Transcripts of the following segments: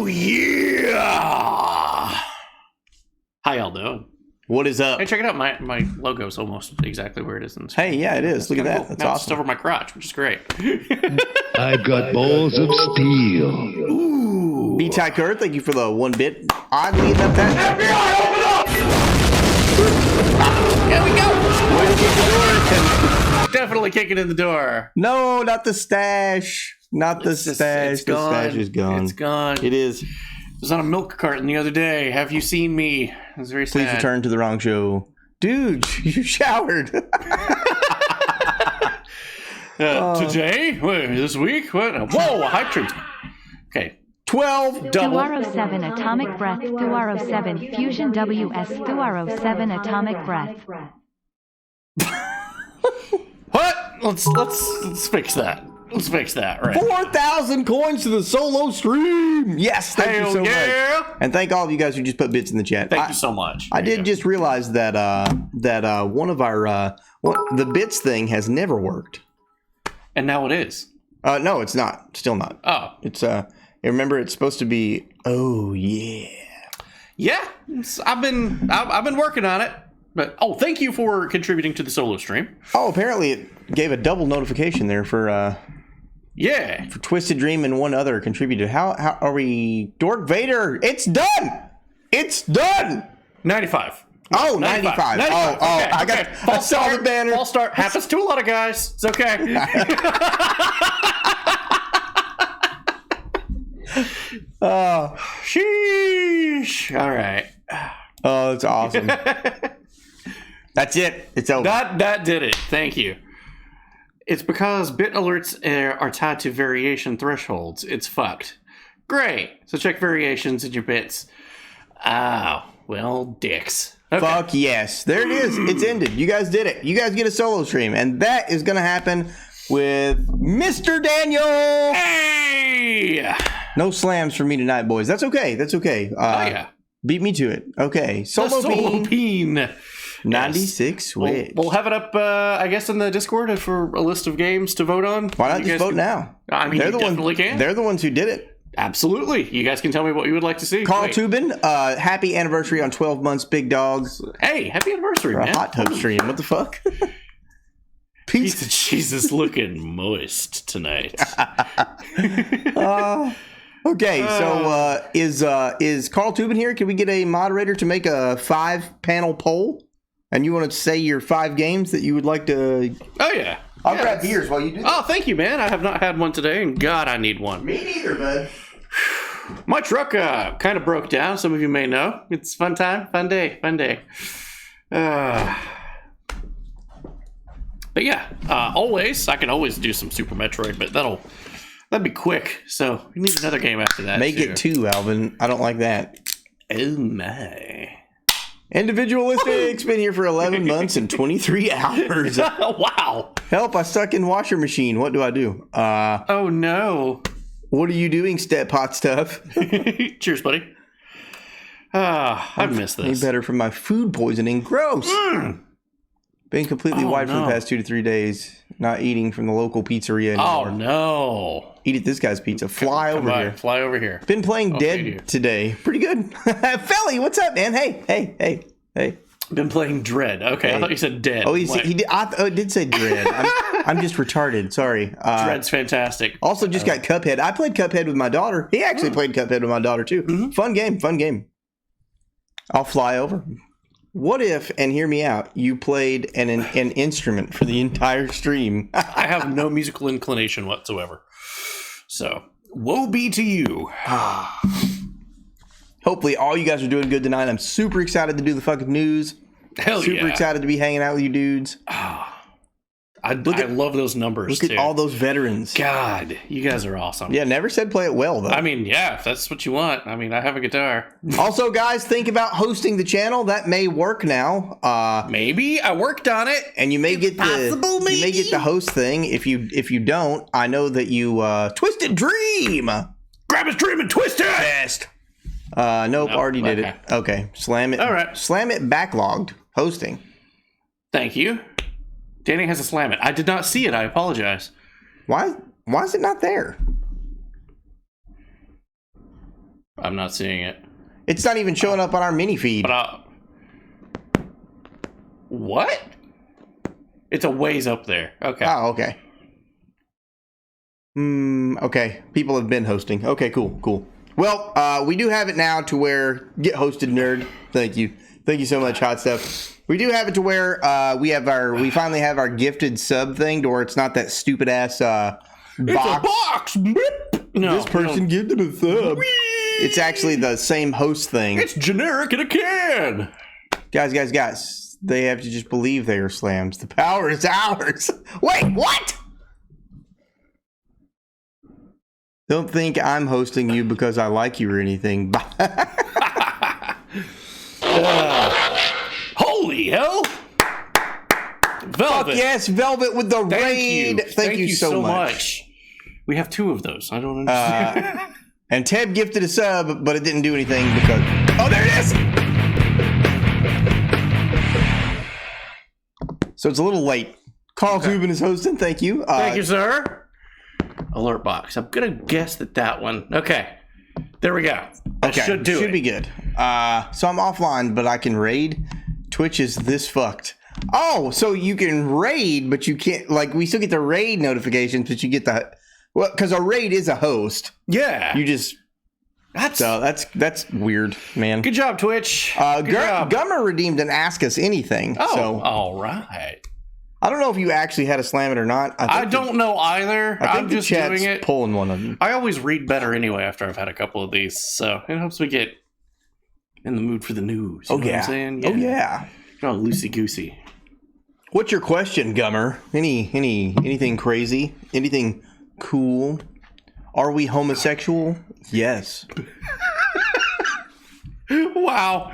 Oh, yeah. How y'all doing? What is up? Hey, check it out. My logo's almost exactly where it is in the Hey, yeah, it is. Look at that. Cool. That's now It's just awesome. over my crotch, which is great. I've got balls of steel. Ooh. B-Ty Kurt, thank you for the 1 bit. Oddly enough, that. Here we go. Way to kick the door. Definitely kicking in the door. No, not the stash. Not the stash. It's The gone. stash is gone. It's gone. It is. I was on a milk carton the other day. Have you seen me? It was very Please sad. return to the wrong show. Dude, you showered. Today? Wait, this week? What? Whoa, a hype train. Okay. 12 Double. Thuaro 7 Atomic Breath, Thuaro 7 Fusion WS, Thuaro 7 Atomic Breath. What? Let's fix that. Let's fix that, right? 4,000 coins to the solo stream. Yes, thank you Hell so yeah. much. And thank all of you guys who just put bits in the chat. Thank you so much. I There you did go. just realize that one of our the bits thing has never worked. And now it is. No, it's not. Still not. Oh. It's remember it's supposed to be. Oh yeah. Yeah. I've been working on it. But thank you for contributing to the solo stream. Oh, apparently it gave a double notification there for Yeah. Twisted Dream and one other contributed. How are we? Dork Vader. It's done. It's done. 95. Oh, 95. 95. Oh, Okay, I okay. got. I saw the banner. False start. Happens to a lot of guys. It's okay. Oh, Sheesh. All right. oh, that's awesome. That's it. It's over. That did it. Thank you. It's because bit alerts are tied to variation thresholds. It's fucked. Great. So check variations in your bits. Oh, well, dicks. Okay. Fuck yes. There it is. It's ended. You guys did it. You guys get a solo stream. And that is going to happen with Mr. Daniel. Hey! No slams for me tonight, boys. That's okay. That's okay. Oh, yeah. Beat me to it. Okay. Solo Solo Bean. Peen. 96 Switch. We'll have it up, I guess, in the Discord for a list of games to vote on. Why not You just guys vote can- now? I mean, you definitely can. They're the ones who did it. Absolutely. You guys can tell me what you would like to see. Carl Wait. Tubin, happy anniversary on 12 months, big dogs. Hey, happy anniversary, For a man. hot tub stream. What the fuck? Piece of Jesus looking moist tonight. Okay, so is Carl Tubin here? Can we get a moderator to make a 5-panel poll? And you want to say your 5 games that you would like to? Oh, yeah. I'll Yeah, grab it's- beers while you do that. Oh, thank you, man. I have not had one today, and God, I need one. Me neither, bud. My truck kind of broke down. Some of you may know. It's fun time, fun day. But yeah, always I can always do some Super Metroid, but that'd be quick. So we need another game after that. Make it 2, Alvin. I don't like that. Oh my! Individualistic's been here for 11 months and 23 hours. Wow! Help! I stuck in washer machine. What do I do? Oh no! What are you doing, step pot stuff? Cheers, buddy. I've missed Any this. better from my food poisoning? Gross. Being completely Oh, wiped for no. the past 2 to 3 days. Not eating from the local pizzeria Oh anymore. no! Eat at this guy's pizza. Fly Come over on, here. fly over here. Been playing Okay, Dead dude. today. Pretty good. Felly, what's up, man? Hey. Been playing Dread. Okay, I thought you said Dead. Oh, he Like, did. It did say Dread. I'm just retarded. Sorry. Dread's fantastic. Also, just got Cuphead. I played Cuphead with my daughter. He actually played Cuphead with my daughter too. Mm-hmm. Fun game. I'll fly over. What if, and hear me out, you played an instrument for the entire stream? I have no musical inclination whatsoever. So, woe be to you. Hopefully, all you guys are doing good tonight. I'm super excited to do the fucking news. Hell Super yeah. excited to be hanging out with you dudes. I love those numbers, Look too. at all those veterans. God, you guys are awesome. Yeah, never said play it well, though. I mean, yeah, if that's what you want. I mean, I have a guitar. Also, guys, think about hosting the channel. That may work now. Maybe. I worked on it. And you may get possible, the you may maybe? get the host thing. If you don't, I know that you Twisted Dream. Grab his dream and twist it! Best. Nope, already did it. Okay, slam it. All right. Slam it backlogged. Hosting. Thank you. Danny has a slam it. I did not see it. I apologize. Why is it not there? I'm not seeing it. It's not even showing up on our mini feed. But what? It's a ways up there. Okay. Oh, okay. Okay. People have been hosting. Okay, cool. Well, we do have it now to where get hosted, nerd. Thank you so much, Hot Stuff. We do have it to where we finally have our gifted sub thing to where it's not that stupid ass box. It's a box. No, This person gifted a sub. It's actually the same host thing. It's generic in a can. Guys. They have to just believe they are slams. The power is ours. Wait, what? Don't think I'm hosting you because I like you or anything. Holy hell! Velvet. Fuck yes, Velvet with the raid. Thank you so much. We have 2 of those. I don't understand. And Ted gifted a sub, but it didn't do anything because... Oh, there it is! So it's a little late. Carl Tubin is hosting. Thank you. Thank you, sir. Alert box. I'm going to guess that one. Okay. There we go. That should do it. Should be good. So I'm offline, but I can raid. Twitch is this fucked. Oh, so you can raid, but you can't... Like, we still get the raid notifications, but you get the... Well, because a raid is a host. Yeah. You just... That's weird, man. Good job, Twitch. Good job. Gummer redeemed an Ask Us Anything. Oh, so all right. I don't know if you actually had to slam it or not. I don't know either. I'm just doing it. Pulling one of them. I always read better anyway after I've had a couple of these, so it helps me get in the mood for the news. You know what I'm saying? Oh yeah. You're all loosey goosey. What's your question, Gummer? Anything crazy? Anything cool? Are we homosexual? Yes. Wow.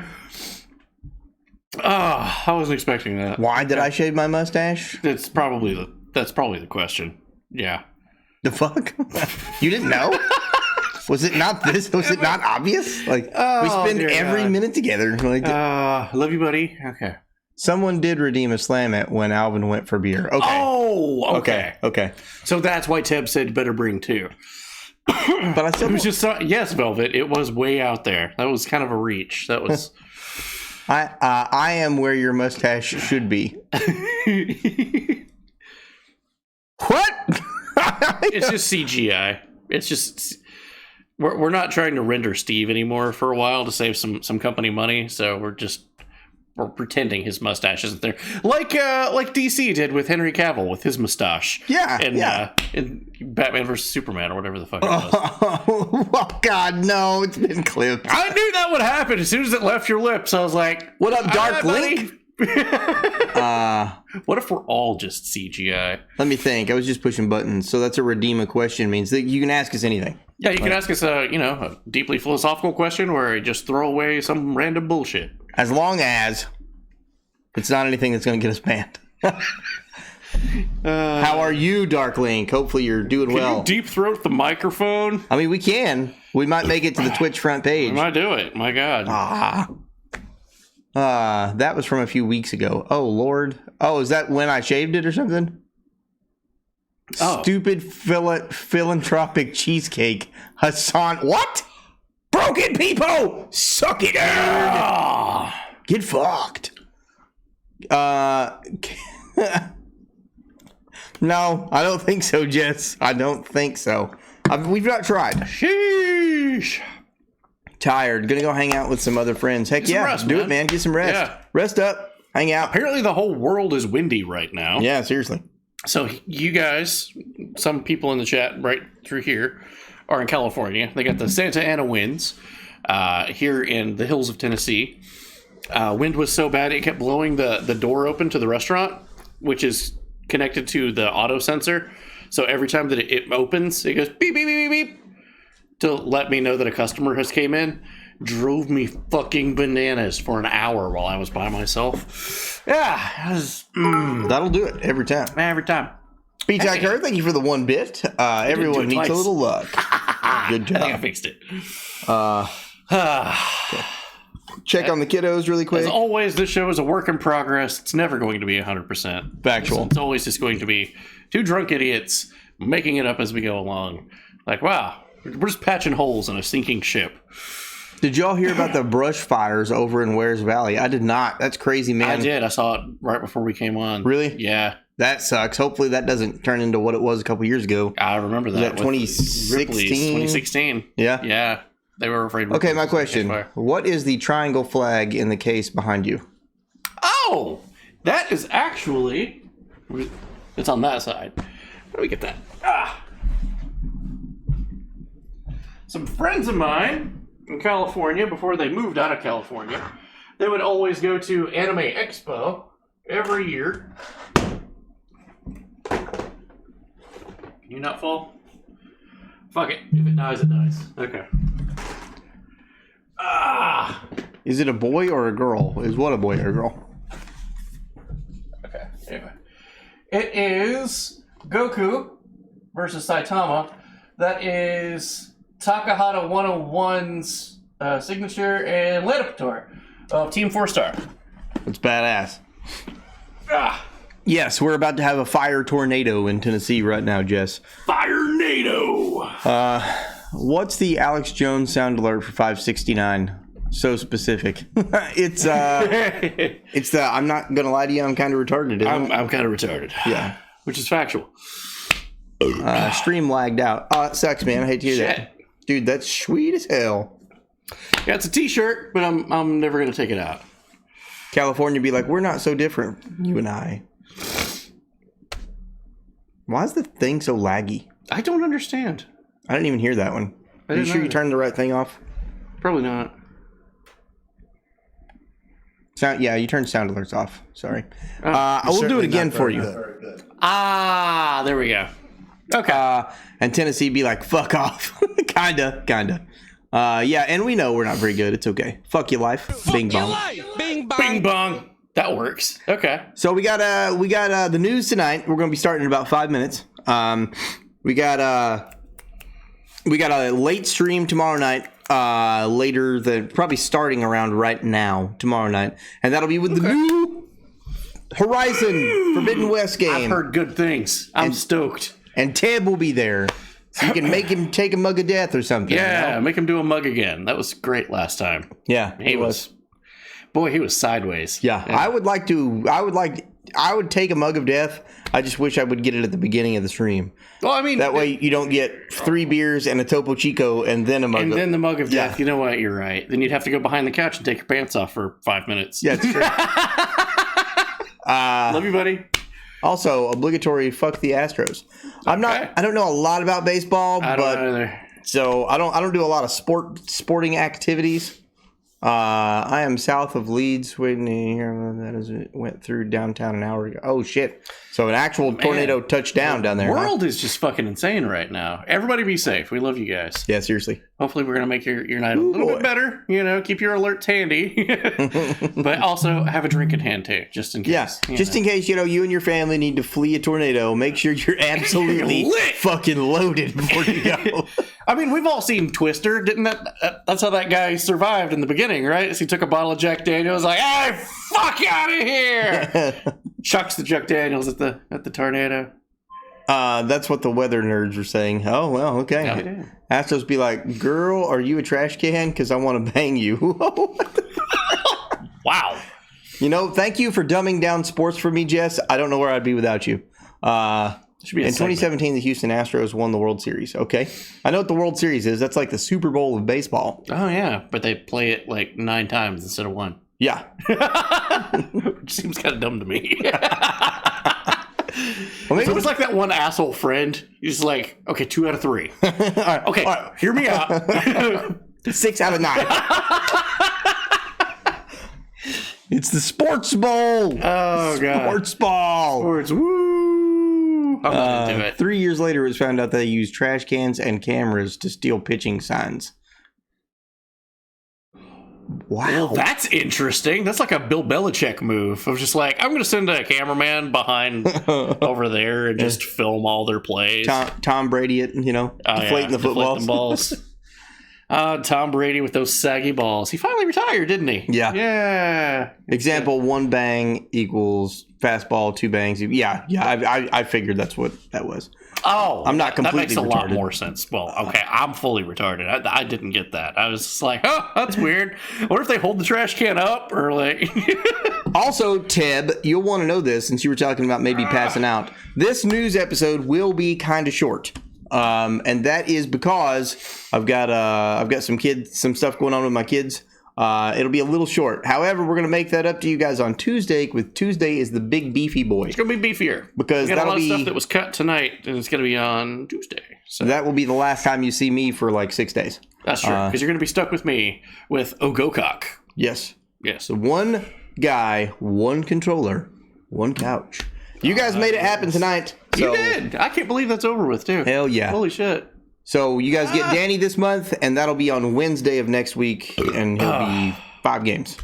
I wasn't expecting that. Why did I shave my mustache? That's probably the question. Yeah. The fuck? You didn't know? Was it not this? Was it not obvious? Like we spend every minute together. Like, love you, buddy. Okay. Someone did redeem a slam it when Alvin went for beer. Okay. Oh, Okay. So that's why Teb said better bring 2. But I still It was just yes, Velvet. It was way out there. That was kind of a reach. That was. I am where your mustache should be. What? It's just CGI. It's just we're not trying to render Steve anymore for a while to save some company money. So we're pretending his mustache isn't there, like DC did with Henry Cavill with his mustache. Yeah, in Batman vs Superman or whatever the fuck it was. Oh God, no! It's been clipped. I knew that would happen as soon as it left your lips. I was like, "What up, Dark Link?" What if we're all just CGI? Let me think. I was just pushing buttons. So that's a redeem a question means that you can ask us anything. Yeah, you can ask us a deeply philosophical question where you just throw away some random bullshit. As long as it's not anything that's going to get us banned. How are you, Dark Link? Hopefully you're doing well. Can you deep throat the microphone? I mean, we can. We might make it to the Twitch front page. We might do it. My God. That was from a few weeks ago. Oh, Lord. Oh, is that when I shaved it or something? Oh. Stupid philanthropic cheesecake. Hassan. What? Broken people! Suck it, nerd! Get fucked. No, I don't think so, Jess. I don't think so. We've not tried. Sheesh. Tired. Gonna go hang out with some other friends. Heck yeah. Rest, do it, man. Get some rest. Yeah. Rest up. Hang out. Apparently the whole world is windy right now. Yeah, seriously. So you guys, some people in the chat right through here are in California. They got the Santa Ana winds here in the hills of Tennessee. Wind was so bad it kept blowing the door open to the restaurant, which is connected to the auto sensor. So every time that it opens, it goes beep, beep, beep, beep, beep to let me know that a customer has came in. Drove me fucking bananas for an hour while I was by myself. Yeah, it was, That'll do it every time. every time. BTI Kerr, thank you for the 1 bit. Everyone do it needs a twice. little luck. Good I think I job. fixed it. Check on the kiddos really quick. As always, this show is a work in progress. It's never going to be 100%. Factual. It's always just going to be 2 drunk idiots making it up as we go along. Like, wow, We're just patching holes in a sinking ship. Did y'all hear about the brush fires over in Wares Valley? I did not. That's crazy, man. I did. I saw it right before we came on. Really? Yeah. That sucks. Hopefully that doesn't turn into what it was a couple years ago. I remember that. Was that with 2016? Ripley's 2016. Yeah? Yeah. They were afraid. Okay, Ripley's my was gonna catch question. fire. What is the triangle flag in the case behind you? Oh! That is actually... It's on that side. How do we get that? Some friends of mine in California, before they moved out of California, they would always go to Anime Expo every year. Can you not fall? Fuck it. If it dies, it dies. Okay. Is it a boy or a girl? Is what a boy or a girl? Okay. Anyway. It is Goku versus Saitama. That is Takahata 101's signature and Ledipator of Team 4-Star. It's badass. Yes, we're about to have a fire tornado in Tennessee right now, Jess. Fire-nado! What's the Alex Jones sound alert for 569? So specific. It's the I'm not gonna lie to you, I'm kind of retarded. I'm kind of retarded. Yeah. Which is factual. Stream lagged out. Oh, it sucks, man. I hate to hear that. Dude, that's sweet as hell. Yeah, it's a t-shirt, but I'm never gonna take it out. California be like, we're not so different, you and I. Why is the thing so laggy? I don't understand. I didn't even hear that one. Are you didn't sure you either. turned the right thing off? Probably not. Sound, yeah, you turned sound alerts off. Sorry. Oh, I will do it Certainly again not for very you. good. There we go. Okay. And Tennessee be like, fuck off. kinda. Yeah, and we know we're not very good. It's okay. Fuck your life. Bing bong. Bing bong. That works. Okay. So we got the news tonight. We're going to be starting in about 5 minutes. We got a late stream tomorrow night. Later than probably starting around right now tomorrow night, and that'll be with the new Horizon Forbidden West game. I've heard good things. I'm stoked. And Ted will be there, so you can make him take a mug of death or something. Yeah, you know? make him do a mug again. That was great last time. Yeah, He was sideways. Yeah, I would take a mug of death. I just wish I would get it at the beginning of the stream. Well, I mean, That way you don't get 3 beers and a Topo Chico and then a mug. and then the mug of death. Yeah. You know what? You're right. Then you'd have to go behind the couch and take your pants off for 5 minutes. Yeah, it's true. Love you, buddy. Also, obligatory fuck the Astros. I don't know a lot about baseball, I but don't either. so I don't do a lot of sporting activities. I am south of Leeds, Whitney. That is went through downtown an hour ago. Oh shit! So an actual tornado touched down down there. The huh? world is just fucking insane right now. Everybody be safe. We love you guys. Yeah, seriously. Hopefully we're going to make your night a little bit better. You know, keep your alerts handy. But also have a drink in hand too, just in case. Yeah, just in case you and your family need to flee a tornado, make sure you're absolutely lit. fucking loaded before you go. I mean, we've all seen Twister, didn't that? That's how that guy survived in the beginning, right? So he took a bottle of Jack Daniels, like, "Hey, fuck out of here!" Chucks the Jack Daniels at the tornado. That's what the weather nerds were saying. Oh well, okay. Yeah. Astros be like, "Girl, are you a trash can? Because I want to bang you." Wow. Thank you for dumbing down sports for me, Jess. I don't know where I'd be without you. Should be a In segment. 2017, the Houston Astros won the World Series. Okay, I know what the World Series is. That's like the Super Bowl of baseball. Oh yeah, but they play it like 9 times instead of 1. Yeah. Which seems kind of dumb to me. Well, maybe So it's like that one asshole friend. He's like, okay, 2 out of 3. Okay, all right. hear me out. 6 out of 9. It's the Sports Bowl. Oh god. Sports Ball. Sports. Woo. I'm gonna do it. 3 years later, it was found out they used trash cans and cameras to steal pitching signs. Wow. Well, that's interesting. That's like a Bill Belichick move of just like, I'm going to send a cameraman behind over there and just film all their plays. Tom Brady, deflating the footballs. balls. Tom Brady with those saggy balls. He finally retired, didn't he? Yeah. Yeah. Example: 1 bang equals fastball, 2 bangs. Yeah. I figured that's what that was. Oh, I'm not completely That makes a lot retarded. more sense. Well, okay, I'm fully retarded. I didn't get that. I was just like, oh, that's weird. What if they hold the trash can up or like? Also, Teb, you'll want to know this since you were talking about maybe passing out. This news episode will be kind of short, and that is because I've got some stuff going on with my kids. It'll be a little short. However, we're gonna make that up to you guys on Tuesday. With Tuesday is the big beefy boy. It's gonna be beefier Because we got a lot that'll of be- stuff that was cut tonight, and it's gonna be on Tuesday. So That will be the last time you see me for like 6 days. that's true because you're gonna be stuck with me with Ogokok. Yes. Yes. So one guy, one controller, one couch. You guys made it happen tonight. So, You did. I can't believe that's over with too. Hell yeah. Holy shit. So you guys get Danny this month, and that'll be on Wednesday of next week, and he'll be 5 games.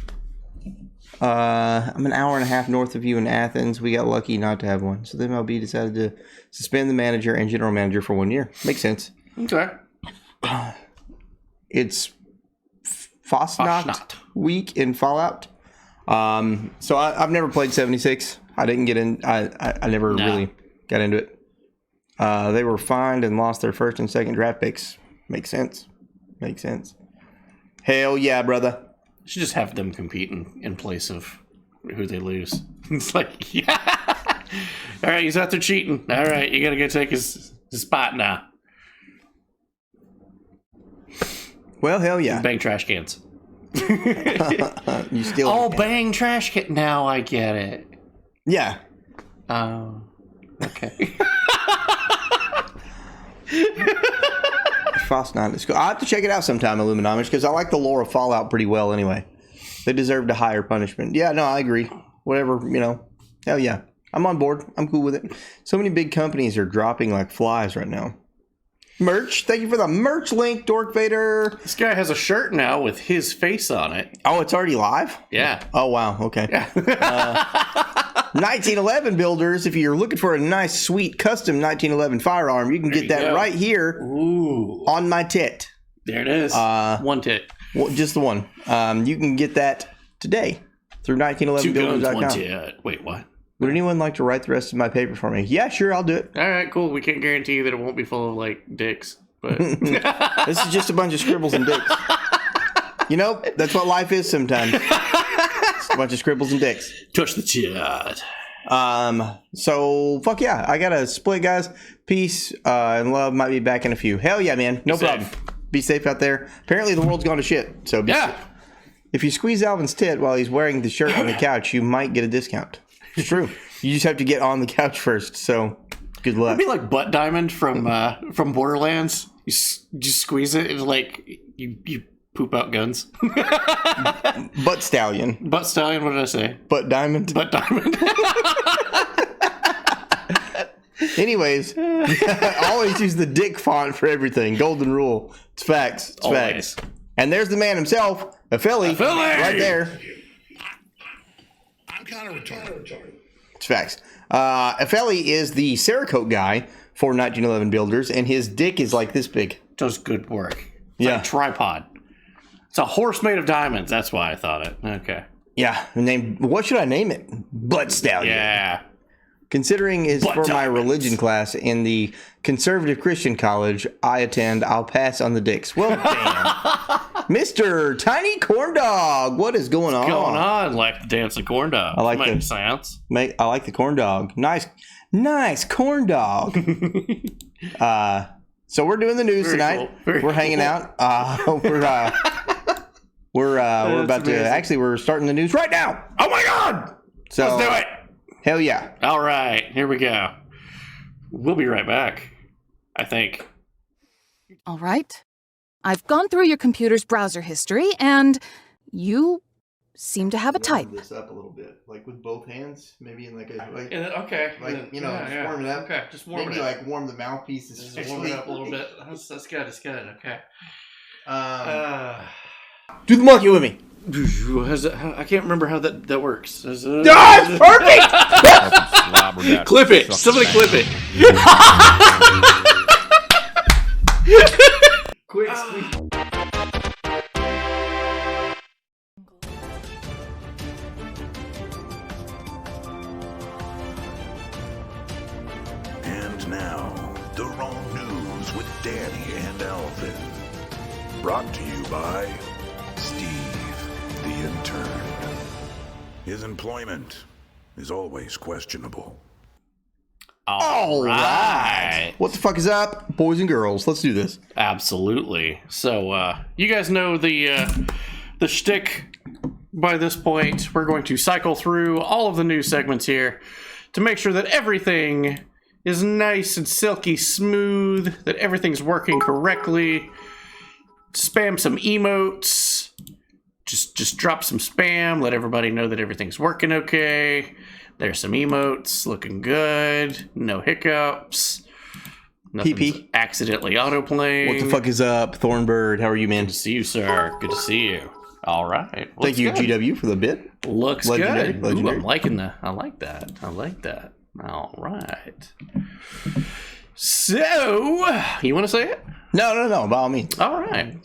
I'm an hour and a half north of you in Athens. We got lucky not to have one. So the MLB decided to suspend the manager and general manager for 1 year. Makes sense. Okay. It's Fosnacht Fosnacht. week in Fallout. So I've never played 76. I didn't get in. I never really got into it. They were fined and lost their first and second draft picks. Makes sense. Makes sense. Hell yeah, brother. Should just have them competing in place of who they lose. It's like, yeah. All right, he's out there cheating. All right, you gotta go take his spot now. Well, hell yeah. Bang trash cans. You still. Oh, bang trash can. Now I get it. Yeah. Oh, okay. Fosnacht is cool. I'll have to check it out sometime, Illuminamish, because I like the lore of Fallout pretty well anyway. They deserved a higher punishment. Yeah, no, I agree. Whatever, hell yeah. I'm on board. I'm cool with it. So many big companies are dropping like flies right now. Merch. Thank you for the merch link, Dork Vader. This guy has a shirt now with his face on it. Oh, it's already live? Yeah. Oh, wow. Okay. 1911 builders, if you're looking for a nice, sweet, custom 1911 firearm, you can get you that go. right here Ooh. on my tit. There it is. One tit. Well, just the one. You can get that today through 1911builders.com. 2 guns, 1 tit. Wait, what? Would anyone like to write the rest of my paper for me? Yeah, sure, I'll do it. All right, cool. We can't guarantee that it won't be full of like dicks, but This is just a bunch of scribbles and dicks. That's what life is sometimes. It's a bunch of scribbles and dicks. touch the tit. So fuck yeah, I got a split, guys. Peace and love. Might be back in a few. Hell yeah, man. No Be problem. safe. Be safe out there. Apparently the world's gone to shit. So be Yeah. if you squeeze Alvin's tit while he's wearing the shirt on the couch, you might get a discount. It's true. You just have to get on the couch first. So good luck. Be like Butt Diamond from Borderlands. You just squeeze it, and like you poop out guns. Butt stallion. Butt Stallion. What did I say? Butt diamond. Butt Diamond. Anyways, always use the dick font for everything. Golden rule. It's facts. It's Always. facts. And there's the man himself, a Philly, right there. I'm kind of retarded. It's facts. Efeli is the Cerakote guy for 1911 builders, and his dick is like this big. Does good work. It's Yeah. like a tripod. It's a horse made of diamonds. That's why I thought it. Okay. Yeah. What should I name it? Butt Stallion. Yeah. Considering it's Butt for my diamonds. religion class in the conservative Christian college I attend, I'll pass on the dicks. Well, damn. Mr. Tiny Corn Dog, what is going on? Going on like the dance of corn dog. I like Makes the- sense. I like the corn dog. Nice corn dog. So we're doing the news Very tonight. cool. Very We're hanging cool. out. We're about to amazing. actually we're starting the news right now. Oh my God! So Let's do it. hell yeah. All right, here we go. We'll be right back. I think. All right. I've gone through your computer's browser history, and you seem to have a type. This up a little bit, like with both hands, maybe in like a Okay. just warm it up. Okay, just warm maybe it up. like warm the mouthpiece. Just warm it up a little bit. That's good. That's good. Okay. Do the monkey with me. I can't remember how that works. It's perfect. Clip it. Somebody clip it. Quick. And now, the Danny and Alvin. Brought to you by Steve, the intern. His employment is always questionable. All right. What the fuck is up, boys and girls? Let's do this. Absolutely. So, you guys know the shtick by this point. We're going to cycle through all of the news segments here to make sure that everything is nice and silky smooth, that everything's working correctly. Spam some emotes. Just drop some spam. Let everybody know that everything's working okay. There's some emotes looking good. No hiccups. Nothing's PP. accidentally autoplaying. What the fuck is up, Thornbird? How are you, man? Good to see you, sir. Good to see you. All right. Thank you, good. GW, for the bit. Looks Legendary, good. legendary. Ooh, I'm liking that. I like that. All right. So, you want to say it? No, by all means. All right.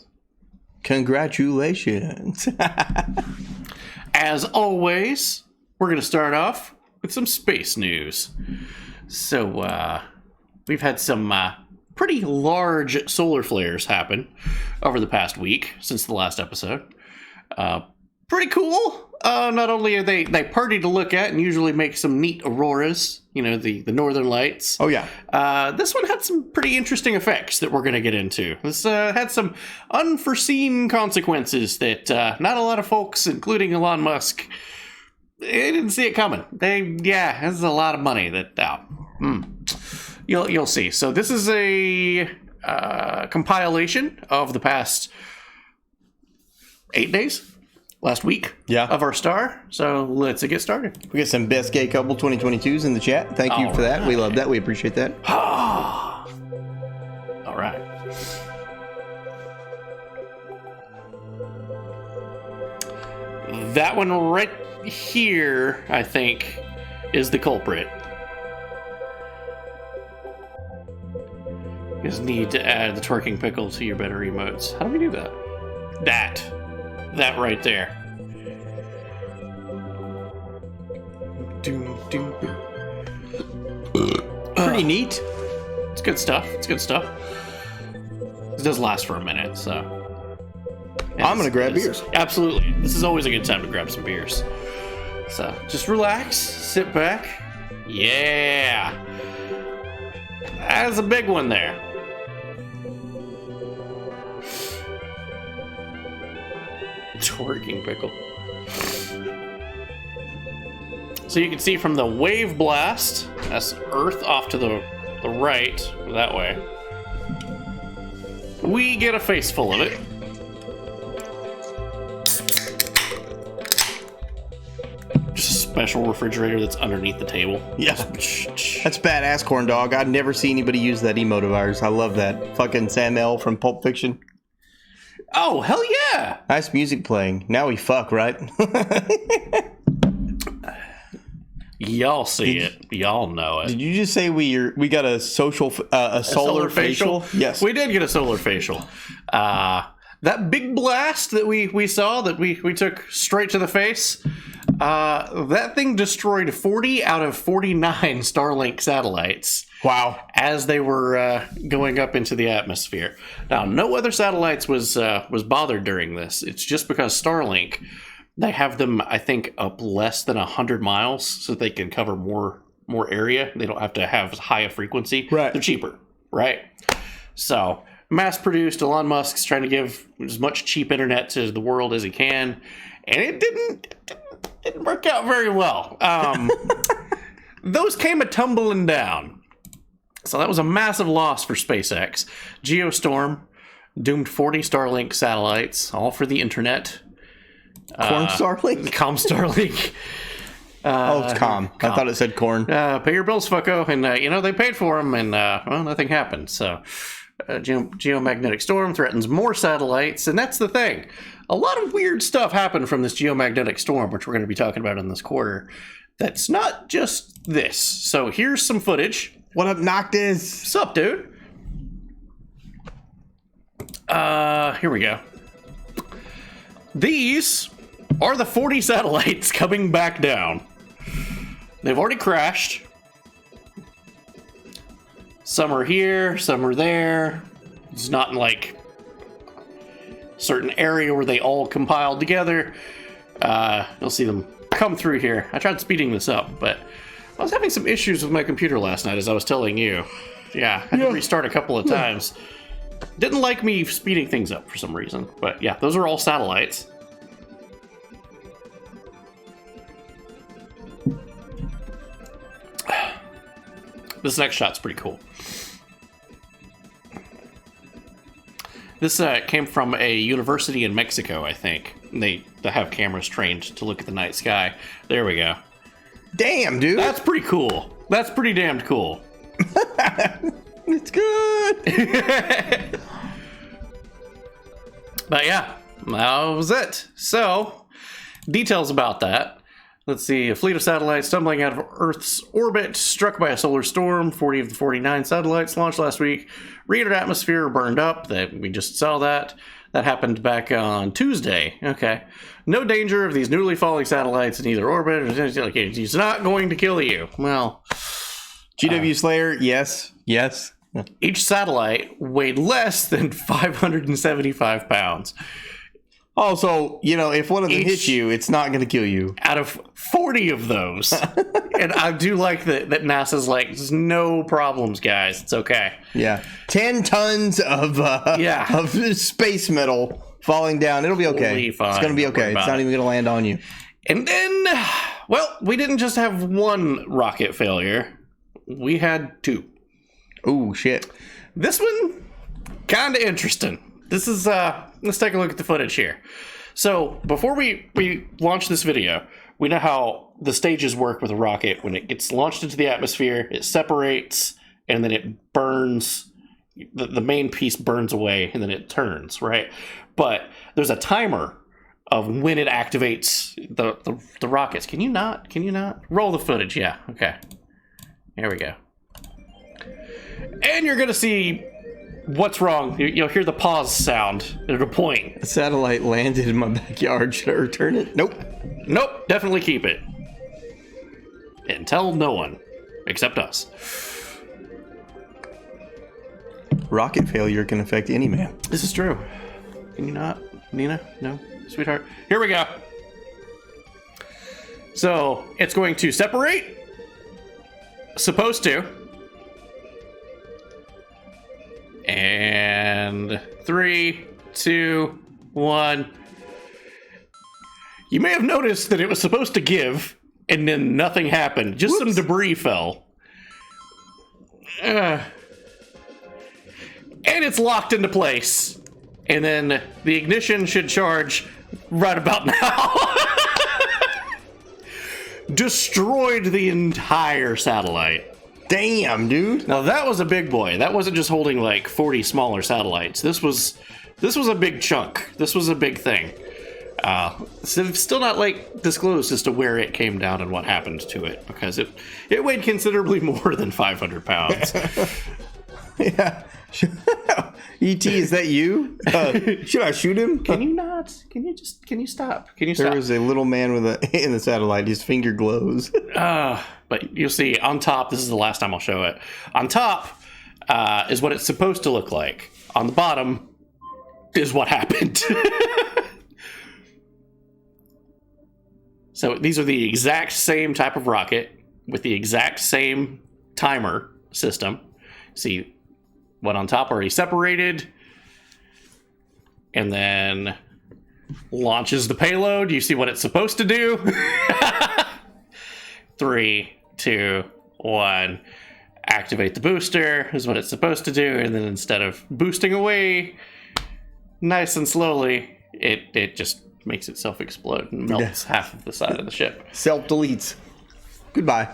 Congratulations. As always, we're going to start off with some space news. So, we've had some pretty large solar flares happen over the past week since the last episode. Pretty cool. Not only are they pretty to look at and usually make some neat auroras, you know, the northern lights. Oh, yeah. This one had some pretty interesting effects that we're going to get into. This had some unforeseen consequences that not a lot of folks, including Elon Musk, they didn't see it coming. This is a lot of money that you'll see. So this is a compilation of the past 8 days, last week of our star. So let's get started. We got some best gay couple 2022s in the chat. Thank you for that. We love that. We appreciate that. All right. That one right here, I think, is the culprit. You just need to add the twerking pickle to your better emotes. How do we do that? That right there. Pretty neat. It's good stuff. It does last for a minute, so. I'm going to grab beers. Absolutely. This is always a good time to grab some beers. So, just relax, sit back. Yeah. That's a big one there. Twerking pickle. So you can see from the wave blast, that's Earth off to the right, that way. We get a face full of it. Just a special refrigerator that's underneath the table. Yeah. That's badass, corn dog. I'd never see anybody use that emote of ours. I love that. Fucking Sam L from Pulp Fiction. Oh, hell yeah! Nice music playing. Now we fuck, right? Y'all see it. Y'all know it. Did you just say we got a solar facial? Yes. We did get a solar facial. That big blast that we saw, that we took straight to the face, that thing destroyed 40 out of 49 Starlink satellites. Wow. As they were going up into the atmosphere. Now, no other satellites was bothered during this. It's just because Starlink, they have them, I think, up less than 100 miles so they can cover more area. They don't have to have as high a frequency. Right. They're cheaper, right? So, mass-produced, Elon Musk's trying to give as much cheap internet to the world as he can, and it didn't work out very well. Those came a-tumbling down. So that was a massive loss for SpaceX. Geostorm doomed 40 Starlink satellites, all for the internet. Corn Starlink? Starlink. It's com. I thought it said corn. Pay your bills, fucko. And, they paid for them, and, nothing happened. So, geomagnetic storm threatens more satellites, and that's the thing. A lot of weird stuff happened from this geomagnetic storm, which we're going to be talking about in this quarter. That's not just this. So, here's some footage. What up, Noctis? What's up, dude? Here we go. These are the 40 satellites coming back down. They've already crashed. Some are here, some are there. It's not in like certain area where they all compiled together. You'll see them come through here. I tried speeding this up, but I was having some issues with my computer last night, as I was telling you. Yeah, I had to restart a couple of times. Didn't like me speeding things up for some reason. But yeah, those are all satellites. This next shot's pretty cool. This came from a university in Mexico, I think. They have cameras trained to look at the night sky. There we go. Damn, dude. That's pretty cool. That's pretty damned cool. It's good. But yeah, that was it. So, details about that. Let's see, a fleet of satellites stumbling out of Earth's orbit, struck by a solar storm. 40 of the 49 satellites launched last week re-entered atmosphere, burned up. We just saw that. That happened back on Tuesday. Okay. No danger of these newly falling satellites in either orbit. It's not going to kill you. Well, GW Slayer, yes. Yes. each satellite weighed less than 575 pounds. Also, if one of them hits you, it's not going to kill you. Out of 40 of those. And I do like that NASA's like, there's no problems, guys. It's okay. Yeah. 10 tons of space metal falling down. It'll be okay. It's going to be okay. It's not even going to land on you. And then, well, we didn't just have one rocket failure. We had two. Ooh, shit. This one, kind of interesting. This is, let's take a look at the footage here. So, before we launch this video, we know how the stages work with a rocket. When it gets launched into the atmosphere, it separates, and then it burns. The main piece burns away, and then it turns, right? But there's a timer of when it activates the rockets. Can you not? Roll the footage, yeah. Okay. Here we go. And you're going to see what's wrong. You'll hear the pause sound. There's a point. A satellite landed in my backyard. Should I return it? Nope. Definitely keep it. And tell no one. Except us. Rocket failure can affect any man. This is true. Can you not? Nina? No? Sweetheart? Here we go. So, it's going to separate. Supposed to. And 3, 2, 1. You may have noticed that it was supposed to give, and then nothing happened. Just some debris fell. And it's locked into place. And then the ignition should charge right about now. Destroyed the entire satellite. Damn, dude. Now that was a big boy. That wasn't just holding like 40 smaller satellites. This was a big chunk. This was a big thing. So it's still not like disclosed as to where it came down and what happened to it, because it weighed considerably more than 500 pounds. Yeah. E.T., is that you? Should I shoot him? Can you not? Can you stop? Can you stop? There was a little man in the satellite. His finger glows. But you'll see on top, this is the last time I'll show it. On top is what it's supposed to look like. On the bottom is what happened. So these are the exact same type of rocket with the exact same timer system. See, one on top already separated, and then launches the payload. You see what it's supposed to do? 3, 2, 1. Activate the booster is what it's supposed to do, and then instead of boosting away nice and slowly, it just makes itself explode and melts half of the side of the ship. Self-deletes. Goodbye.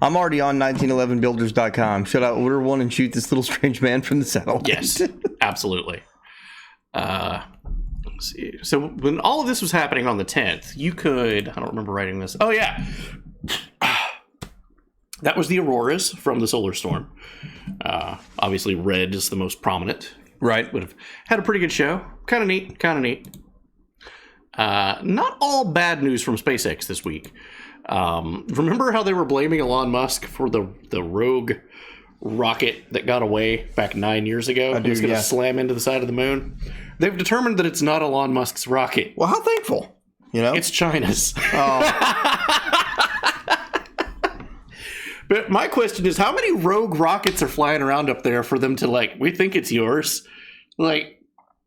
I'm already on 1911builders.com. Should I order one and shoot this little strange man from the satellite? Yes, absolutely. Let's see. So when all of this was happening on the 10th, you could... I don't remember writing this. Oh, yeah. That was the auroras from the solar storm. Obviously, red is the most prominent. Right. Would have had a pretty good show. Kind of neat. Not all bad news from SpaceX this week. Remember how they were blaming Elon Musk for the rogue rocket that got away back 9 years ago. I and do, it's going to yeah. slam into the side of the moon. They've determined that it's not Elon Musk's rocket. Well, how thankful. You know? It's China's. Oh, But my question is, how many rogue rockets are flying around up there for them to, like, we think it's yours? Like,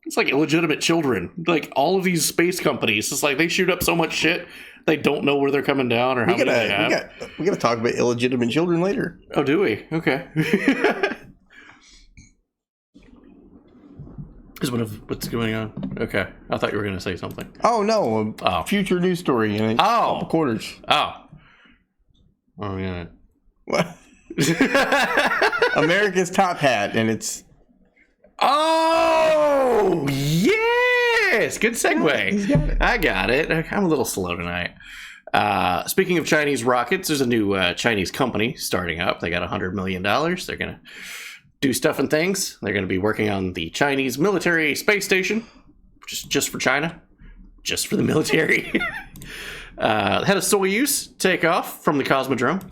it's like illegitimate children. Like, all of these space companies, it's like they shoot up so much shit, they don't know where they're coming down or how many they have. we gotta talk about illegitimate children later. Oh, do we? Okay. Is what's going on? Okay. I thought you were going to say something. Oh no, a Oh. future news story in a couple quarters. Oh. Oh, yeah. What? America's top hat, and it's Oh, yes! Good segue. he's got it. I got it. I'm a little slow tonight. Speaking of Chinese rockets, there's a new Chinese company starting up. They got $100 million. They're going to do stuff and things. They're going to be working on the Chinese military space station, just for China, just for the military. Had a Soyuz take off from the Cosmodrome.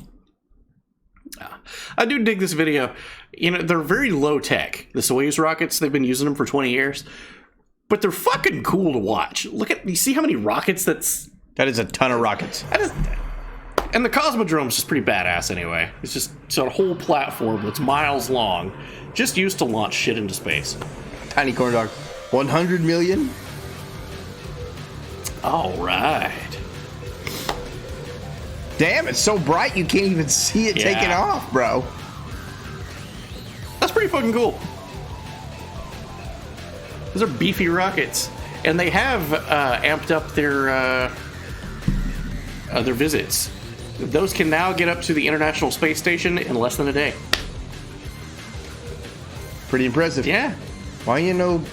I do dig this video. You know, they're very low tech. The Soyuz rockets, they've been using them for 20 years. But they're fucking cool to watch. You see how many rockets That is a ton of rockets. And the Cosmodrome's just pretty badass anyway. It's just a whole platform that's miles long, just used to launch shit into space. Tiny corn dog. 100 million? All right. Damn, it's so bright you can't even see it Yeah. taking off, bro. That's pretty fucking cool. Those are beefy rockets. And they have amped up their visits. Those can now get up to the International Space Station in less than a day. Pretty impressive. Yeah. Why you don't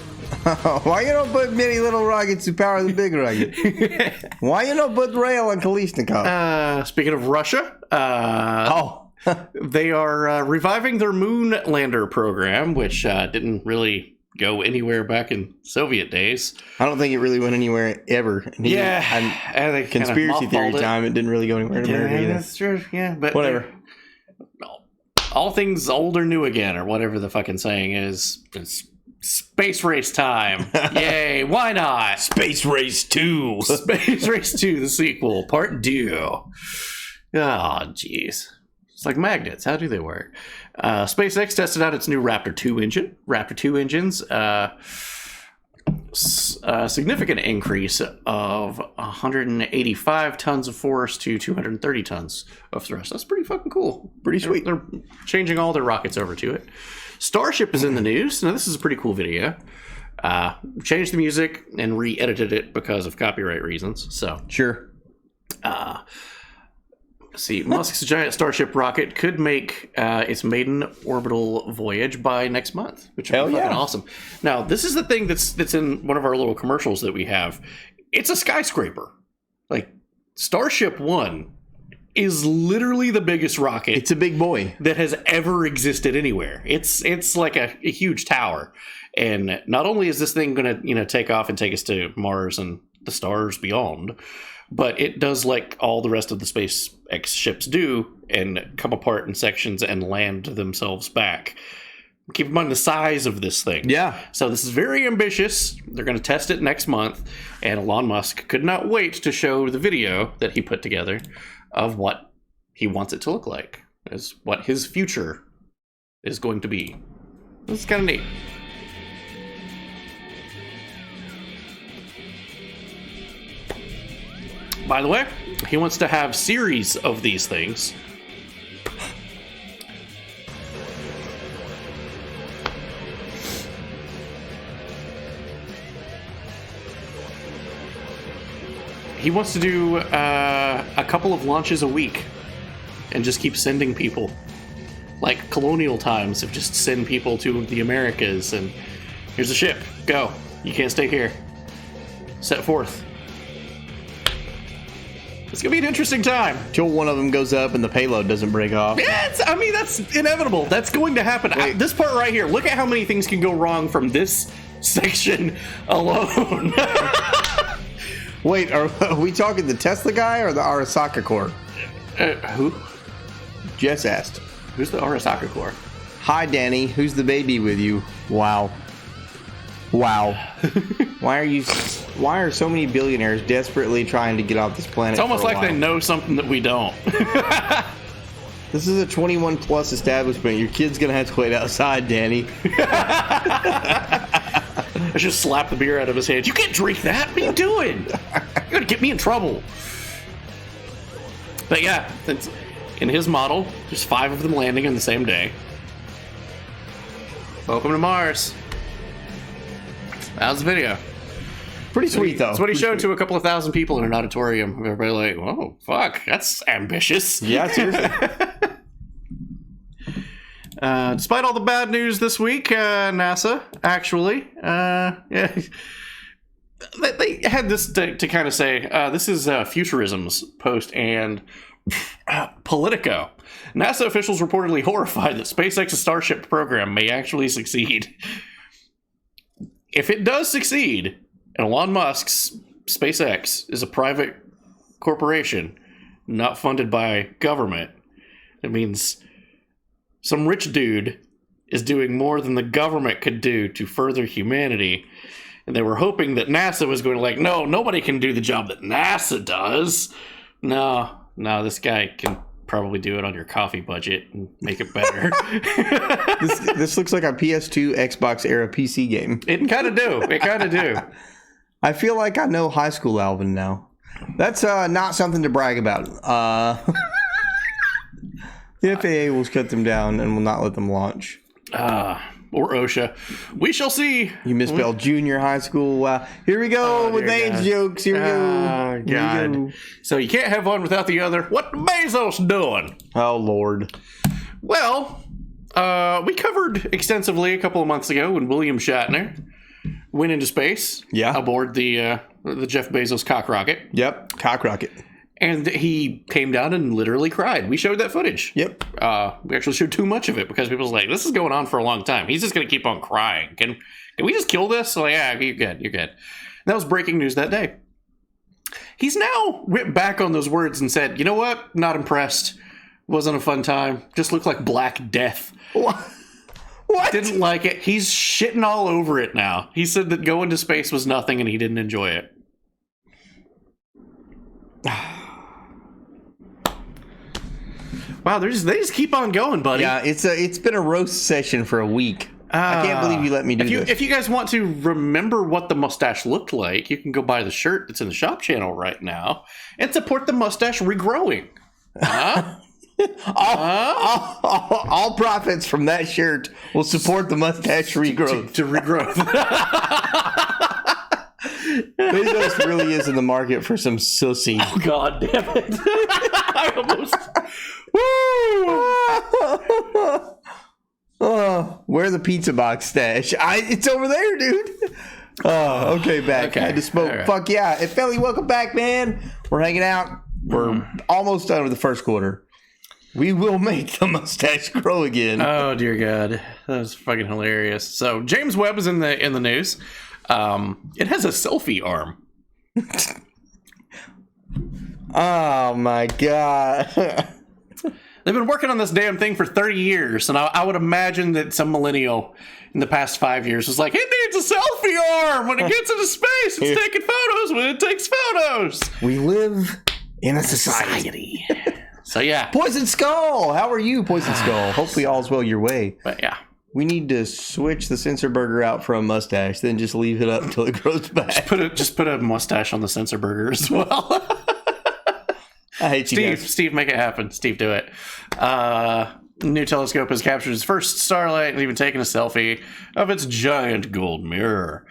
put many little rockets to power the big rocket? Why you don't put rail on Kalishnikov? Speaking of Russia, they are reviving their moon lander program, which didn't really go anywhere back in Soviet days. I don't think it really went anywhere ever. And they conspiracy kinda theory mothballed it. time, it didn't really go anywhere in America either. That's true. Yeah, but Whatever. All things old or new again, or whatever the fucking saying is. It's space race time. Yay! Why not? Space Race 2. Space Race 2, the sequel, part 2. Oh, jeez. It's like magnets. How do they work? SpaceX tested out its new Raptor 2 engine. Raptor 2 engines, a significant increase of 185 tons of force to 230 tons of thrust. That's pretty fucking cool. Pretty sweet. They're changing all their rockets over to it. Starship is in the news. Now, this is a pretty cool video. Changed the music and re-edited it because of copyright reasons. So, Sure. see, Musk's giant Starship rocket could make its maiden orbital voyage by next month, which would Hell be fucking yeah. awesome. Now, this is the thing that's in one of our little commercials that we have. It's a skyscraper. Like, Starship 1 is literally the biggest rocket It's a big boy. that has ever existed anywhere. It's like a huge tower. And not only is this thing going to, take off and take us to Mars and the stars beyond, but it does like all the rest of the SpaceX ships do and come apart in sections and land themselves back. Keep in mind the size of this thing. Yeah. So this is very ambitious. They're going to test it next month, and Elon Musk could not wait to show the video that he put together of what he wants it to look like, as what his future is going to be. This is kind of neat. By the way, he wants to have series of these things. He wants to do a couple of launches a week and just keep sending people. Like colonial times of just send people to the Americas and here's a ship. Go. You can't stay here. Set forth. It's going to be an interesting time. Till one of them goes up and the payload doesn't break off. Yeah, that's inevitable. That's going to happen. This part right here, look at how many things can go wrong from this section alone. Wait, are we talking the Tesla guy or the Arasaka Corps? Who? Jess asked. Who's the Arasaka Corps? Hi, Danny. Who's the baby with you? Wow. Wow. Why are so many billionaires desperately trying to get off this planet? It's almost for a like they while? know something that we don't. This is a 21 plus establishment. Your kid's gonna have to wait outside, Danny. I just slapped the beer out of his hand. You can't drink that. What are you doing? You're gonna get me in trouble. But yeah, it's, in his model, there's 5 of them landing in the same day. Welcome to Mars. That was the video. Pretty sweet, though. That's what he showed to a couple of thousand people in an auditorium. Everybody like, whoa, fuck, that's ambitious. Yeah, seriously. Despite all the bad news this week, NASA actually, yeah, they had this to kind of say, this is Futurism's post and Politico. NASA officials reportedly horrified that SpaceX's Starship program may actually succeed. If it does succeed, and Elon Musk's SpaceX is a private corporation, not funded by government, it means some rich dude is doing more than the government could do to further humanity. And they were hoping that NASA was going to like, no, nobody can do the job that NASA does. No, this guy can probably do it on your coffee budget and make it better. This looks like a PS2 Xbox era PC game. It kind of do. I feel like I know High School Alvin now. That's not something to brag about. The FAA will shut them down and will not let them launch. Or OSHA. We shall see. You misspelled junior high school. Wow. Here we go with dear age God. jokes. Here we go. Here we God. go. So you can't have one without the other. What Bezos doing? Oh, Lord. Well, we covered extensively a couple of months ago when William Shatner went into space. Yeah. Aboard the Jeff Bezos cock rocket. Yep. Cock rocket. And he came down and literally cried. We showed that footage. Yep. We actually showed too much of it because people was like, this is going on for a long time. He's just going to keep on crying. Can we just kill this? So like, yeah, you're good. And that was breaking news that day. He's now went back on those words and said, you know what? Not impressed. Wasn't a fun time. Just looked like Black Death. What? Didn't like it. He's shitting all over it now. He said that going to space was nothing and he didn't enjoy it. Wow, they just keep on going, buddy. Yeah, it's been a roast session for a week. I can't believe you let me do this. If you guys want to remember what the mustache looked like, you can go buy the shirt that's in the shop channel right now and support the mustache regrowing. Huh? All profits from that shirt will support the mustache regrowth. To regrowth. Bezos really is in the market for some sussy. Oh, God damn it. I almost... Oh, where the pizza box stash? It's over there, dude. Oh, okay, back. Okay, Had to smoke. all right. Fuck yeah. Hey, Felly, welcome back, man. We're hanging out. We're almost done with the first quarter. We will make the mustache grow again. Oh, dear God. That was fucking hilarious. So, James Webb is in the news. It has a selfie arm. Oh, my God. They've been working on this damn thing for 30 years, and I would imagine that some millennial in the past 5 years was like, it needs a selfie arm when it gets into space. It's taking photos when it takes photos. We live in a society. So, yeah. Poison Skull! How are you, Poison Skull? Hopefully all's well your way. But, yeah. We need to switch the censor burger out for a mustache, then just leave it up until it grows back. Just put a mustache on the sensor burger as well. I hate you guys. Steve, make it happen. Steve, do it. New telescope has captured its first starlight and even taken a selfie of its giant gold mirror.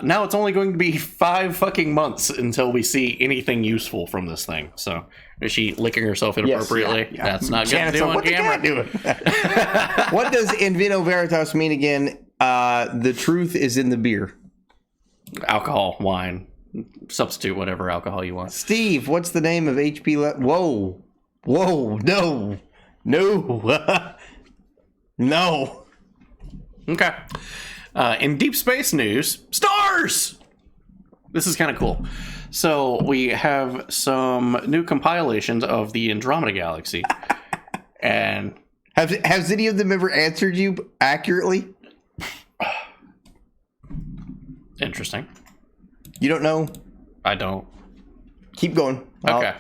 Now it's only going to be 5 fucking months until we see anything useful from this thing. So, is she licking herself inappropriately? yeah. That's not good to do on What the camera. cat doing? What does in vino veritas mean again? The truth is in the beer. Alcohol, wine, substitute whatever alcohol you want. Steve, what's the name of HP? Whoa, no. No. Okay. In deep space news, stars! This is kind of cool. So we have some new compilations of the Andromeda Galaxy. And Has any of them ever answered you accurately? Interesting. You don't know? I don't. Keep going. Okay.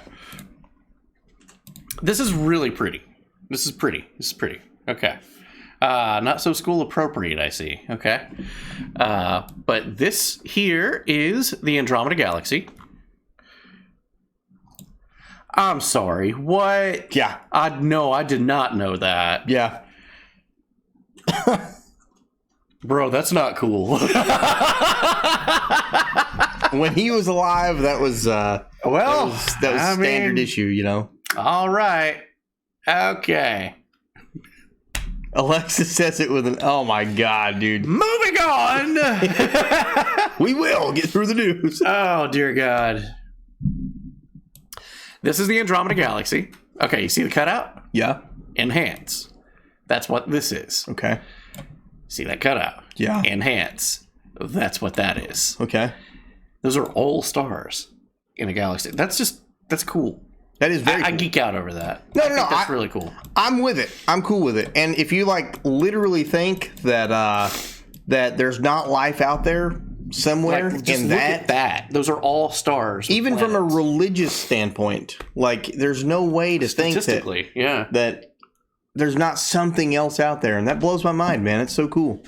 This is really pretty. This is pretty. Okay. Not so school appropriate, I see. Okay. But this here is the Andromeda Galaxy. I'm sorry. What? Yeah. I did not know that. Yeah. Bro, that's not cool. When he was alive, that was that was I standard mean- issue, you know. All right. Okay. Alexis says it with an oh my god, dude. Moving on. We will get through the news. Oh, dear God. This is the Andromeda Galaxy. Okay, you see the cutout? Yeah. Enhance. That's what this is. Okay. See that cutout? Yeah. Enhance. That's what that is. Okay. Those are all stars in a galaxy. That's cool. That is very I cool. geek out over that. No, I no, think no, that's really cool. I'm with it. I'm cool with it. And if you like literally think that that there's not life out there somewhere Like, just in look at that. Those are all stars. with even from a planets. religious standpoint, like there's no way to think Statistically, yeah. that there's not something else out there, and that blows my mind, man. It's so cool.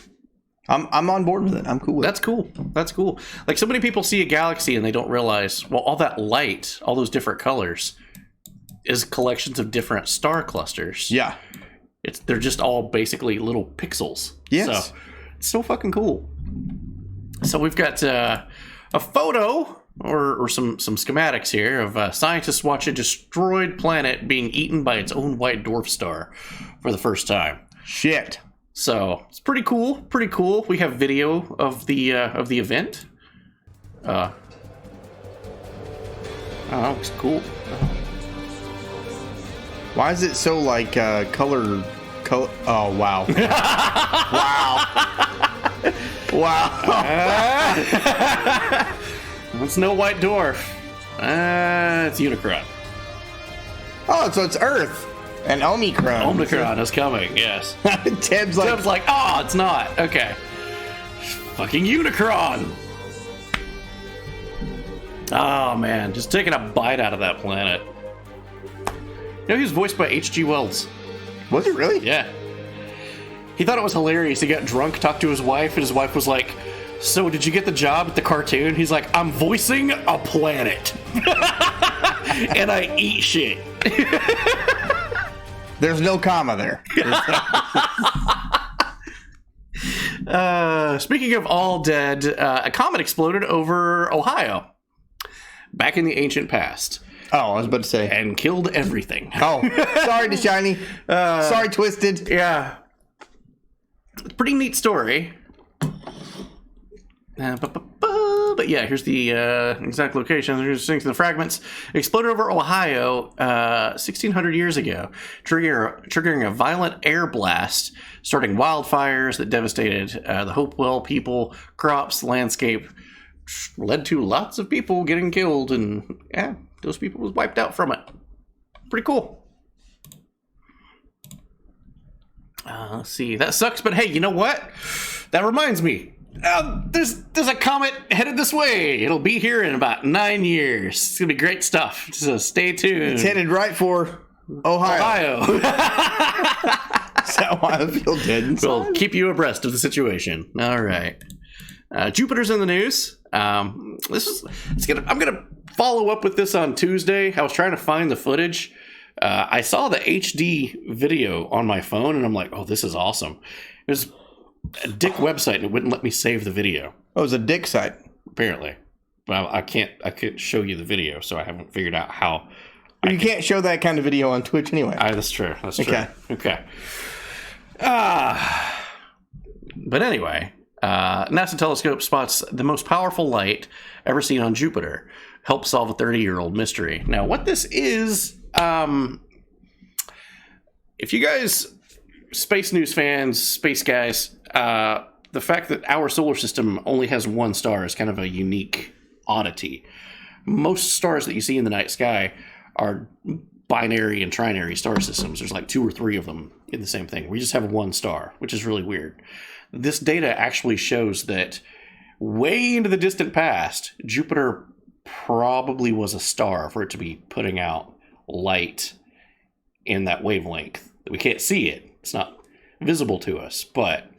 I'm on board with it. I'm cool with That's cool. That's cool. Like, so many people see a galaxy and they don't realize, well, all that light, all those different colors, is collections of different star clusters. it. Yeah. They're just all basically little pixels. Yes. So, it's so fucking cool. So we've got a photo or some schematics here of scientists watch a destroyed planet being eaten by its own white dwarf star for the first time. Shit. So it's pretty cool. Pretty cool. We have video of the event. Oh, it's cool. Why is it so like color? Oh wow. Wow. It's no white dwarf. It's Unicron. Oh, so it's Earth and Omicron. Omicron is coming. Yes. Teb's like, Deb's like, oh, it's not. Okay. Fucking Unicron. Oh, man. Just taking a bite out of that planet. You know, he was voiced by H.G. Wells. was it really? Yeah. He thought it was hilarious. He got drunk, talked to his wife, and his wife was like, so did you get the job at the cartoon? He's like, I'm voicing a planet. And I eat shit. There's no comma there. Speaking of all dead, a comet exploded over Ohio back in the ancient past Oh, I was about to say. and killed everything. Oh, sorry, DeShiny. Sorry, Twisted. Yeah. Pretty neat story. But yeah, here's the exact location. Here's the fragments. Exploded over Ohio 1,600 years ago, triggering a violent air blast, starting wildfires that devastated the Hopewell people, crops, landscape, led to lots of people getting killed, and yeah, those people was wiped out from it. Pretty cool. Let's see. That sucks, but hey, you know what? That reminds me. There's a comet headed this way. It'll be here in about 9 years. It's gonna be great stuff. So stay tuned. It's headed right for Ohio. Ohio. Is that why I feel dead inside? We'll keep you abreast of the situation. All right. Jupiter's in the news. I'm gonna follow up with this on Tuesday. I was trying to find the footage. I saw the HD video on my phone, and I'm like, "Oh, this is awesome." It was a dick website, and it wouldn't let me save the video. Oh, it was a dick site. Apparently, well, I couldn't show you the video, so I haven't figured out how. You can't show that kind of video on Twitch anyway. That's true. That's true. Okay. Okay. But anyway, NASA telescope spots the most powerful light ever seen on Jupiter. Help solve a 30-year-old mystery. Now, what this is, if you guys, space news fans, space guys, the fact that our solar system only has one star is kind of a unique oddity. Most stars that you see in the night sky are binary and trinary star systems. There's like 2 or 3 of them in the same thing. We just have one star, which is really weird. This data actually shows that way into the distant past, Jupiter probably was a star for it to be putting out light in that wavelength. We can't see it. It's not visible to us, but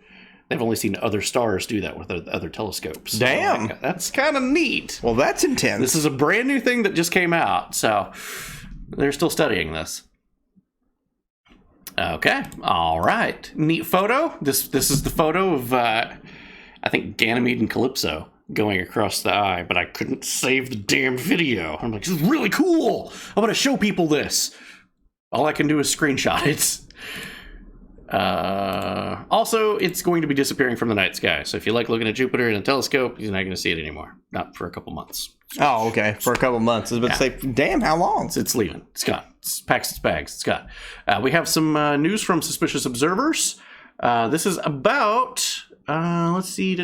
they've only seen other stars do that with other telescopes. Damn. So that's kind of neat. Well, that's intense. This is a brand new thing that just came out, so they're still studying this. Okay, all right. Neat photo. This is the photo of, I think, Ganymede and Calypso going across the eye, but I couldn't save the damn video. I'm like, this is really cool. I'm going to show people this. All I can do is screenshot it. Also, it's going to be disappearing from the night sky. So if you like looking at Jupiter in a telescope, you're not going to see it anymore. Not for a couple months. Oh, okay. For a couple months. I was about to say, damn, how long? It's leaving. It's gone. It's packs its bags. It's gone. We have some news from Suspicious Observers. This is about, let's see.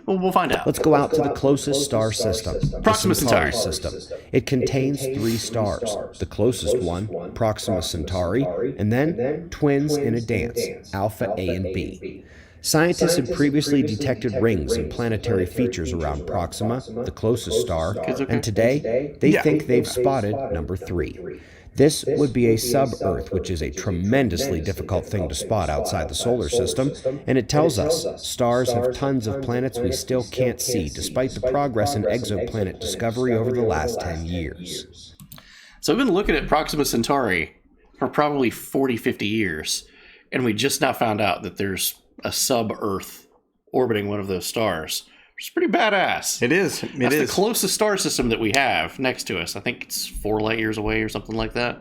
We'll find out. Let's go out to the closest star system, Proxima the Centauri Centauri. system. It contains 3 stars. The closest one, Proxima Centauri, and then twins in a dance, Alpha A and B. Scientists had previously detected rings and planetary features around Proxima, the closest star, and today they think they've spotted number 3. This would be a sub-Earth, which is a tremendously difficult thing to spot outside the solar system, and it tells us stars have tons of planets we still can't see, despite the progress in exoplanet discovery over the last 10 years. So we've been looking at Proxima Centauri for probably 40, 50 years, and we just now found out that there's a sub-Earth orbiting one of those stars. It's pretty badass. It is. That's the closest star system that we have next to us. I think it's 4 light years away or something like that.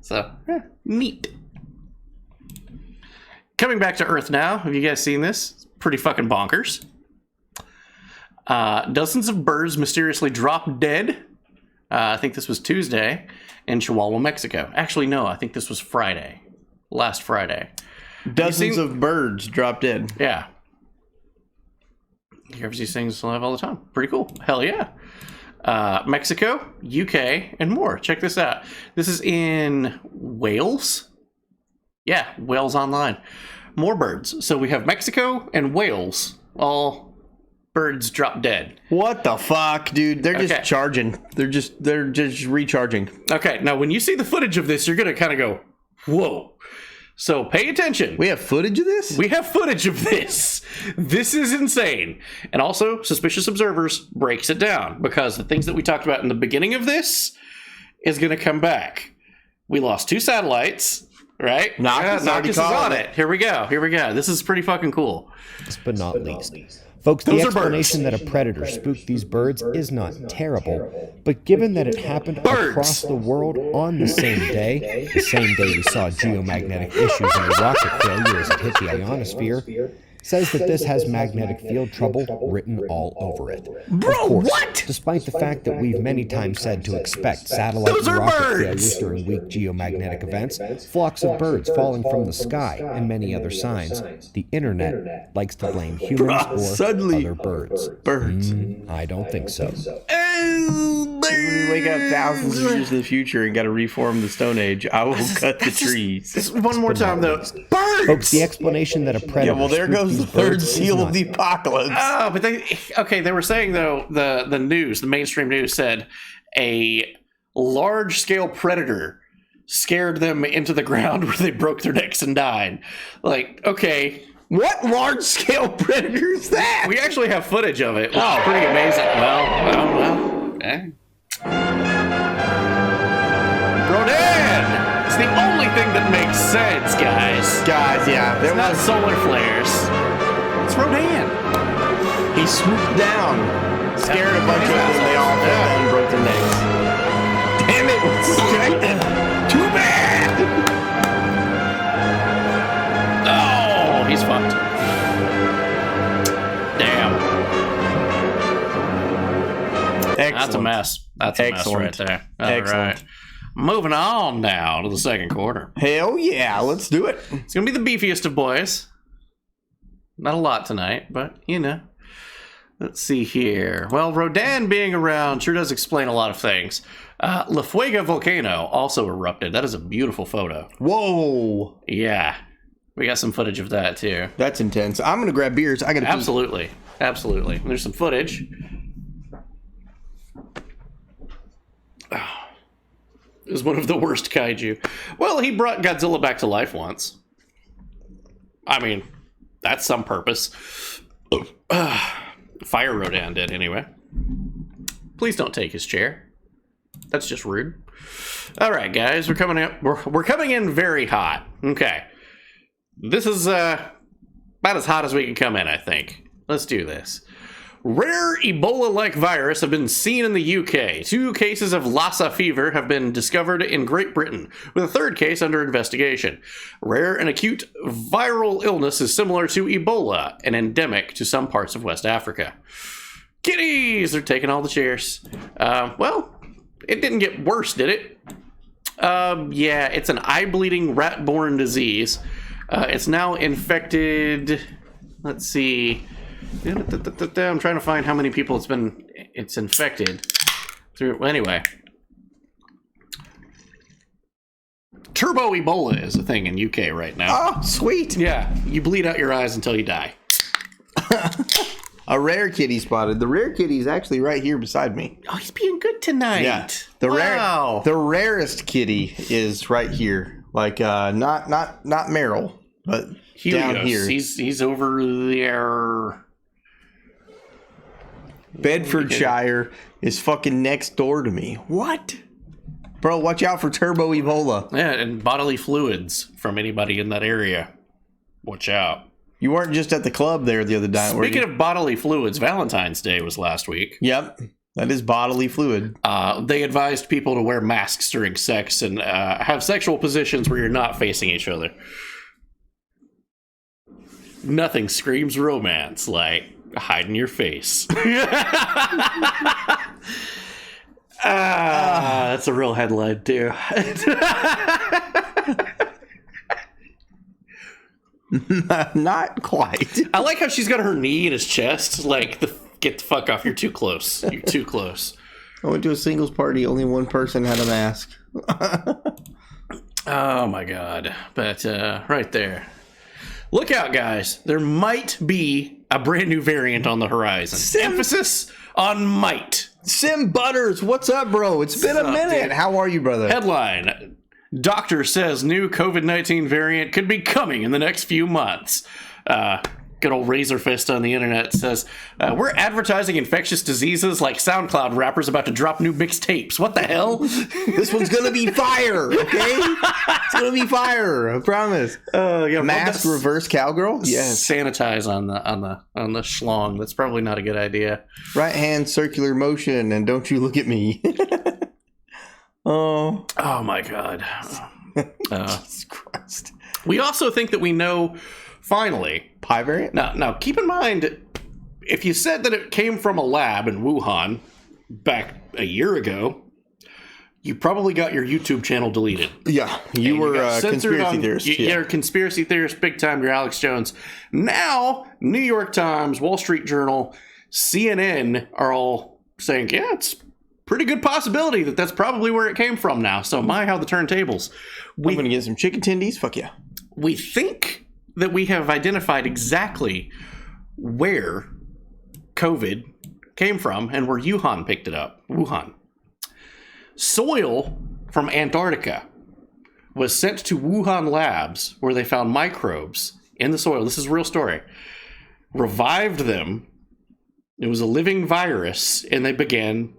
So, neat. Coming back to Earth now. Have you guys seen this? It's pretty fucking bonkers. Dozens of birds mysteriously dropped dead. I think this was Tuesday in Chihuahua, Mexico. Actually, no. I think this was Friday. Last Friday. Dozens of birds dropped dead. Yeah. You ever see these things live all the time? Pretty cool. Hell yeah. Mexico, UK, and more. Check this out. This is in Wales. Yeah, Wales Online. More birds. So we have Mexico and Wales. All birds drop dead. What the fuck, dude? They're just Okay. charging. They're just recharging. Okay, now when you see the footage of this, you're going to kind of go, whoa. So pay attention. We have footage of this? We have footage of this. This is insane. And also, Suspicious Observers breaks it down because the things that we talked about in the beginning of this is going to come back. We lost 2 satellites, right? Noctis is on it. Here we go. This is pretty fucking cool. Last but not least. Folks, Those the are explanation that a predator spooked these birds is not terrible, but given that it happened across the world on the same day we saw geomagnetic issues in a rocket failure as it hit the ionosphere, says that this has magnetic field trouble written all over it. Bro, of course, what? Despite the fact that we've many times said to expect satellite Those and are rocket birds! failures during weak geomagnetic events, flocks of birds falling from the sky, and many other signs, the internet likes to blame humans or suddenly- other birds. Birds. I don't think so. We wake up thousands of years in the future and got to reform the Stone Age. I will cut the trees. Just one more time, though. Birds! Folks, the explanation that a predator Yeah, well, there spooked goes the these third birds is seal of not- the apocalypse. Oh, but they were saying, though, the news, the mainstream news said a large-scale predator scared them into the ground where they broke their necks and died. Like, okay. What large-scale predator is that? We actually have footage of it, which is pretty amazing. Well, okay. Rodan! It's the only thing that makes sense, guys. Guys, yeah. There It's not was, solar flares. It's Rodan. he swooped down, scared a bunch of them, and they all fell down and broke their necks. Damn it, was distracted. Too bad. Oh, he's fucked. Damn. Excellent. That's a mess. That's a Excellent. mess right there. All Excellent. right. Moving on now to the second quarter. Hell yeah, let's do it. It's going to be the beefiest of boys. Not a lot tonight, but you know. Let's see here. Well, Rodan being around sure does explain a lot of things. La Fuega volcano also erupted. That is a beautiful photo. Whoa. Yeah. We got some footage of that, too. That's intense. I'm going to grab beers. I got to Absolutely. Absolutely. There's some footage. It was one of the worst kaiju. Well, he brought Godzilla back to life once. I mean, that's some purpose. Fire Rodan did, anyway. Please don't take his chair. That's just rude. All right, guys, we're coming in. We're coming in very hot. Okay, this is about as hot as we can come in, I think. Let's do this. Rare Ebola-like virus have been seen in the UK. 2 cases of Lassa fever have been discovered in Great Britain, with a 3rd case under investigation. Rare and acute viral illness is similar to Ebola and endemic to some parts of West Africa. Kitties! They're taking all the chairs. Well, it didn't get worse, did it? Yeah, it's an eye-bleeding rat-borne disease. It's now infected... Let's see... I'm trying to find how many people it's infected through. Anyway, Turbo Ebola is a thing in UK right now. Oh, sweet. Yeah, you bleed out your eyes until you die. A rare kitty spotted. The rare kitty is actually right here beside me. Oh, he's being good tonight. Yeah. Wow. The rarest kitty is right here. Like not Meryl, but down here. He's over there. Bedfordshire is fucking next door to me. What? Bro, watch out for Turbo Ebola. Yeah, and bodily fluids from anybody in that area. Watch out. You weren't just at the club there the other night, were you? Speaking of bodily fluids, Valentine's Day was last week. Yep, that is bodily fluid. They advised people to wear masks during sex and have sexual positions where you're not facing each other. Nothing screams romance like hiding your face. That's a real headline, too. Not quite. I like how she's got her knee in his chest. Like, get the fuck off. You're too close. You're too close. I went to a singles party. Only one person had a mask. Oh, my God. But right there. Look out, guys. There might be a brand new variant on the horizon. Emphasis on might. Sim Butters, what's up, bro? It's been a minute. Dude? How are you, brother? Headline. Doctor says new COVID-19 variant could be coming in the next few months. Good old Razor Fist on the internet says, we're advertising infectious diseases like SoundCloud rappers about to drop new mixtapes. What the hell? This one's gonna be fire, okay? It's gonna be fire, I promise. Yeah, Mask reverse cowgirl? Yes. Sanitize on the schlong. That's probably not a good idea. Right hand circular motion, and don't you look at me. Oh my God. Jesus Christ. We also think that we know, finally, Pi variant? Now, keep in mind, if you said that it came from a lab in Wuhan back a year ago, you probably got your YouTube channel deleted. Yeah, you were a conspiracy theorist. You're a conspiracy theorist, big time. You're Alex Jones. Now, New York Times, Wall Street Journal, CNN are all saying, yeah, it's pretty good possibility that that's probably where it came from now. So, how the turntables. I'm going to get some chicken tendies. Fuck yeah. We think that we have identified exactly where COVID came from and where Wuhan picked it up. Wuhan. Soil from Antarctica was sent to Wuhan labs where they found microbes in the soil. This is a real story. Revived them. It was a living virus, and they began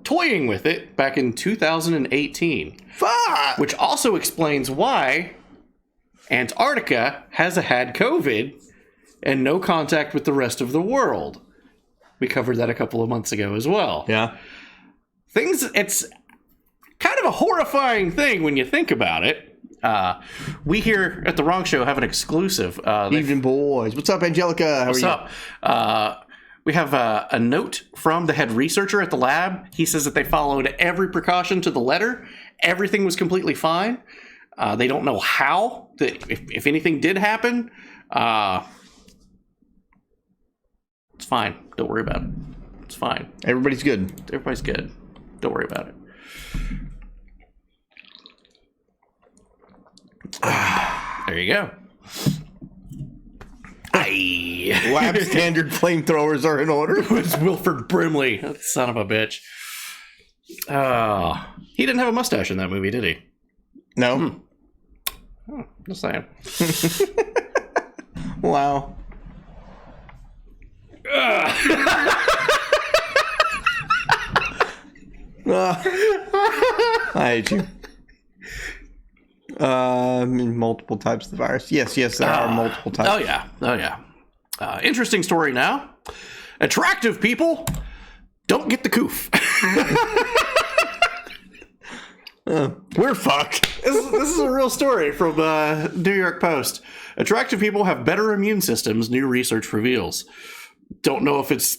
toying with it back in 2018. Fuck! Which also explains why Antarctica has had COVID and no contact with the rest of the world. We covered that a couple of months ago as well. Yeah. It's kind of a horrifying thing when you think about it. We here at The Wrong Show have an exclusive. Evening, boys. What's up, Angelica? What's up? We have a note from the head researcher at the lab. He says that they followed every precaution to the letter. Everything was completely fine. They don't know how, if anything did happen. It's fine. Don't worry about it. It's fine. Everybody's good. Everybody's good. Don't worry about it. There you go. Aye. Lab standard flamethrowers are in order. It's Wilford Brimley. That son of a bitch. He didn't have a mustache in that movie, did he? No. Oh, just saying. Wow. I hate you. Multiple types of the virus. Yes, there are multiple types. Oh yeah. Interesting story now. Attractive people don't get the coof. We're fucked. This is a real story from New York Post. Attractive people have better immune systems, new research reveals. Don't know if it's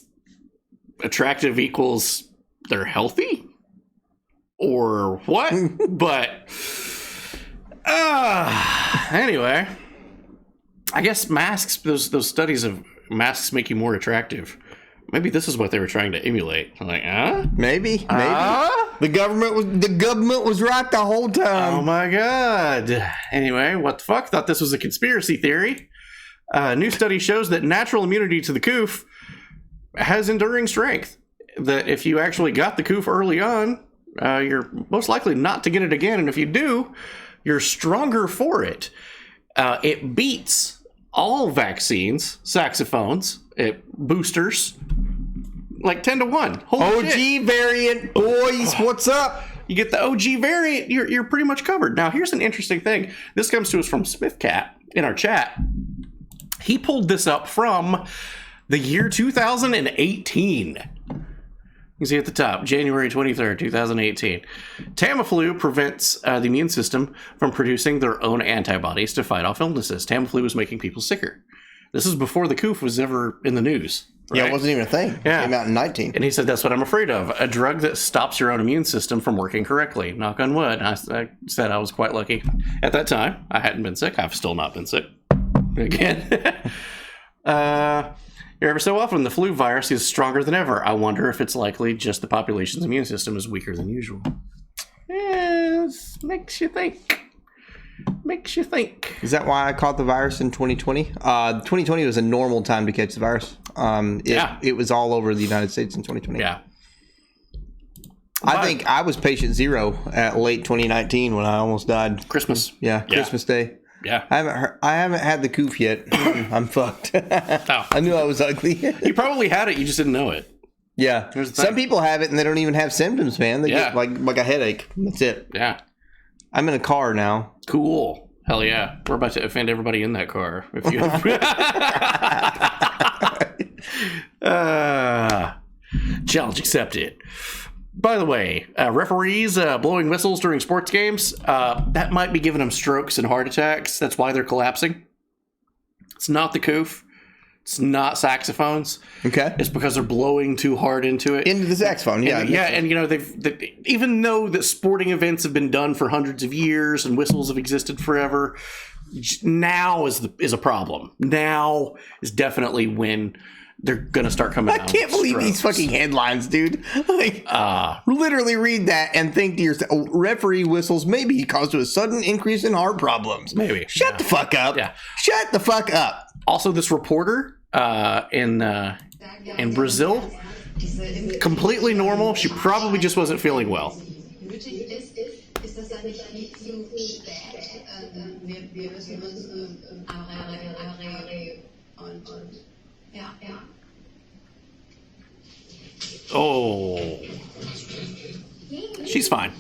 attractive equals they're healthy or what, but anyway, I guess masks, those studies of masks make you more attractive. Maybe this is what they were trying to emulate. Like, Maybe. The government was right the whole time. Oh my god. Anyway, what the fuck? Thought this was a conspiracy theory. A new study shows that natural immunity to the coof has enduring strength. That if you actually got the coof early on, you're most likely not to get it again. And if you do, you're stronger for it. It beats all vaccines, saxophones, boosters, like 10 to 1. Holy shit. OG variant, boys, what's up? You get the OG variant, you're pretty much covered. Now, here's an interesting thing. This comes to us from SmithCat in our chat. He pulled this up from the year 2018. You can see at the top, January 23rd, 2018. Tamiflu prevents the immune system from producing their own antibodies to fight off illnesses. Tamiflu was making people sicker. This is before the coof was ever in the news. Right? Yeah, it wasn't even a thing. Yeah. It came out in 19. And he said, that's what I'm afraid of. A drug that stops your own immune system from working correctly. Knock on wood. I said I was quite lucky. At that time, I hadn't been sick. I've still not been sick. Again. Every so often, the flu virus is stronger than ever. I wonder if it's likely just the population's immune system is weaker than usual. Yes, makes you think. Makes you think. Is that why I caught the virus in 2020? 2020 was a normal time to catch the virus. It was all over the United States in 2020. Yeah. I think I was patient zero at late 2019 when I almost died. Christmas. Yeah, Christmas Day. Yeah. I haven't had the coof yet. I'm fucked. I knew I was ugly. You probably had it, you just didn't know it. Yeah. Some people have it and they don't even have symptoms, man. They get like a headache. That's it. Yeah. I'm in a car now. Cool. Hell yeah. We're about to offend everybody in that car. If you challenge accepted. By the way, referees blowing whistles during sports games, that might be giving them strokes and heart attacks. That's why they're collapsing. It's not the coof. It's not saxophones. Okay. It's because they're blowing too hard into it. Into the saxophone, yeah. And you know, they've even though that sporting events have been done for hundreds of years and whistles have existed forever, now is a problem. Now is definitely when they're gonna start coming out. I can't believe these fucking headlines, dude. Like, literally read that and think to yourself, referee whistles may be caused to a sudden increase in heart problems. Maybe. Shut the fuck up. Yeah. Shut the fuck up. Also, this reporter in Brazil, completely normal. She probably just wasn't feeling well. Oh, she's fine.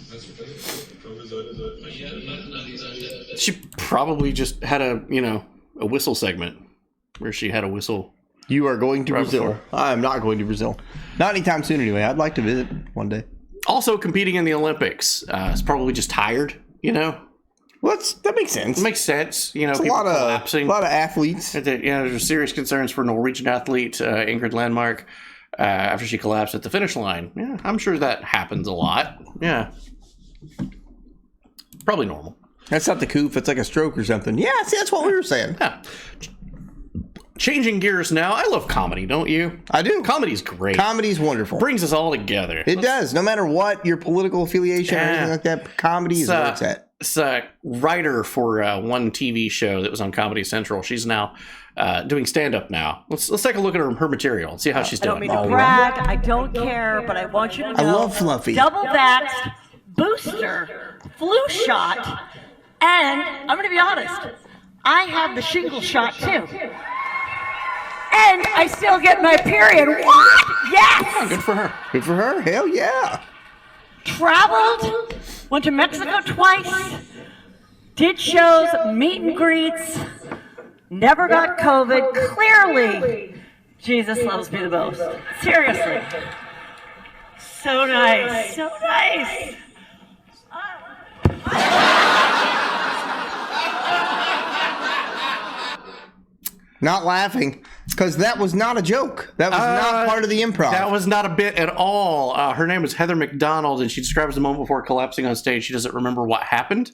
She probably just had a whistle segment where she had a whistle. You are going to Brazil. before. I am not going to Brazil. Not anytime soon, anyway. I'd like to visit one day. Also competing in the Olympics. It's probably just tired, Well, that makes sense. It makes sense. It's people collapsing. A lot of athletes. There's serious concerns for Norwegian athlete Ingrid Landmark after she collapsed at the finish line. Yeah, I'm sure that happens a lot. Yeah. Probably normal. That's not the coof. It's like a stroke or something. Yeah, see, that's what we were saying. Yeah. changing gears now. I love comedy, don't you? I do. Comedy's great. Comedy's wonderful. Brings us all together. It does. No matter what your political affiliation or anything like that, comedy is where it's at. It's a writer for one TV show that was on Comedy Central. She's now doing stand-up now. Let's take a look at her material and see how she's doing. I don't mean to brag. I don't care, but I want you to know. I love Fluffy. Double vaxxed, booster, flu shot, and I'm going to be honest, I have the shingle shot too. And I still get my period. What? Yes! Oh, good for her. Good for her. Hell yeah. Traveled, went to Mexico twice, did shows, meet and greets, never got COVID. Clearly, Jesus loves me the most. Seriously. So nice. So nice. Not laughing, because that was not a joke. That was not part of the improv. That was not a bit at all. Her name is Heather McDonald, and she describes the moment before collapsing on stage. She doesn't remember what happened.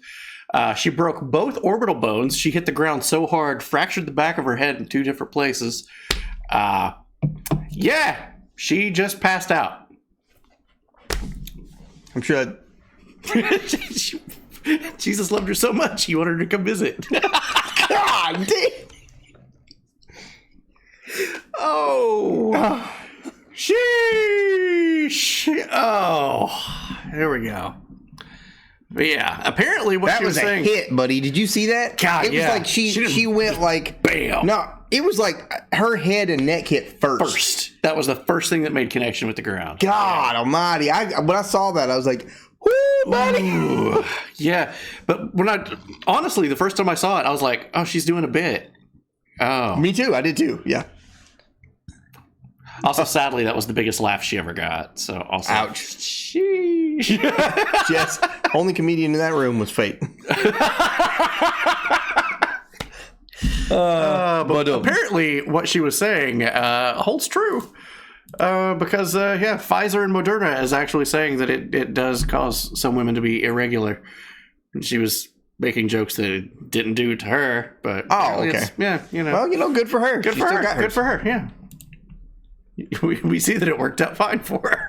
She broke both orbital bones. She hit the ground so hard, fractured the back of her head in 2 different places. Yeah, she just passed out. I'm sure. Jesus loved her so much, he wanted her to come visit. God damn. Oh, sheesh. Oh, there we go. But yeah, apparently what That she was was a saying. hit, buddy. Did you see that? God, it was yeah. like She she went like bam. No, it was like her head and neck hit first. That was the first thing that made connection with the ground. God Almighty! When I saw that, I was like, "Woo, buddy!" Ooh, yeah, but honestly, the first time I saw it, I was like, "Oh, she's doing a bit." Oh, Me too. I did too. Yeah. Also, sadly, that was the biggest laugh she ever got. So, also, Ouch. Sheesh. Yes. Only comedian in that room was Fate. But apparently, what she was saying holds true. Because Pfizer and Moderna is actually saying that it does cause some women to be irregular. And she was making jokes that it didn't do to her, but okay. Yeah, Well, good for her. good She for still her. got hers. Good for her. Yeah, we see that it worked out fine for her.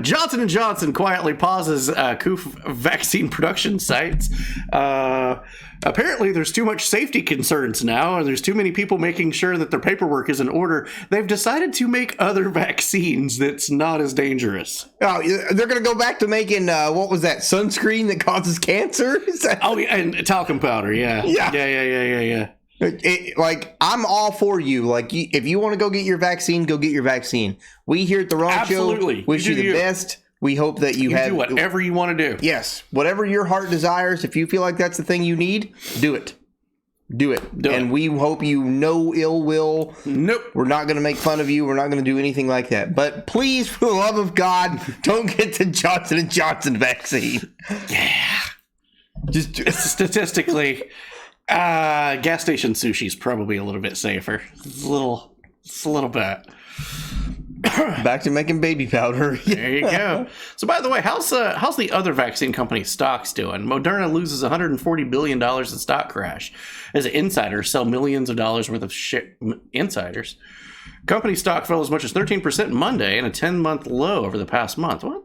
Johnson & Johnson quietly pauses COOF vaccine production sites. Apparently, there's too much safety concerns now, and there's too many people making sure that their paperwork is in order. They've decided to make other vaccines that's not as dangerous. Oh, they're going to go back to making, what was that, sunscreen that causes cancer? Is that- Oh, yeah, and talcum powder, yeah. Yeah. I'm all for you. Like, if you want to go get your vaccine, go get your vaccine. We here at the Wrong Absolutely. Show wish You you do the you. best. We hope that you You have do whatever you want to do. Yes, whatever your heart desires. If you feel like that's the thing you need, do it. Do it. And we hope you no ill will. Nope. We're not going to make fun of you. We're not going to do anything like that. But please, for the love of God, don't get the Johnson & Johnson vaccine. Yeah. Just Statistically, gas station sushi is probably a little bit safer. It's a little bit. back to making baby powder. There you go. So, by the way, how's the other vaccine company stocks doing? Moderna loses $140 billion in stock crash as insiders sell millions of dollars worth of insiders. Company stock fell as much as 13% Monday and a 10-month low over the past month. Well,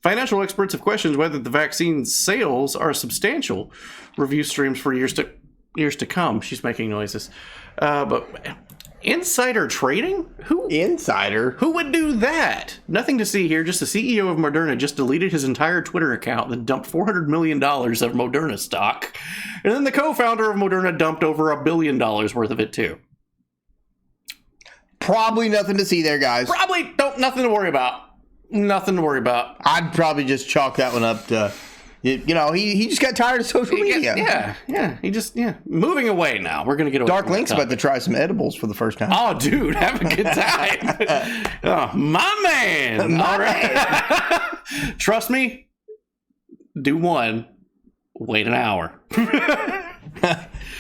financial experts have questioned whether the vaccine sales are substantial. Review streams for years to come. She's making noises. But insider trading? Insider? Who would do that? Nothing to see here. Just the CEO of Moderna just deleted his entire Twitter account and dumped $400 million of Moderna stock. And then the co-founder of Moderna dumped over $1 billion worth of it too. Probably nothing to see there, guys. Probably nothing to worry about. Nothing to worry about. I'd probably just chalk that one up to, he just got tired of social media. Yeah. He just, moving away now. We're going to get away Dark from that Link's topic. about to try some edibles for the first time. Oh, dude, have a good time. Oh, my man. All right. Trust me, do one, wait an hour.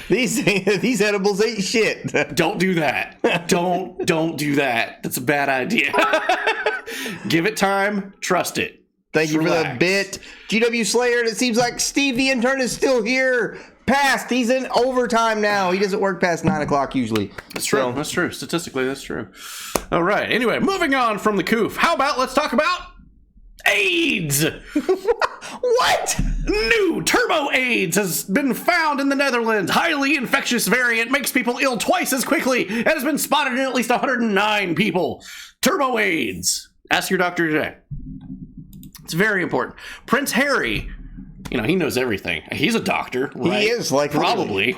These edibles ain't shit. Don't do that. Don't do that. That's a bad idea. Give it time. Trust it. Thank you for Relax. the bit. GW Slayer, and it seems like Steve the intern is still here. past. He's in overtime now. He doesn't work past 9 o'clock usually. That's true. So- That's true. Statistically, that's true. All right. Anyway, moving on from the coof. How about let's talk about AIDS? What? New turbo AIDS has been found in the Netherlands. Highly infectious variant makes people ill twice as quickly and has been spotted in at least 109 people. Turbo AIDS. Ask your doctor today. It's very important. Prince Harry, he knows everything. He's a doctor, right? He is, like, Probably.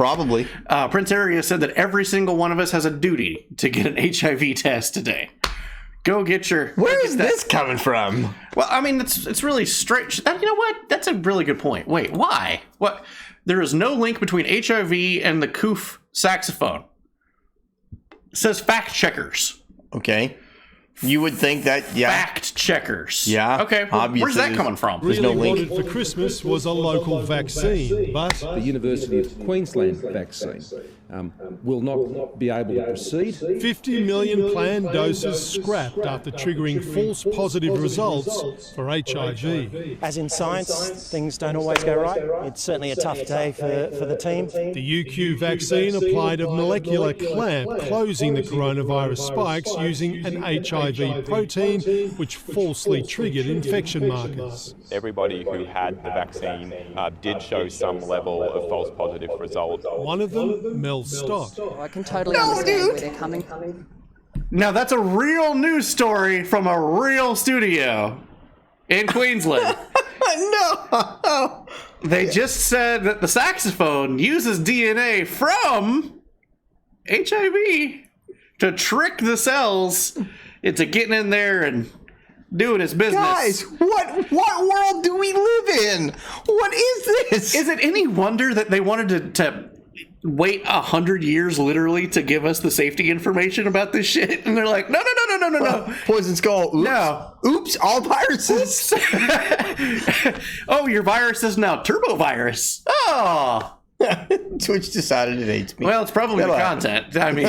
Prince Harry has said that every single one of us has a duty to get an HIV test today. Go get your... Where is this coming from? Well, I mean, it's really straight. You know what? That's a really good point. Wait, why? What? There is no link between HIV and the coof saxophone. It says fact checkers. Okay. You would think that, yeah. Fact checkers. Yeah. Okay. Well, obviously where's that coming from? There's no link. Wanted for Christmas was a local vaccine, but the University of Queensland vaccine will not be able to proceed. 50 million planned doses scrapped after triggering false positive results for HIV. As in science, things don't always go right. It's certainly a tough day for the team. The UQ vaccine applied a molecular clamp closing the coronavirus spikes using an HIV protein which falsely triggered infection markers. Everybody who had the vaccine did show some level of false positive result. One of them, Mel Stott. I can totally understand where they're coming. Now, that's a real news story from a real studio in Queensland. No. They just said that the saxophone uses DNA from HIV to trick the cells into getting in there and doing its business. Guys, what world do we live in? What is this? Is it any wonder that they wanted to wait 100 years literally to give us the safety information about this shit? And they're like, no. Poison Skull. Oops. No. Oops, all viruses. Oh, your virus is now turbo virus. Oh. Twitch decided it hates me. Well, it's probably the content. I mean,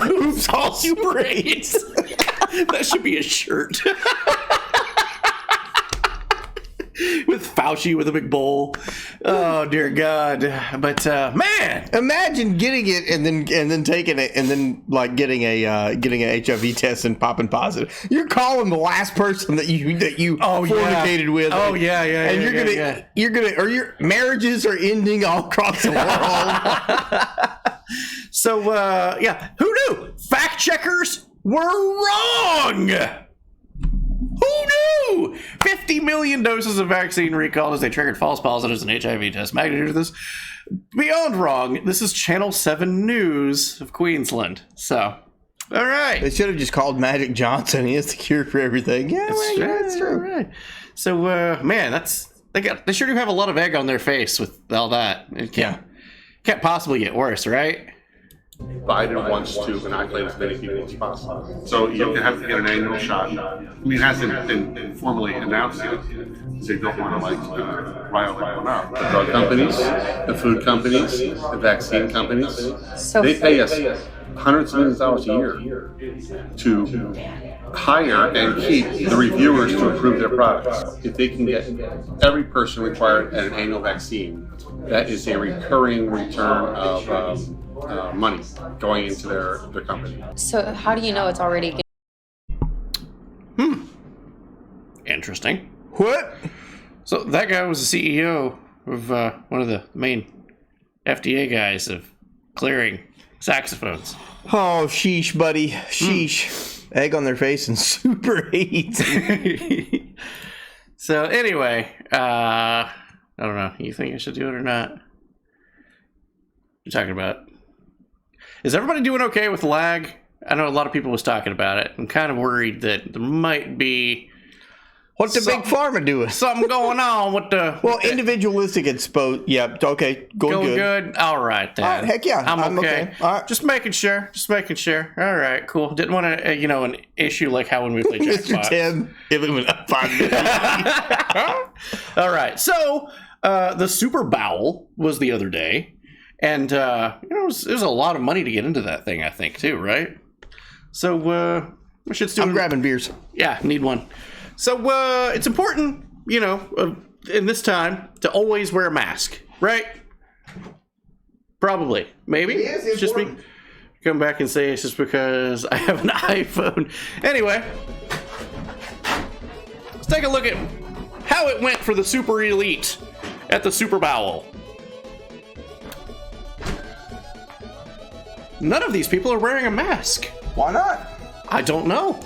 oops, all Super 8. That should be a shirt. With Fauci with a big bowl. Oh dear God! But man, imagine getting it and then taking it and then like getting a HIV test and popping positive. You're calling the last person that you fornicated with. Oh yeah. And you're gonna or your marriages are ending all across the world. So who knew? Fact checkers were wrong. Who knew? 50 million doses of vaccine recalled as they triggered false positives in HIV test. Magnitude of this beyond wrong. This is Channel 7 News of Queensland. So, all right. They should have just called Magic Johnson. He has the cure for everything. Yeah, that's true. Right. So, man, they sure do have a lot of egg on their face with all that. It can't possibly get worse, right? Biden wants to inoculate as many people as possible. So you have to get an annual shot. I mean, it hasn't been formally announced yet. They don't want to rile everyone up. The drug companies, the food companies, the vaccine companies, they pay us hundreds of millions of dollars a year to hire and keep the reviewers to approve their products. If they can get every person required at an annual vaccine, that is a recurring return of money going into their company. So how do you know it's already Interesting. What? So that guy was the CEO of one of the main FDA guys of clearing saxophones. Oh, sheesh, buddy. Sheesh. Egg on their face and Super 8. So anyway, I don't know. You think I should do it or not? You're talking about... Is everybody doing okay with lag? I know a lot of people was talking about it. I'm kind of worried that there might be... What's the big pharma doing? Something going on with the... Well, individualistic exposed. Yeah, okay. Going good. All right, then. Heck yeah. I'm okay. All right. Just making sure. All right, cool. Didn't want to, an issue like how when we play Jackpot. Mr. Tim, if it was 5 minutes. All right. So, the Super Bowl was the other day. And, there's a lot of money to get into that thing, I think, too, right? So, I'm grabbing beers. Yeah, need one. So, it's important, in this time, to always wear a mask, right? Probably. Maybe. It's just me. Come back and say it's just because I have an iPhone. Anyway, let's take a look at how it went for the super elite at the Super Bowl. None of these people are wearing a mask. Why not? I don't know.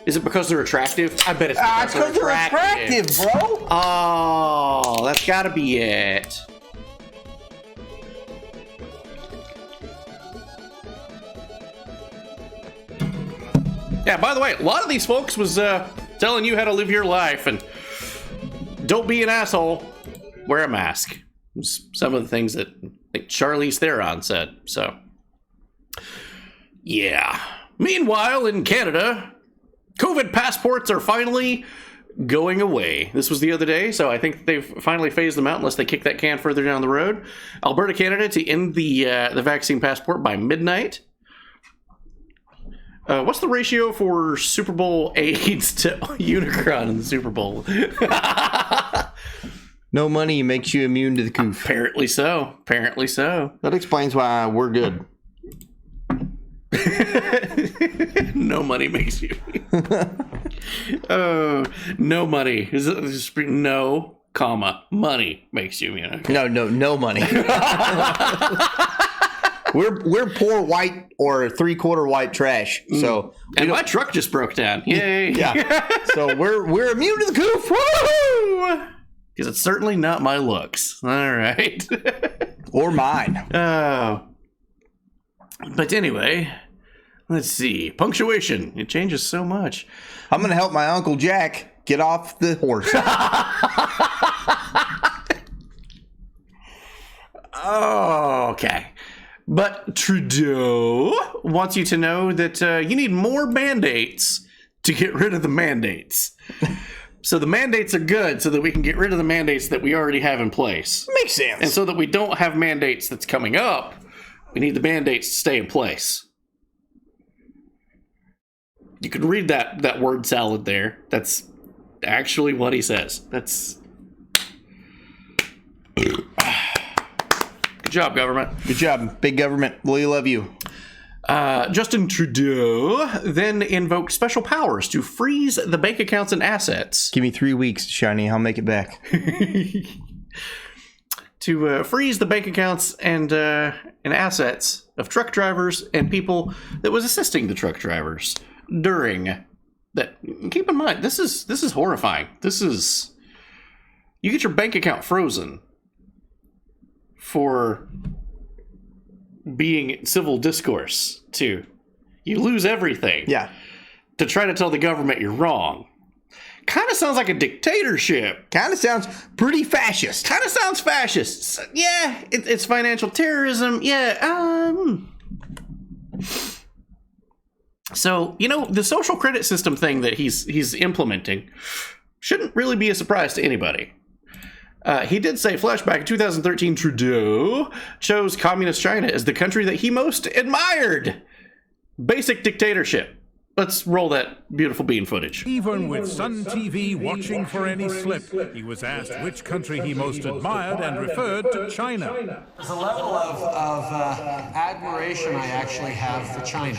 Is it because they're attractive? I bet it's because they're attractive, bro. Oh, that's gotta be it. Yeah, by the way, a lot of these folks was telling you how to live your life and don't be an asshole, wear a mask. Some of the things that like Charlize Theron said, so. Yeah. Meanwhile, in Canada, COVID passports are finally going away. This was the other day, so I think they've finally phased them out unless they kick that can further down the road. Alberta, Canada, to end the vaccine passport by midnight. What's the ratio for Super Bowl AIDS to Unicron in the Super Bowl? No money makes you immune to the coof. Apparently so. Apparently so. That explains why we're good. No money makes you. Oh, no money. Is it just no, comma, money makes you. No money. We're poor white or 3/4 white trash. So and my truck just broke down. Yay! Yeah. So we're immune to the goof. Woo! Because it's certainly not my looks. All right. Or mine. Oh. But anyway, let's see. Punctuation. It changes so much. I'm gonna help my Uncle Jack get off the horse. Oh, okay. But Trudeau wants you to know that you need more mandates to get rid of the mandates. So the mandates are good so that we can get rid of the mandates that we already have in place. Makes sense. And so that we don't have mandates that's coming up, we need the mandates to stay in place. You can read that word salad there. That's actually what he says. That's... Good job, government. Good job, big government. We love you. Justin Trudeau then invoked special powers to freeze the bank accounts and assets. Give me 3 weeks, Shiny. I'll make it back. To freeze the bank accounts and assets of truck drivers and people that was assisting the truck drivers during that. Keep in mind, this is horrifying. This is, you get your bank account frozen for being civil discourse too. You lose everything. Yeah. To try to tell the government you're wrong. Kind of sounds like a dictatorship. Kind of sounds pretty fascist. Kind of sounds fascist. Yeah, it's financial terrorism. Yeah. So, the social credit system thing that he's implementing shouldn't really be a surprise to anybody. He did say, flashback, in 2013, Trudeau chose communist China as the country that he most admired. Basic dictatorship. Let's roll that beautiful bean footage. Even with Sun TV watching for any slip, he was asked which country he most admired and referred to China. There's a level of admiration I actually have for China.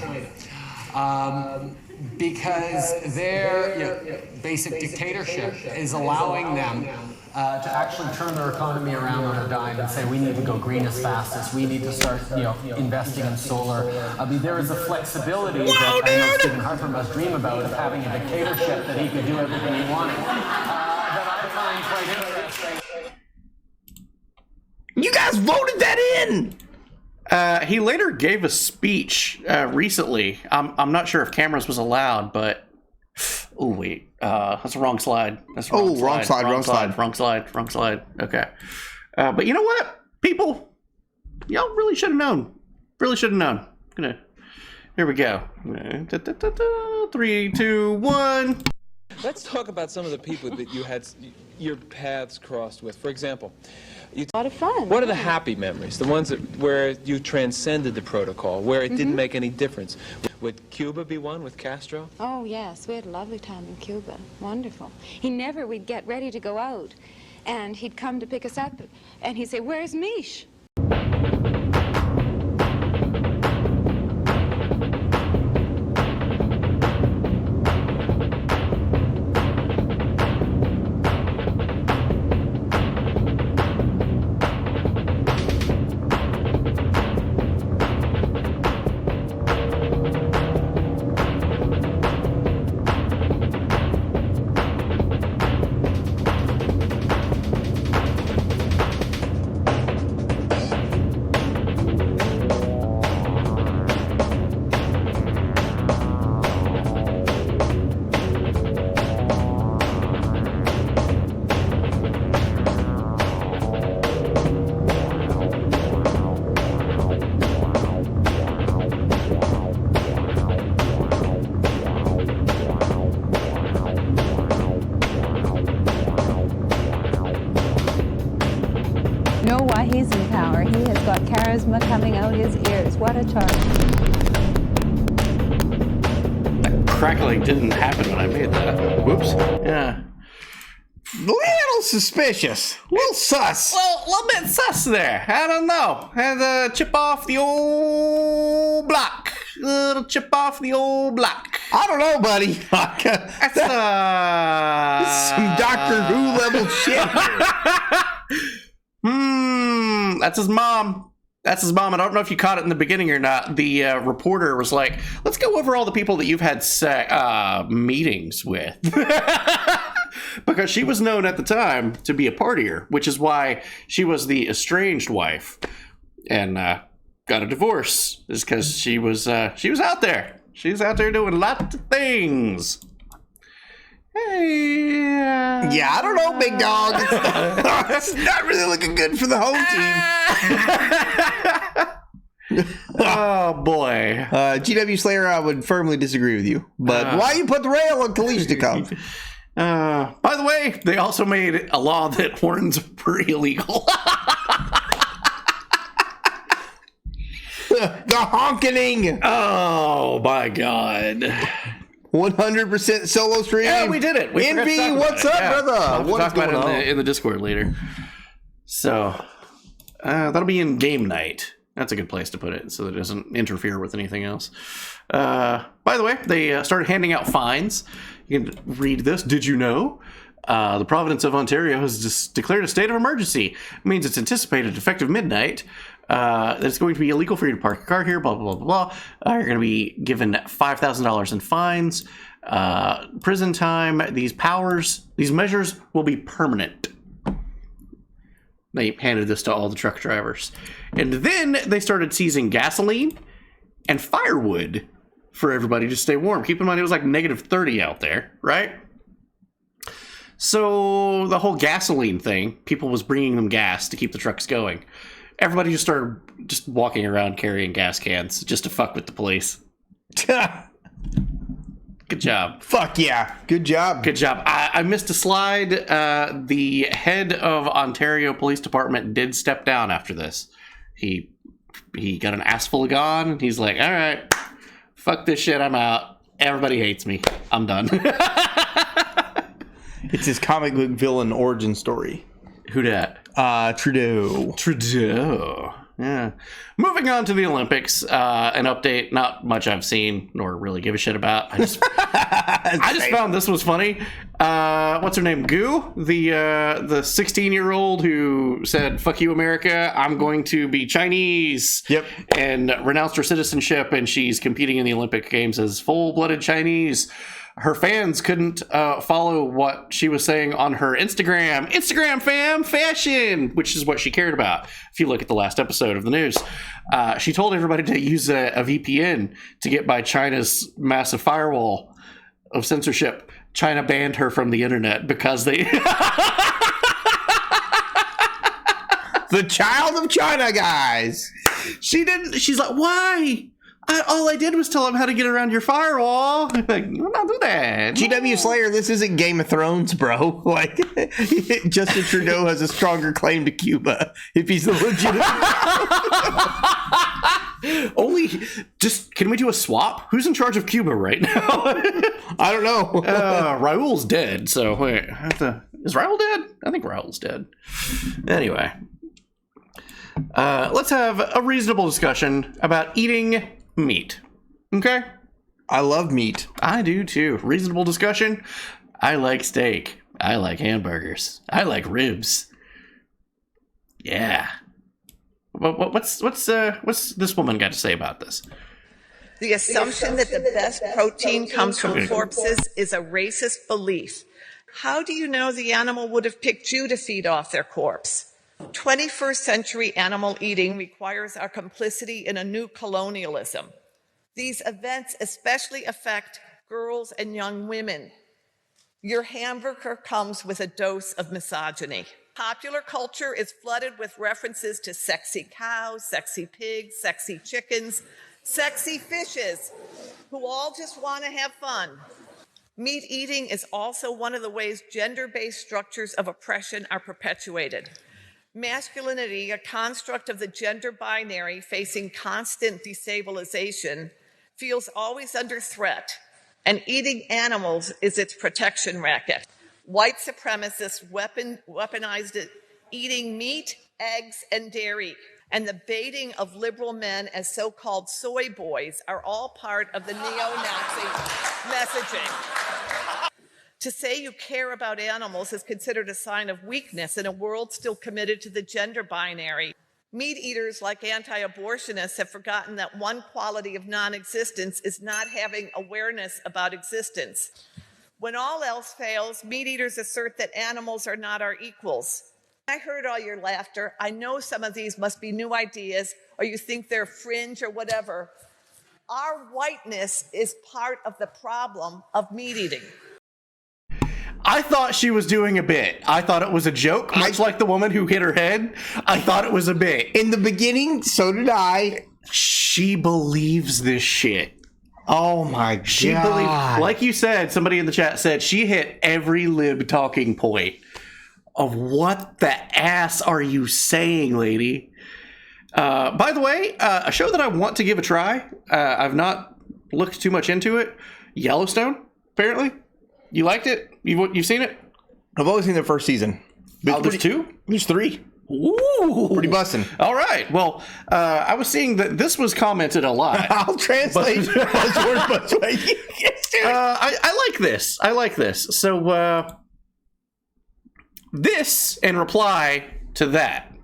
Because their basic dictatorship is allowing them to actually turn their economy around on a dime and say we need to go green as fast as we need to start investing in solar. I mean, there is a flexibility that I know Stephen Harper must dream about of having a dictatorship that he could do everything he wanted. That I find quite interesting. You guys voted that in! He later gave a speech recently. I'm not sure if cameras was allowed, but oh wait, that's the wrong slide. That's the wrong wrong slide. Okay, but you know what, people, y'all really should have known. Here we go. 3, 2, 1. Let's talk about some of the people that you had your paths crossed with. For example, a lot of fun. What are the happy memories? The ones where you transcended the protocol, where it didn't make any difference. Would Cuba be one with Castro? Oh, yes. We had a lovely time in Cuba. Wonderful. We'd get ready to go out, and he'd come to pick us up, and he'd say, "Where's Mish?" charisma coming out his ears. What a charge. Crackling didn't happen when I made that. Whoops. Yeah. Little suspicious. Little sus. Well, a little bit sus there. I don't know. Had to chip off the old block. Little chip off the old block. I don't know, buddy. That's some Doctor Who level shit. That's his mom. That's his mom. I don't know if you caught it in the beginning or not. The reporter was like, let's go over all the people that you've had meetings with. Because she was known at the time to be a partier, which is why she was the estranged wife and got a divorce. Is because she was out there. She was out there doing lots of things. Hey, yeah, I don't know, big dog. It's not really looking good for the home team. Oh boy, GW Slayer, I would firmly disagree with you. But why you put the rail on Kalishnikov? By the way, they also made a law that horns were illegal. The honking. Oh my god. 100% solo stream. Yeah, we did it. Envy, what's up, brother? We'll talk about it in the Discord later. So, that'll be in game night. That's a good place to put it so that it doesn't interfere with anything else. By the way, they started handing out fines. You can read this. Did you know? The Province of Ontario has just declared a state of emergency. It means it's anticipated effective midnight. That it's going to be illegal for you to park your car here, blah, blah, blah, blah. You're going to be given $5,000 in fines, prison time. These measures will be permanent. They handed this to all the truck drivers. And then they started seizing gasoline and firewood for everybody to stay warm. Keep in mind, it was like negative 30 out there, right? So the whole gasoline thing, people was bringing them gas to keep the trucks going. Everybody just started just walking around carrying gas cans just to fuck with the police. Good job. Fuck yeah. Good job. Good job. I missed a slide. The head of Ontario Police Department did step down after this. He got an ass full of gone. And he's like, all right, fuck this shit. I'm out. Everybody hates me. I'm done. It's his comic book villain origin story. Who dat? Trudeau. Yeah. Moving on to the Olympics, an update. Not much I've seen nor really give a shit about. I just found this was funny. What's her name? Goo, the 16-year-old who said "fuck you, America. I'm going to be Chinese." Yep. And renounced her citizenship, and she's competing in the Olympic Games as full-blooded Chinese. Her fans couldn't follow what she was saying on her Instagram. Instagram fam, fashion, which is what she cared about. If you look at the last episode of the news, she told everybody to use a VPN to get by China's massive firewall of censorship. China banned her from the internet because they... The child of China, guys. She didn't... She's like, why? All I did was tell him how to get around your firewall. Like, you don't do that. GW Slayer, this isn't Game of Thrones, bro. Like, Justin Trudeau has a stronger claim to Cuba if he's the legitimate. Can we do a swap? Who's in charge of Cuba right now? I don't know. Raul's dead, so wait. Is Raul dead? I think Raul's dead. Anyway. Let's have a reasonable discussion about eating meat. Okay? I love meat. I do too. Reasonable discussion. I like steak. I like hamburgers. I like ribs. Yeah. What's this woman got to say about this? The assumption that the best protein comes from corpses is a racist belief. How do you know the animal would have picked you to feed off their corpse? 21st century animal eating requires our complicity in a new colonialism. These events especially affect girls and young women. Your hamburger comes with a dose of misogyny. Popular culture is flooded with references to sexy cows, sexy pigs, sexy chickens, sexy fishes, who all just want to have fun. Meat eating is also one of the ways gender-based structures of oppression are perpetuated. Masculinity, a construct of the gender binary facing constant destabilization, feels always under threat, and eating animals is its protection racket. White supremacists weaponized it, eating meat, eggs, and dairy, and the baiting of liberal men as so-called soy boys are all part of the neo-Nazi messaging. To say you care about animals is considered a sign of weakness in a world still committed to the gender binary. Meat eaters like anti-abortionists have forgotten that one quality of non-existence is not having awareness about existence. When all else fails, meat eaters assert that animals are not our equals. I heard all your laughter. I know some of these must be new ideas, or you think they're fringe or whatever. Our whiteness is part of the problem of meat eating. I thought she was doing a bit. I thought it was a joke, much like the woman who hit her head. I thought it was a bit. In the beginning, so did I. She believes this shit. Oh my God. She believes, like you said, somebody in the chat said, she hit every lib talking point of what the ass are you saying, lady? By the way, a show that I want to give a try, I've not looked too much into it, Yellowstone, apparently. You liked it? You've seen it? I've only seen the first season. There's 2? There's 3. Ooh. Pretty bussin'. All right. Well, I was seeing that this was commented a lot. I'll translate. I like this. I like this. So, this in reply to that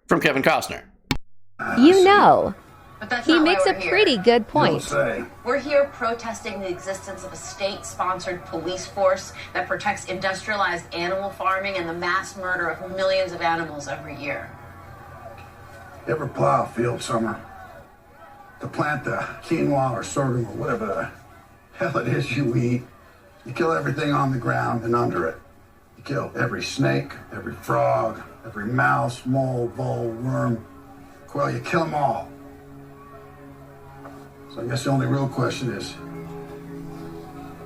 from Kevin Costner. You know, But that's he not why makes a we're here. pretty good point. We're here protesting the existence of a state-sponsored police force that protects industrialized animal farming and the mass murder of millions of animals every year. You ever plow a field, Summer? To plant the quinoa or sorghum or whatever the hell it is you eat, you kill everything on the ground and under it. You kill every snake, every frog, every mouse, mole, vole, worm, quail, you kill them all. So I guess the only real question is,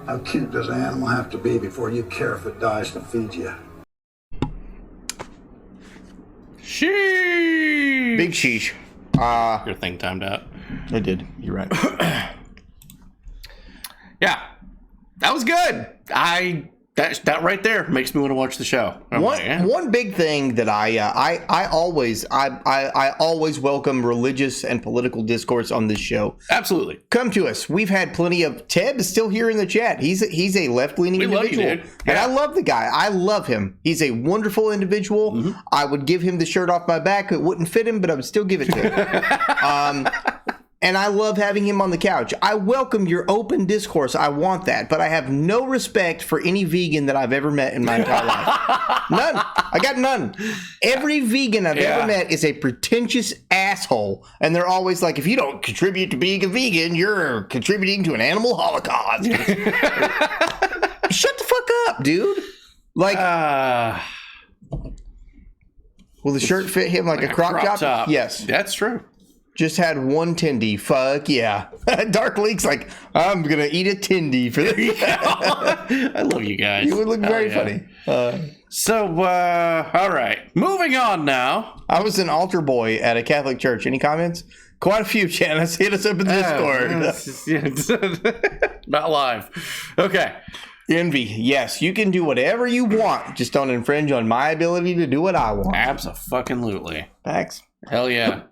how cute does an animal have to be before you care if it dies to feed you? Sheesh. Big sheesh. Your thing timed out. I did. You're right. Yeah. That was good. That right there makes me want to watch the show. One big thing that I always welcome religious and political discourse on this show. Absolutely. Come to us. We've had plenty of. Teb is still here in the chat. He's a left-leaning individual. Love you, dude. And I love the guy. I love him. He's a wonderful individual. Mm-hmm. I would give him the shirt off my back. It wouldn't fit him, but I would still give it to him. And I love having him on the couch. I welcome your open discourse. I want that. But I have no respect for any vegan that I've ever met in my entire life. None. I got none. Every vegan I've ever met is a pretentious asshole. And they're always like, if you don't contribute to being a vegan, you're contributing to an animal holocaust. Shut the fuck up, dude. Like, will the shirt fit him like a crop top? Yes. That's true. Just had one tendy. Fuck yeah. Dark Leak's like, I'm going to eat a tendy for this. I love you guys. You would look very funny. All right. Moving on now. I was an altar boy at a Catholic church. Any comments? Quite a few, Janice. Hit us up in Discord. Not live. Okay. Envy. Yes, you can do whatever you want. Just don't infringe on my ability to do what I want. Abso-fucking-lutely. Thanks. Hell yeah.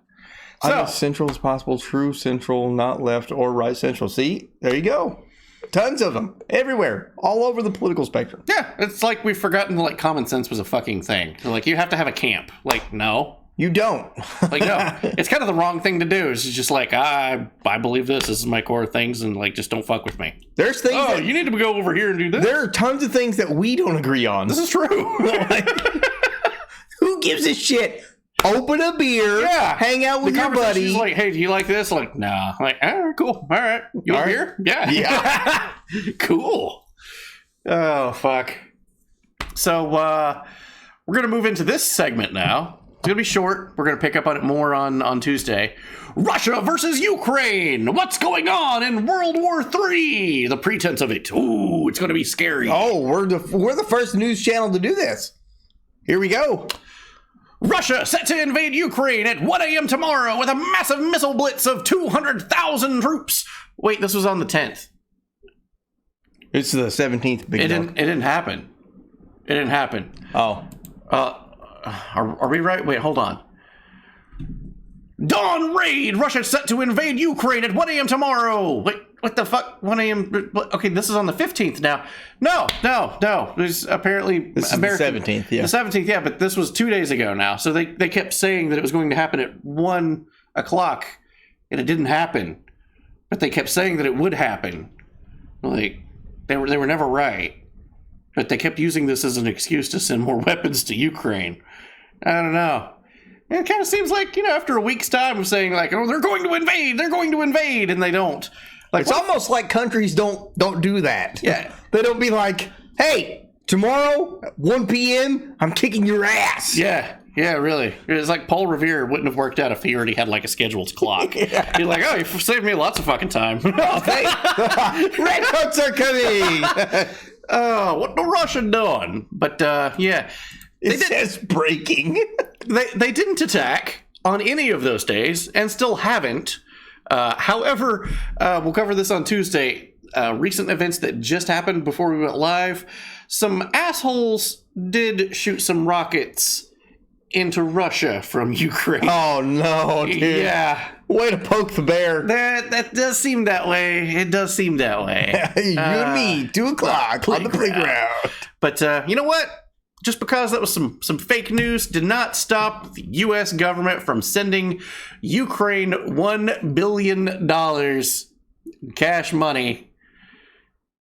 I'm as central as possible. True central, not left or right central. See? There you go. Tons of them. Everywhere. All over the political spectrum. Yeah. It's like we've forgotten like common sense was a fucking thing. Like you have to have a camp. Like, no. You don't. Like, no. It's kind of the wrong thing to do. It's just like, I believe this. This is my core things. And like, just don't fuck with me. There's things that you need to go over here and do this. There are tons of things that we don't agree on. This is true. Who gives a shit? Open a beer, hang out with your buddy. Like, hey, do you like this? Like, nah. Like, all right, cool. All right. You want beer? Yeah. Cool. Oh, fuck. So, we're going to move into this segment now. It's going to be short. We're going to pick up on it more on Tuesday. Russia versus Ukraine. What's going on in World War III? The pretense of it. Ooh, it's going to be scary. Oh, we're the first news channel to do this. Here we go. Russia set to invade Ukraine at 1 a.m. tomorrow with a massive missile blitz of 200,000 troops. Wait, this was on the 10th. It's the 17th. It didn't happen. It didn't happen. Oh. Are we right? Wait, hold on. Dawn raid! Russia set to invade Ukraine at 1 a.m. tomorrow. Wait, what the fuck? 1 a.m. Okay, this is on the 15th now. No. There's apparently this is the 17th, yeah. The 17th, yeah, but this was 2 days ago now. So they kept saying that it was going to happen at 1 o'clock, and it didn't happen. But they kept saying that it would happen. Like, they were never right. But they kept using this as an excuse to send more weapons to Ukraine. I don't know. It kind of seems like, after a week's time of saying, like, oh, they're going to invade, and they don't. Like, it's almost like countries don't do that. Yeah. They don't be like, hey, tomorrow at 1 p.m., I'm kicking your ass. Yeah, really. It's like Paul Revere wouldn't have worked out if he already had, like, a scheduled clock. Yeah. He'd like, oh, you saved me lots of fucking time. Hey, redcoats are coming. Oh, what the Russian doing? But, yeah. It says breaking. They didn't attack on any of those days and still haven't. However, we'll cover this on Tuesday. Recent events that just happened before we went live. Some assholes did shoot some rockets into Russia from Ukraine. Oh, no, dude. Yeah. Way to poke the bear. That does seem that way. It does seem that way. You and me, 2 o'clock on the playground. But you know what? Just because that was some fake news did not stop the U.S. government from sending Ukraine $1 billion cash money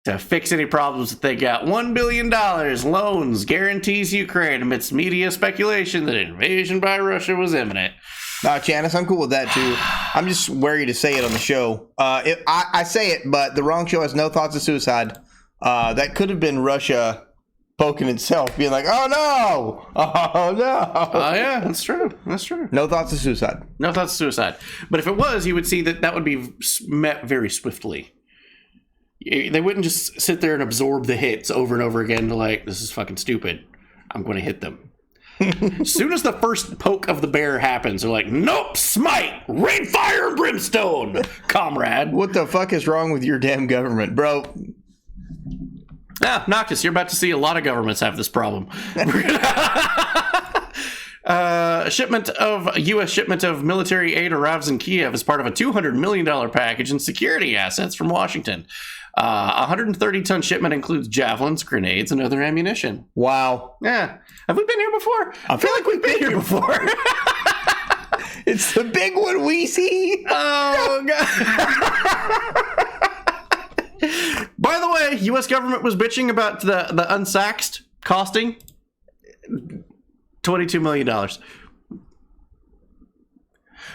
to fix any problems that they got. $1 billion loans guarantees Ukraine amidst media speculation that invasion by Russia was imminent. Janice, I'm cool with that too. I'm just wary to say it on the show. I say it, but the wrong show has no thoughts of suicide. That could have been Russia poking itself, being like, oh no. Oh yeah, that's true. No thoughts of suicide. No thoughts of suicide. But if it was, you would see that would be met very swiftly. They wouldn't just sit there and absorb the hits over and over again to like, this is fucking stupid. I'm going to hit them. As soon as the first poke of the bear happens, they're like, nope, smite, rain, fire, and brimstone, comrade. What the fuck is wrong with your damn government, bro? Noctis, you're about to see a lot of governments have this problem. A U.S. shipment of military aid arrives in Kiev as part of a $200 million package in security assets from Washington. A 130-ton shipment includes javelins, grenades, and other ammunition. Wow. Yeah. Have we been here before? I feel like we've been here before. It's the big one we see. Oh, God. By the way, U.S. government was bitching about the unsaxed costing $22 million.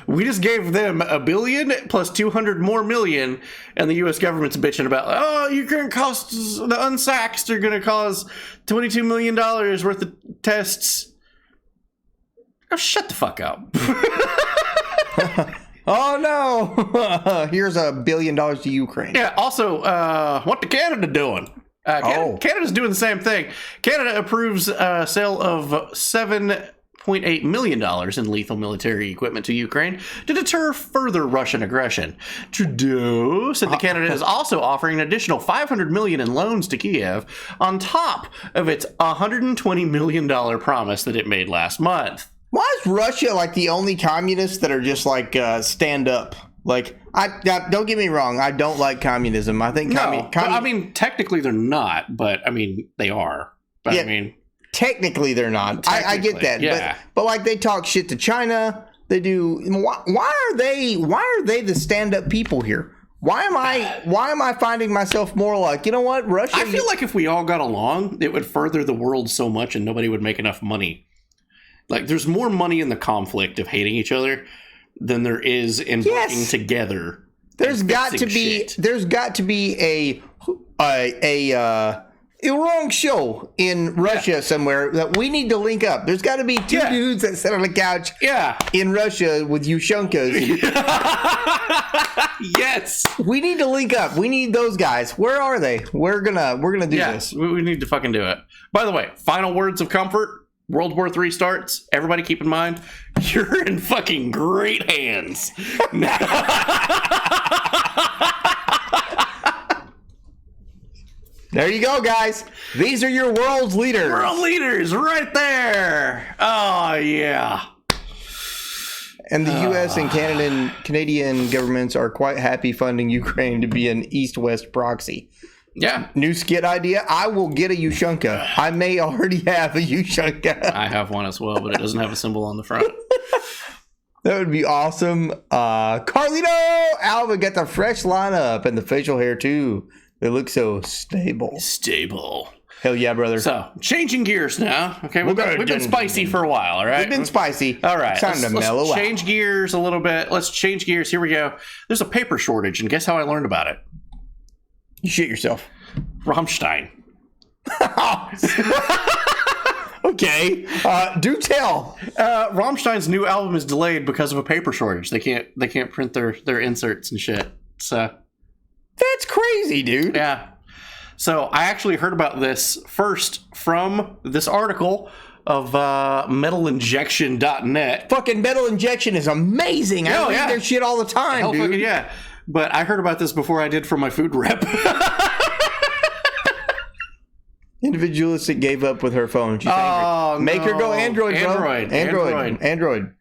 We just gave them $1 billion plus 200 more million, and the U.S. government's bitching about, oh, you're going to cost the unsaxed are going to cause $22 million worth of tests. Oh, shut the fuck up. Oh no! Here's $1 billion to Ukraine. Yeah. Also, what the Canada doing? Canada's doing the same thing. Canada approves sale of $7.8 million in lethal military equipment to Ukraine to deter further Russian aggression. Trudeau said that Canada is also offering an additional $500 million in loans to Kiev on top of its $120 million promise that it made last month. Why is Russia like the only communists that are just like stand up? Like, don't get me wrong, I don't like communism. I think I mean, technically they're not, but I mean they are. But yeah, I mean, technically they're not. I get that. Yeah. But like they talk shit to China. They do. Why are they the stand up people here? Why am I finding myself more like, you know what, Russia? I feel like if we all got along, it would further the world so much, and nobody would make enough money. Like, there's more money in the conflict of hating each other than there is in working together. There's got to be a wrong show in Russia somewhere that we need to link up. There's got to be two dudes that sit on the couch in Russia with Yushchenko's. Yes. We need to link up. We need those guys. Where are they? We're gonna do this. We need to fucking do it. By the way, final words of comfort. World War III starts, everybody keep in mind, you're in fucking great hands. There you go, guys. These are your world's leaders. World leaders right there. Oh, yeah. And the U.S. and Canadian governments are quite happy funding Ukraine to be an East-West proxy. Yeah. New skit idea. I will get a Yushchenko. I may already have a Yushchenko. I have one as well, but it doesn't have a symbol on the front. That would be awesome. Carlito Alva got the fresh lineup and the facial hair, too. They look so stable. Stable. Hell yeah, brother. So, changing gears now. Okay, we've been spicy for a while, all right? We've been spicy. All right. It's time to mellow out. Let's change gears a little bit. Let's change gears. Here we go. There's a paper shortage, and guess how I learned about it? You shit yourself. Rammstein. Okay. Do tell. Rammstein's new album is delayed because of a paper shortage. They can't print their inserts and shit. So that's crazy, dude. Yeah. So I actually heard about this first from this article of metalinjection.net. Fucking Metal Injection is amazing. I read their shit all the time, dude. Fucking yeah. But I heard about this before I did for my food rep. Individualistic gave up with her phone. She's angry. Make her go Android, bro. Android.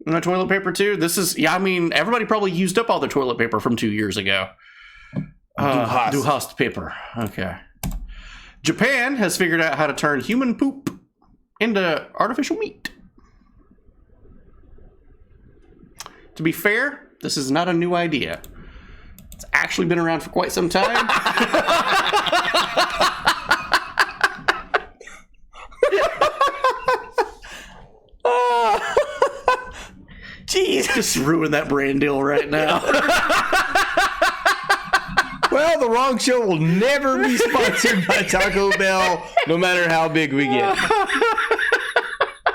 No toilet paper too? This is, I mean, everybody probably used up all their toilet paper from 2 years ago. Du hast paper. Okay. Japan has figured out how to turn human poop into artificial meat. To be fair, this is not a new idea. It's actually been around for quite some time. Jeez. Just ruin that brand deal right now. Well, the wrong show will never be sponsored by Taco Bell, no matter how big we get.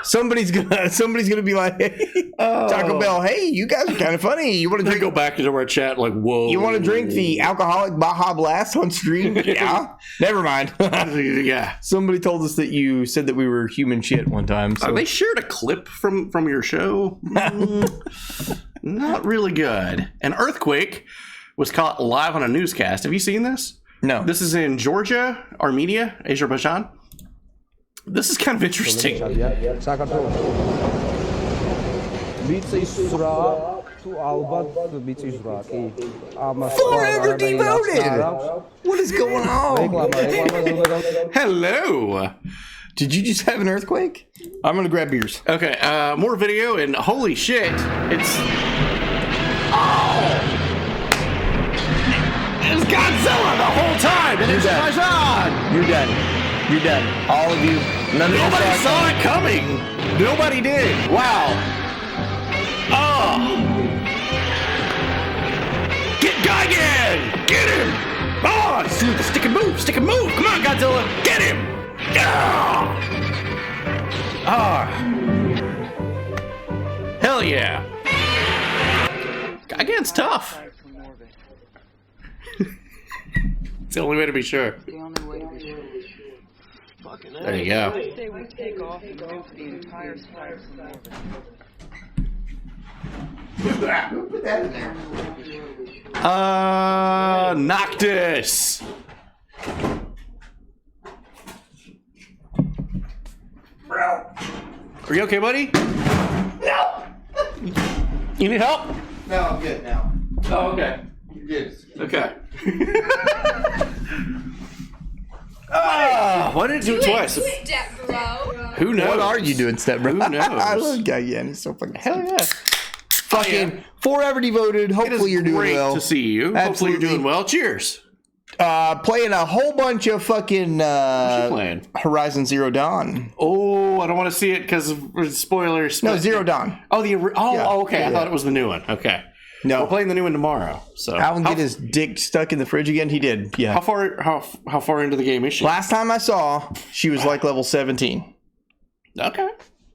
Somebody's gonna be like, hey, Taco Bell, hey, you guys are kind of funny. You want to drink? Go back into our chat like, whoa. You want to drink the alcoholic Baja Blast on stream? Yeah. Never mind. Yeah. Somebody told us that you said that we were human shit one time. So. They shared a clip from your show. Not really good. An earthquake was caught live on a newscast. Have you seen this? No. This is in Georgia, Armenia, Azerbaijan. This is kind of interesting. Forever devoted. What is going on? Hello. Did you just have an earthquake? I'm gonna grab beers. Okay. More video and holy shit, it's. Oh! It's Godzilla the whole time. And it's Azerbaijan. You're done. You're done. All of you. Nobody saw it coming. Nobody did. Wow. Oh. Get Gigan. Get him. Oh, stick and move. Stick and move. Come on, Godzilla. Get him. Ah. Hell yeah. Gigan's tough. It's the only way to be sure. There you go. Noctis. Are you okay, buddy? No. You need help? No, I'm good now. Oh, okay. You're good. Okay. Why did it do it twice? Who knows? What are you doing, Step Bro? Who knows? I love Gigan. He's so fucking hell yeah. Fucking forever devoted. Hopefully you're doing great well. To see you. Absolutely. Hopefully you're doing well. Cheers. Playing a whole bunch of fucking Horizon Zero Dawn. Oh, I don't want to see it because of spoilers. No, Zero Dawn. Oh, okay. Yeah. I thought it was the new one. Okay. No, we're playing the new one tomorrow. So Alan get his dick stuck in the fridge again. He did. Yeah. How far into the game is she? Last time I saw, she was like level 17. Okay,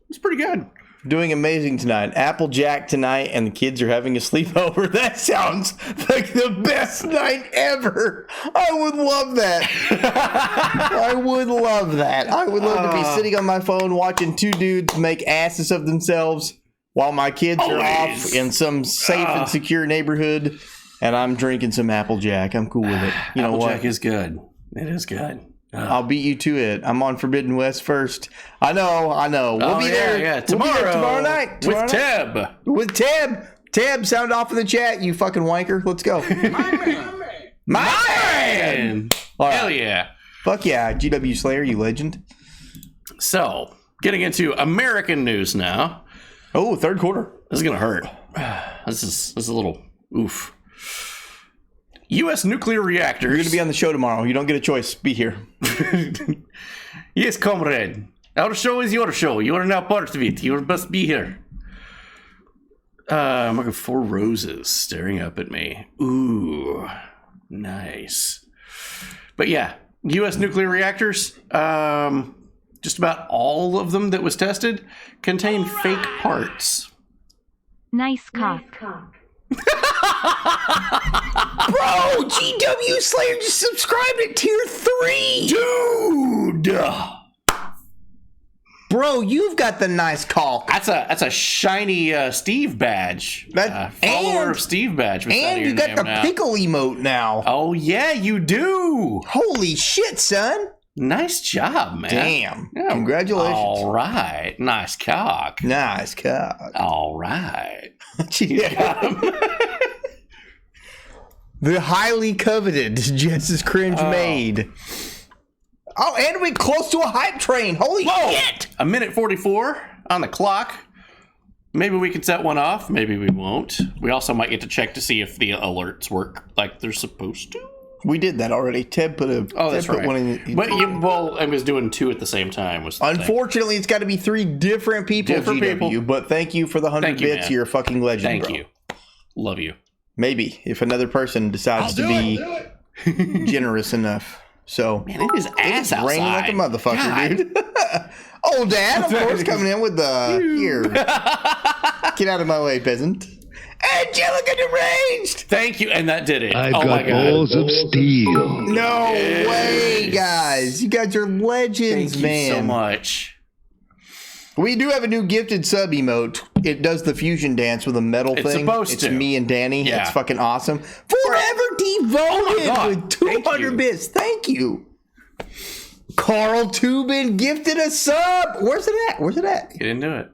it's pretty good. Doing amazing tonight. Applejack tonight, and the kids are having a sleepover. That sounds like the best night ever. I would love that. I would love that. I would love to be sitting on my phone watching two dudes make asses of themselves while my kids are off in some safe and secure neighborhood, and I'm drinking some Applejack. I'm cool with it. You know what? Applejack is good. It is good. I'll beat you to it. I'm on Forbidden West first. I know. We'll be there. Yeah. We'll be there tomorrow night. With Teb. With Teb. Teb, sound off in the chat, you fucking wanker. Let's go. My man. All right. Hell yeah. Fuck yeah. GW Slayer, you legend. So, getting into American news now. Oh, third quarter. This is going to hurt. This is a little oof. U.S. nuclear reactors. You're going to be on the show tomorrow. You don't get a choice. Be here. Yes, comrade. Our show is your show. You are now part of it. You must be here. I'm looking for roses staring up at me. Ooh, nice. But yeah, U.S. nuclear reactors, just about all of them that was tested contain fake parts. Nice cock. Bro, GW Slayer just subscribed at tier 3. Dude. Bro, you've got the nice call. That's a shiny Steve badge. Follower of Steve badge. And you got the pickle emote now. Oh, yeah, you do. Holy shit, son. Nice job, man. Damn. Yeah. Congratulations. All right. Nice cock. Nice cock. All right. The highly coveted Jets' cringe made. Oh, and we close to a hype train. Holy shit! A minute 44 on the clock. Maybe we can set one off. Maybe we won't. We also might get to check to see if the alerts work like they're supposed to. We did that already. Ted put a. Oh, that's Ted put right. one in. But I was doing two at the same time. Unfortunately, it's got to be 3 different people. Different GW, people. But thank you for the 100 bits. man. You're a fucking legend. Thank bro. you. Love you. Maybe if another person decides to be generous enough. So man, it is ass outside. Raining like a motherfucker, dude. Oh, Dad, of course, coming in with the here. Get out of my way, peasant. Angelica deranged. Thank you, and that did it. I've oh got my God. balls of steel. No way, guys. You guys are legends, Thank man. you so much. We do have a new gifted sub emote. It does the fusion dance with a metal It's thing. supposed it's to. me and Danny. Yeah. It's fucking awesome. Forever devoted God. with 200 bits. Thank you. Carl Tubin gifted a sub. Where's it at? Where's it at? You didn't do it.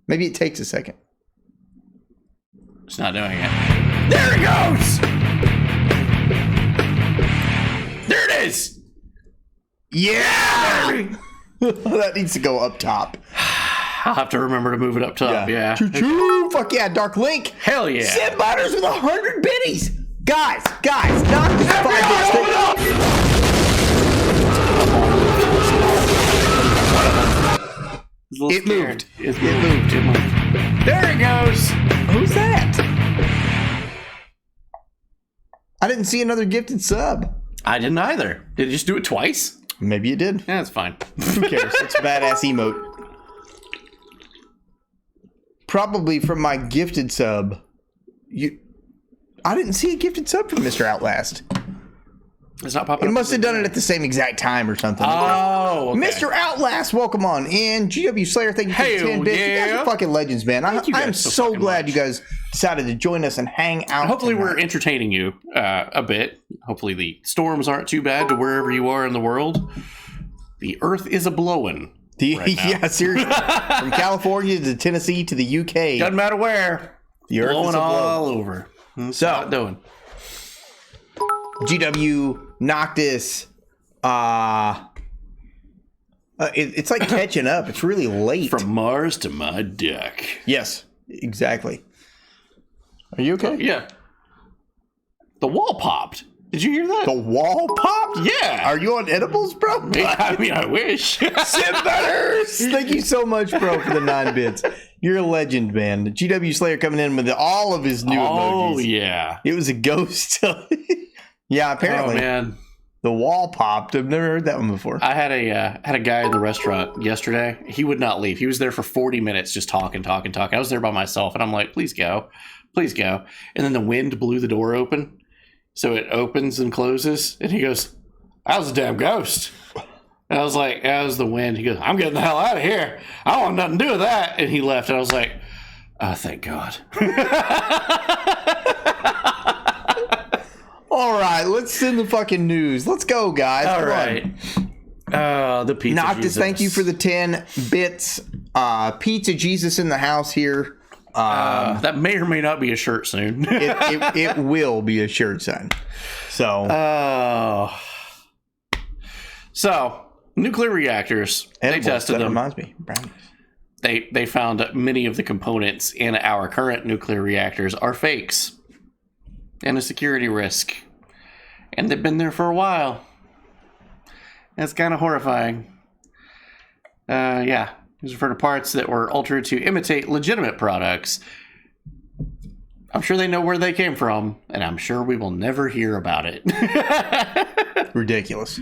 Maybe it takes a second. It's not doing it. There it goes! There it is! Yeah! That needs to go up top. I'll have to remember to move it up top. Yeah. Choo-choo. Fuck yeah, Dark Link. Hell yeah. Sim Butters with 100 biddies. Guys, knock this 5 bits. It moved. It moved. There it goes. Who's that? I didn't see another gifted sub. I didn't either. Did it just do it twice? Maybe it did. Yeah, that's fine. Who cares? It's a badass emote. Probably from my gifted sub. I didn't see a gifted sub from Mr. Outlast. It's not popping It up. must have done it at the same exact time or something. Oh, okay. Mr. Outlast, welcome on in. GW Slayer, thank you for the 10 bits. You guys are fucking legends, man. I'm so glad you guys decided to join us and hang out. Hopefully tonight. we're entertaining you a bit. Hopefully the storms aren't too bad to wherever you are in the world. The earth is a-blowing. Right now. Yeah, seriously. From California to Tennessee to the UK. Doesn't matter where. The earth blowing is all over. That's So, what I'm doing. GW Noctis. It's like catching up. It's really late. From Mars to my deck. Yes, exactly. Are you okay? Yeah. The wall popped. Did you hear that? The wall popped? Yeah. Are you on edibles, bro? I mean, I wish. Sim Butters! Thank you so much, bro, for the 9 bits. You're a legend, man. The GW Slayer coming in with all of his new emojis. Oh, yeah. It was a ghost. Yeah, apparently. Oh, man. The wall popped. I've never heard that one before. I had a guy in the restaurant yesterday. He would not leave. He was there for 40 minutes just talking. I was there by myself, and I'm like, please go. And then the wind blew the door open. So it opens and closes, and he goes, that was a damn ghost. And I was like, that was the wind. He goes, I'm getting the hell out of here. I don't want nothing to do with that. And he left, and I was like, oh, thank God. All right, let's send the fucking news. Let's go, guys. All Come right. on. The pizza Noctis, Jesus. thank you for the 10 bits. Pizza Jesus in the house here. That may or may not be a shirt soon. it will be a shirt sign. So, nuclear reactors. Edibles, they tested that them. Reminds me, brownies. They found many of the components in our current nuclear reactors are fakes and a security risk, and they've been there for a while. That's kind of horrifying. These refer to parts that were altered to imitate legitimate products. I'm sure they know where they came from, and I'm sure we will never hear about it. Ridiculous.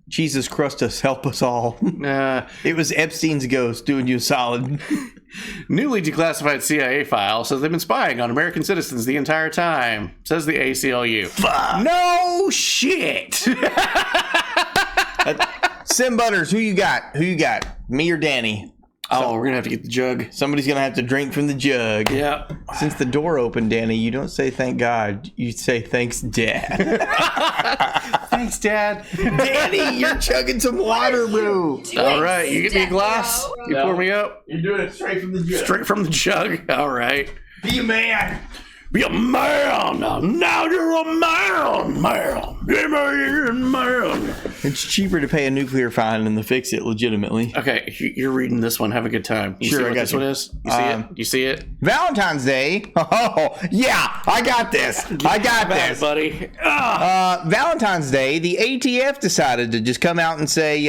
Jesus Christus, help us all. It was Epstein's ghost doing you a solid. Newly declassified CIA file says they've been spying on American citizens the entire time, says the ACLU. Fuck. No shit! Sim Butters, who you got? Me or Danny? Oh, we're gonna have to get the jug. Somebody's gonna have to drink from the jug. Yeah. Since the door opened, Danny, you don't say thank God. You say thanks, Dad. Thanks, Dad. Danny, you're chugging some water, bro. All right, you get me a glass. You pour me up. You're doing it straight from the jug. Straight from the jug. All right. Be a man. Be a man. Now you're a man. Be a man. It's cheaper to pay a nuclear fine than to fix it legitimately. Okay, you're reading this one. Have a good time. You Sure, see I what got this you. one is? You see it? You see it? Valentine's Day. Oh, yeah, I got this. I got this. buddy. Valentine's Day, the ATF decided to just come out and say,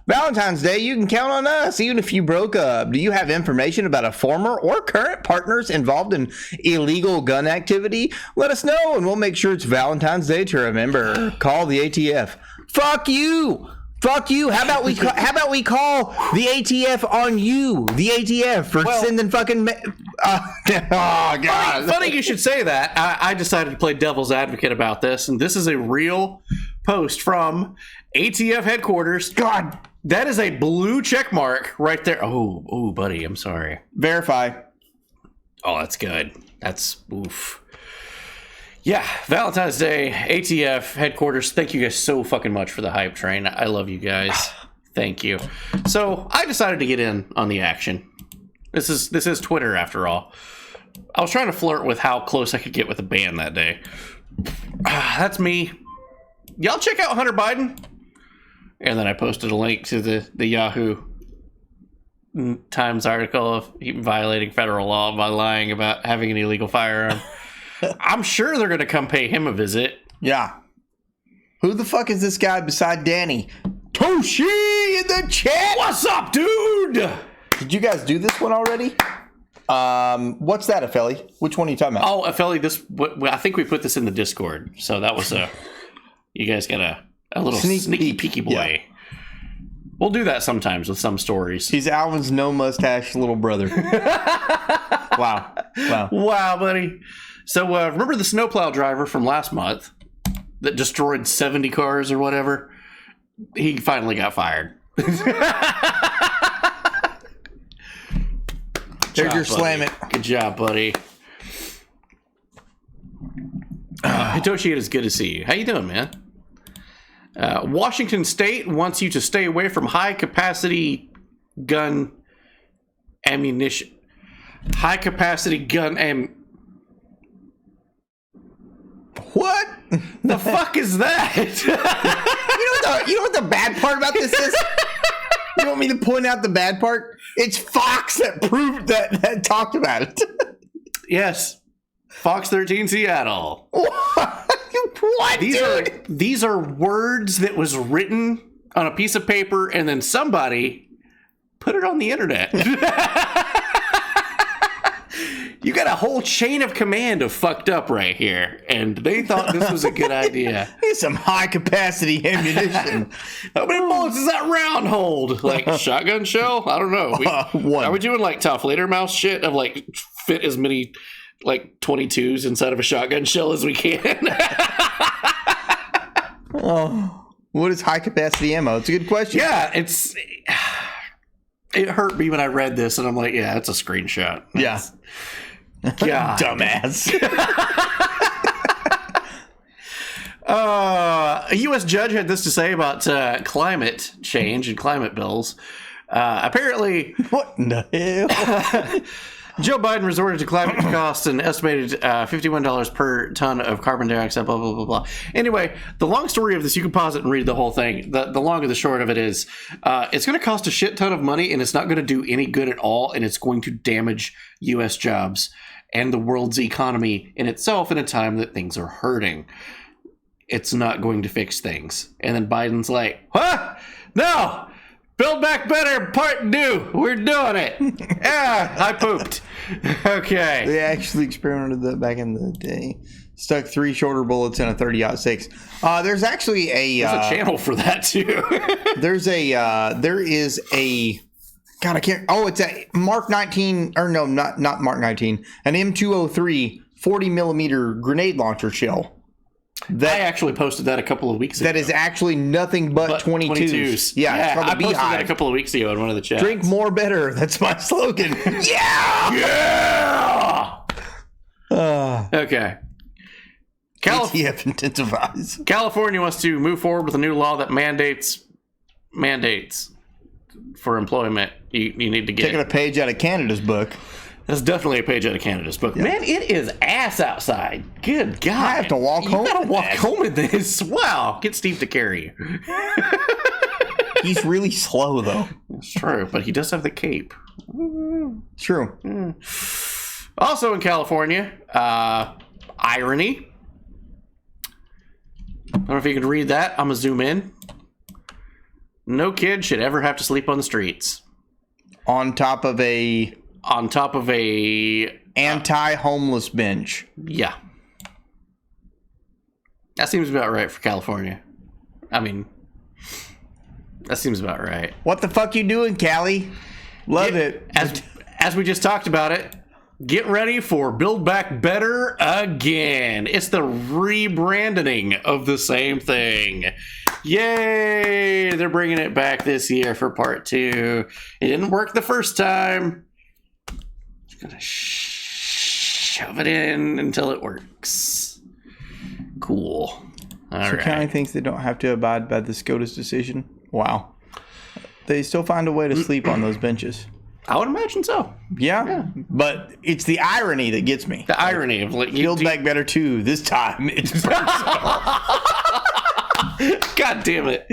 Valentine's Day, you can count on us, even if you broke up. Do you have information about a former or current partners involved in illegal gun activity? Let us know, and we'll make sure it's Valentine's Day to remember. Call the ATF. Fuck you. Fuck you. How about we call the ATF on you, the ATF, for sending fucking... oh, God. Funny you should say that. I decided to play devil's advocate about this, and this is a real post from ATF headquarters. God. That is a blue check mark right there. Oh, buddy, I'm sorry. Verify. Oh, that's good. That's oof. Yeah, Valentine's Day, ATF headquarters. Thank you guys so fucking much for the hype train. I love you guys. Thank you. So I decided to get in on the action. This is Twitter after all. I was trying to flirt with how close I could get with a band that day. That's me. Y'all check out Hunter Biden. And then I posted a link to the Yahoo Times article of him violating federal law by lying about having an illegal firearm. I'm sure they're going to come pay him a visit. Yeah. Who the fuck is this guy beside Danny? Toshi in the chat. What's up, dude? Did you guys do this one already? What's that, Afeli? Which one are you talking about? Oh, Afeli, I think we put this in the Discord. So that was you guys got a little sneaky peeky boy. Yeah. We'll do that sometimes with some stories. He's Alvin's no mustache little brother. Wow, buddy. So remember the snowplow driver from last month that destroyed 70 cars or whatever? He finally got fired. There's your slam it. Good job, buddy. Hitoshi, it is good to see you. How you doing, man? Washington State wants you to stay away from high-capacity gun ammunition. High-capacity gun What? The fuck is that? You know what the bad part about this is? You want me to point out the bad part? It's Fox that proved that talked about it. Yes. Fox 13 Seattle. What, These are words that was written on a piece of paper and then somebody put it on the internet. You got a whole chain of command of fucked up right here, and they thought this was a good idea. Here's some high capacity ammunition. How many bullets does that round hold? Like shotgun shell? I don't know. One. Are we doing like Top Later Mouse shit of like fit as many like 22s inside of a shotgun shell as we can? Oh, what is high capacity ammo? It's a good question. Yeah, it hurt me when I read this, and I'm like, yeah, it's a screenshot. Yeah. God. Dumbass. A U.S. judge had this to say about climate change and climate bills. Apparently, what in the hell? Joe Biden resorted to climate costs and estimated $51 per ton of carbon dioxide, blah, blah, blah, blah. Anyway, the long story of this, you can pause it and read the whole thing. The long and the short of it is, it's going to cost a shit ton of money, and it's not going to do any good at all, and it's going to damage U.S. jobs and the world's economy in itself in a time that things are hurting. It's not going to fix things. And then Biden's like, what? No! Build Back Better Part 2. We're doing it. Yeah, I pooped. Okay. They actually experimented that back in the day. Stuck 3 shorter bullets in a 30-06. There's actually There's a channel for that too. there is a God, I can't. Oh, it's a Mark 19, or no, not Mark 19. An M203 40 millimeter grenade launcher shell. I actually posted that a couple of weeks ago. That is actually nothing but 22s. Yeah, it's called the I posted Beehive. that a couple of weeks ago in one of the chats. Drink more better. That's my slogan. Yeah! Okay. ATF intensifies. California wants to move forward with a new law that mandates for employment. You need to get Taking a page out of Canada's book. That's definitely a page out of Canada's book. Yeah. Man, it is ass outside. Good God. I have to walk home. You gotta walk home in this. Wow. Get Steve to carry you. He's really slow, though. It's true, but he does have the cape. True. Also in California, irony. I don't know if you can read that. I'm going to zoom in. No kid should ever have to sleep on the streets. On top of a anti-homeless bench. Yeah. That seems about right for California. I mean, that seems about right. What the fuck you doing, Cali? Love it. As we just talked about it, get ready for Build Back Better again. It's the rebranding of the same thing. Yay! They're bringing it back this year for part 2. It didn't work the first time. Gonna shove it in until it works. Cool. All right. County thinks they don't have to abide by the SCOTUS decision. Wow. They still find a way to sleep on those benches. I would imagine so. Yeah. But it's the irony that gets me. The irony of like Build Back Better 2. This time it's God damn it.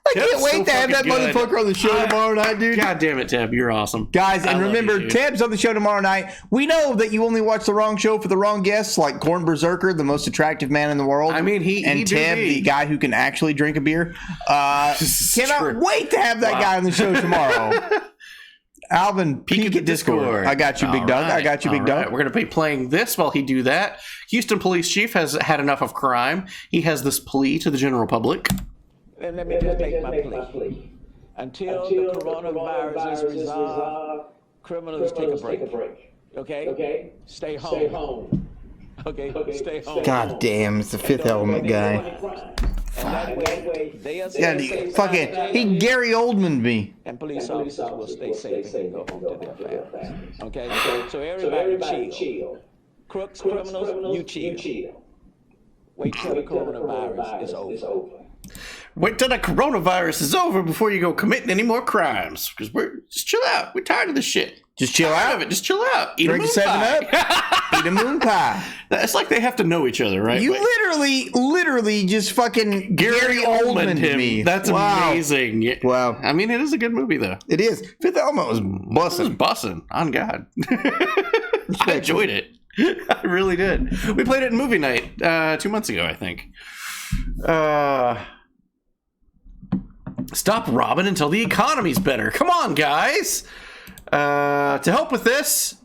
I can't wait to have that motherfucker on the show tomorrow night, dude. God damn it, Teb. You're awesome. Guys, and remember, Teb's on the show tomorrow night. We know that you only watch the wrong show for the wrong guests, like Corn Berserker, the most attractive man in the world. I mean, and Teb, the guy who can actually drink a beer. Cannot wait to have that guy on the show tomorrow. Alvin, peek at Discord. I got you, big dog. I got you, big dog. We're going to be playing this while he do that. Houston Police Chief has had enough of crime. He has this plea to the general public. Then let me just make my plea. Until the coronavirus is resolved, criminals take a break. Okay? Stay home. Okay? Stay home. God damn, it's the Fifth Element guy. Yeah, fucking, he Gary Oldman me. And police officers will stay safe and go home to their families. Okay? So everybody chill. Crooks, criminals, you chill. Wait till the coronavirus is over. Wait till the coronavirus is over before you go committing any more crimes. Because just chill out. We're tired of this shit. Just chill out. Of it. Just chill out. Eat Drink a moon 7 pie. Up. Eat a moon pie. It's like they have to know each other, right? You literally just fucking Gary Oldman him. Me. That's amazing. Wow. I mean, it is a good movie, though. It is. Fifth Element was bussin'. It was bussin'. On God. I enjoyed it. I really did. We played it in movie night 2 months ago, I think. Stop robbing until the economy's better. Come on, guys. To help with this,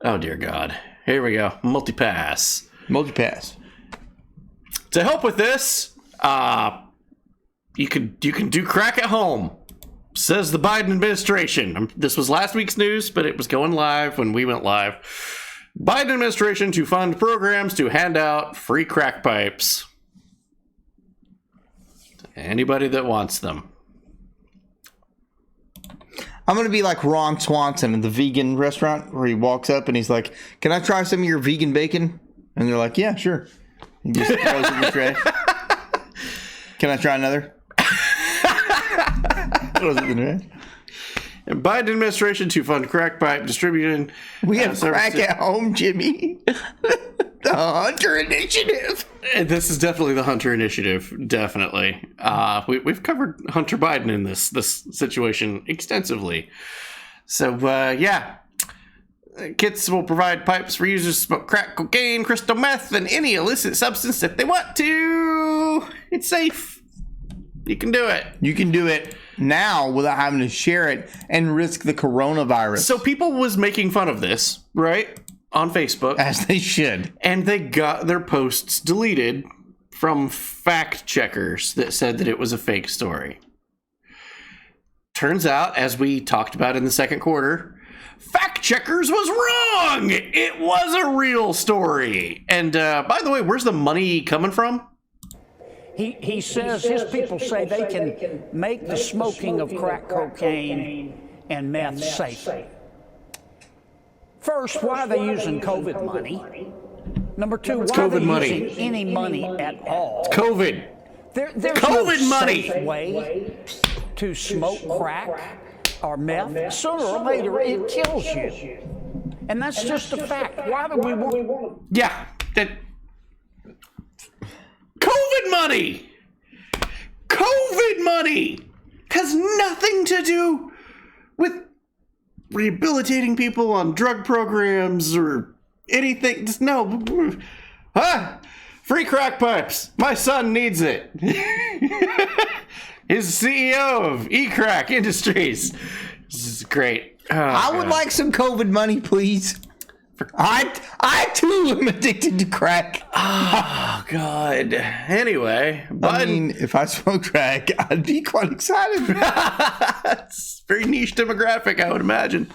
Oh, dear God. Here we go. Multipass. Multipass. To help with this, you can do crack at home, says the Biden administration. This was last week's news, but it was going live when we went live. Biden administration to fund programs to hand out free crack pipes to anybody that wants them. I'm going to be like Ron Swanson in the vegan restaurant where he walks up and he's like, "Can I try some of your vegan bacon?" And they're like, "Yeah, sure." He just throws it in the trash. "Can I try another?" Throws it in the trash. And Biden administration to fund crack pipe distribution. We have crack at home, Jimmy. The Hunter Initiative. And this is definitely the Hunter Initiative. Definitely. We've covered Hunter Biden in this situation extensively. So, yeah. Kits will provide pipes for users to smoke crack, cocaine, crystal meth, and any illicit substance if they want to. It's safe. You can do it. You can do it now without having to share it and risk the coronavirus. So people was making fun of this, right? On Facebook. As they should. And they got their posts deleted from fact checkers that said that it was a fake story. Turns out, as we talked about in the second quarter, fact checkers was wrong. It was a real story. And by the way, where's the money coming from? He says his people say they can make the smoking of crack cocaine and meth safe. First, why are they using COVID money? Number two, why are they using any money at all? It's COVID. There's COVID no money. safe way to smoke crack or meth. Sooner or later, it kills you. And that's just a fact. Why do we want... Yeah. COVID money! COVID money! Has nothing to do with rehabilitating people on drug programs or anything. Just no. Free crack pipes. My son needs it. He's CEO of eCrack Industries. This is great. Oh, I would like some COVID money, please. I too am addicted to crack. Oh, God. Anyway, I mean, if I smoke crack, I'd be quite excited. It's a very niche demographic, I would imagine.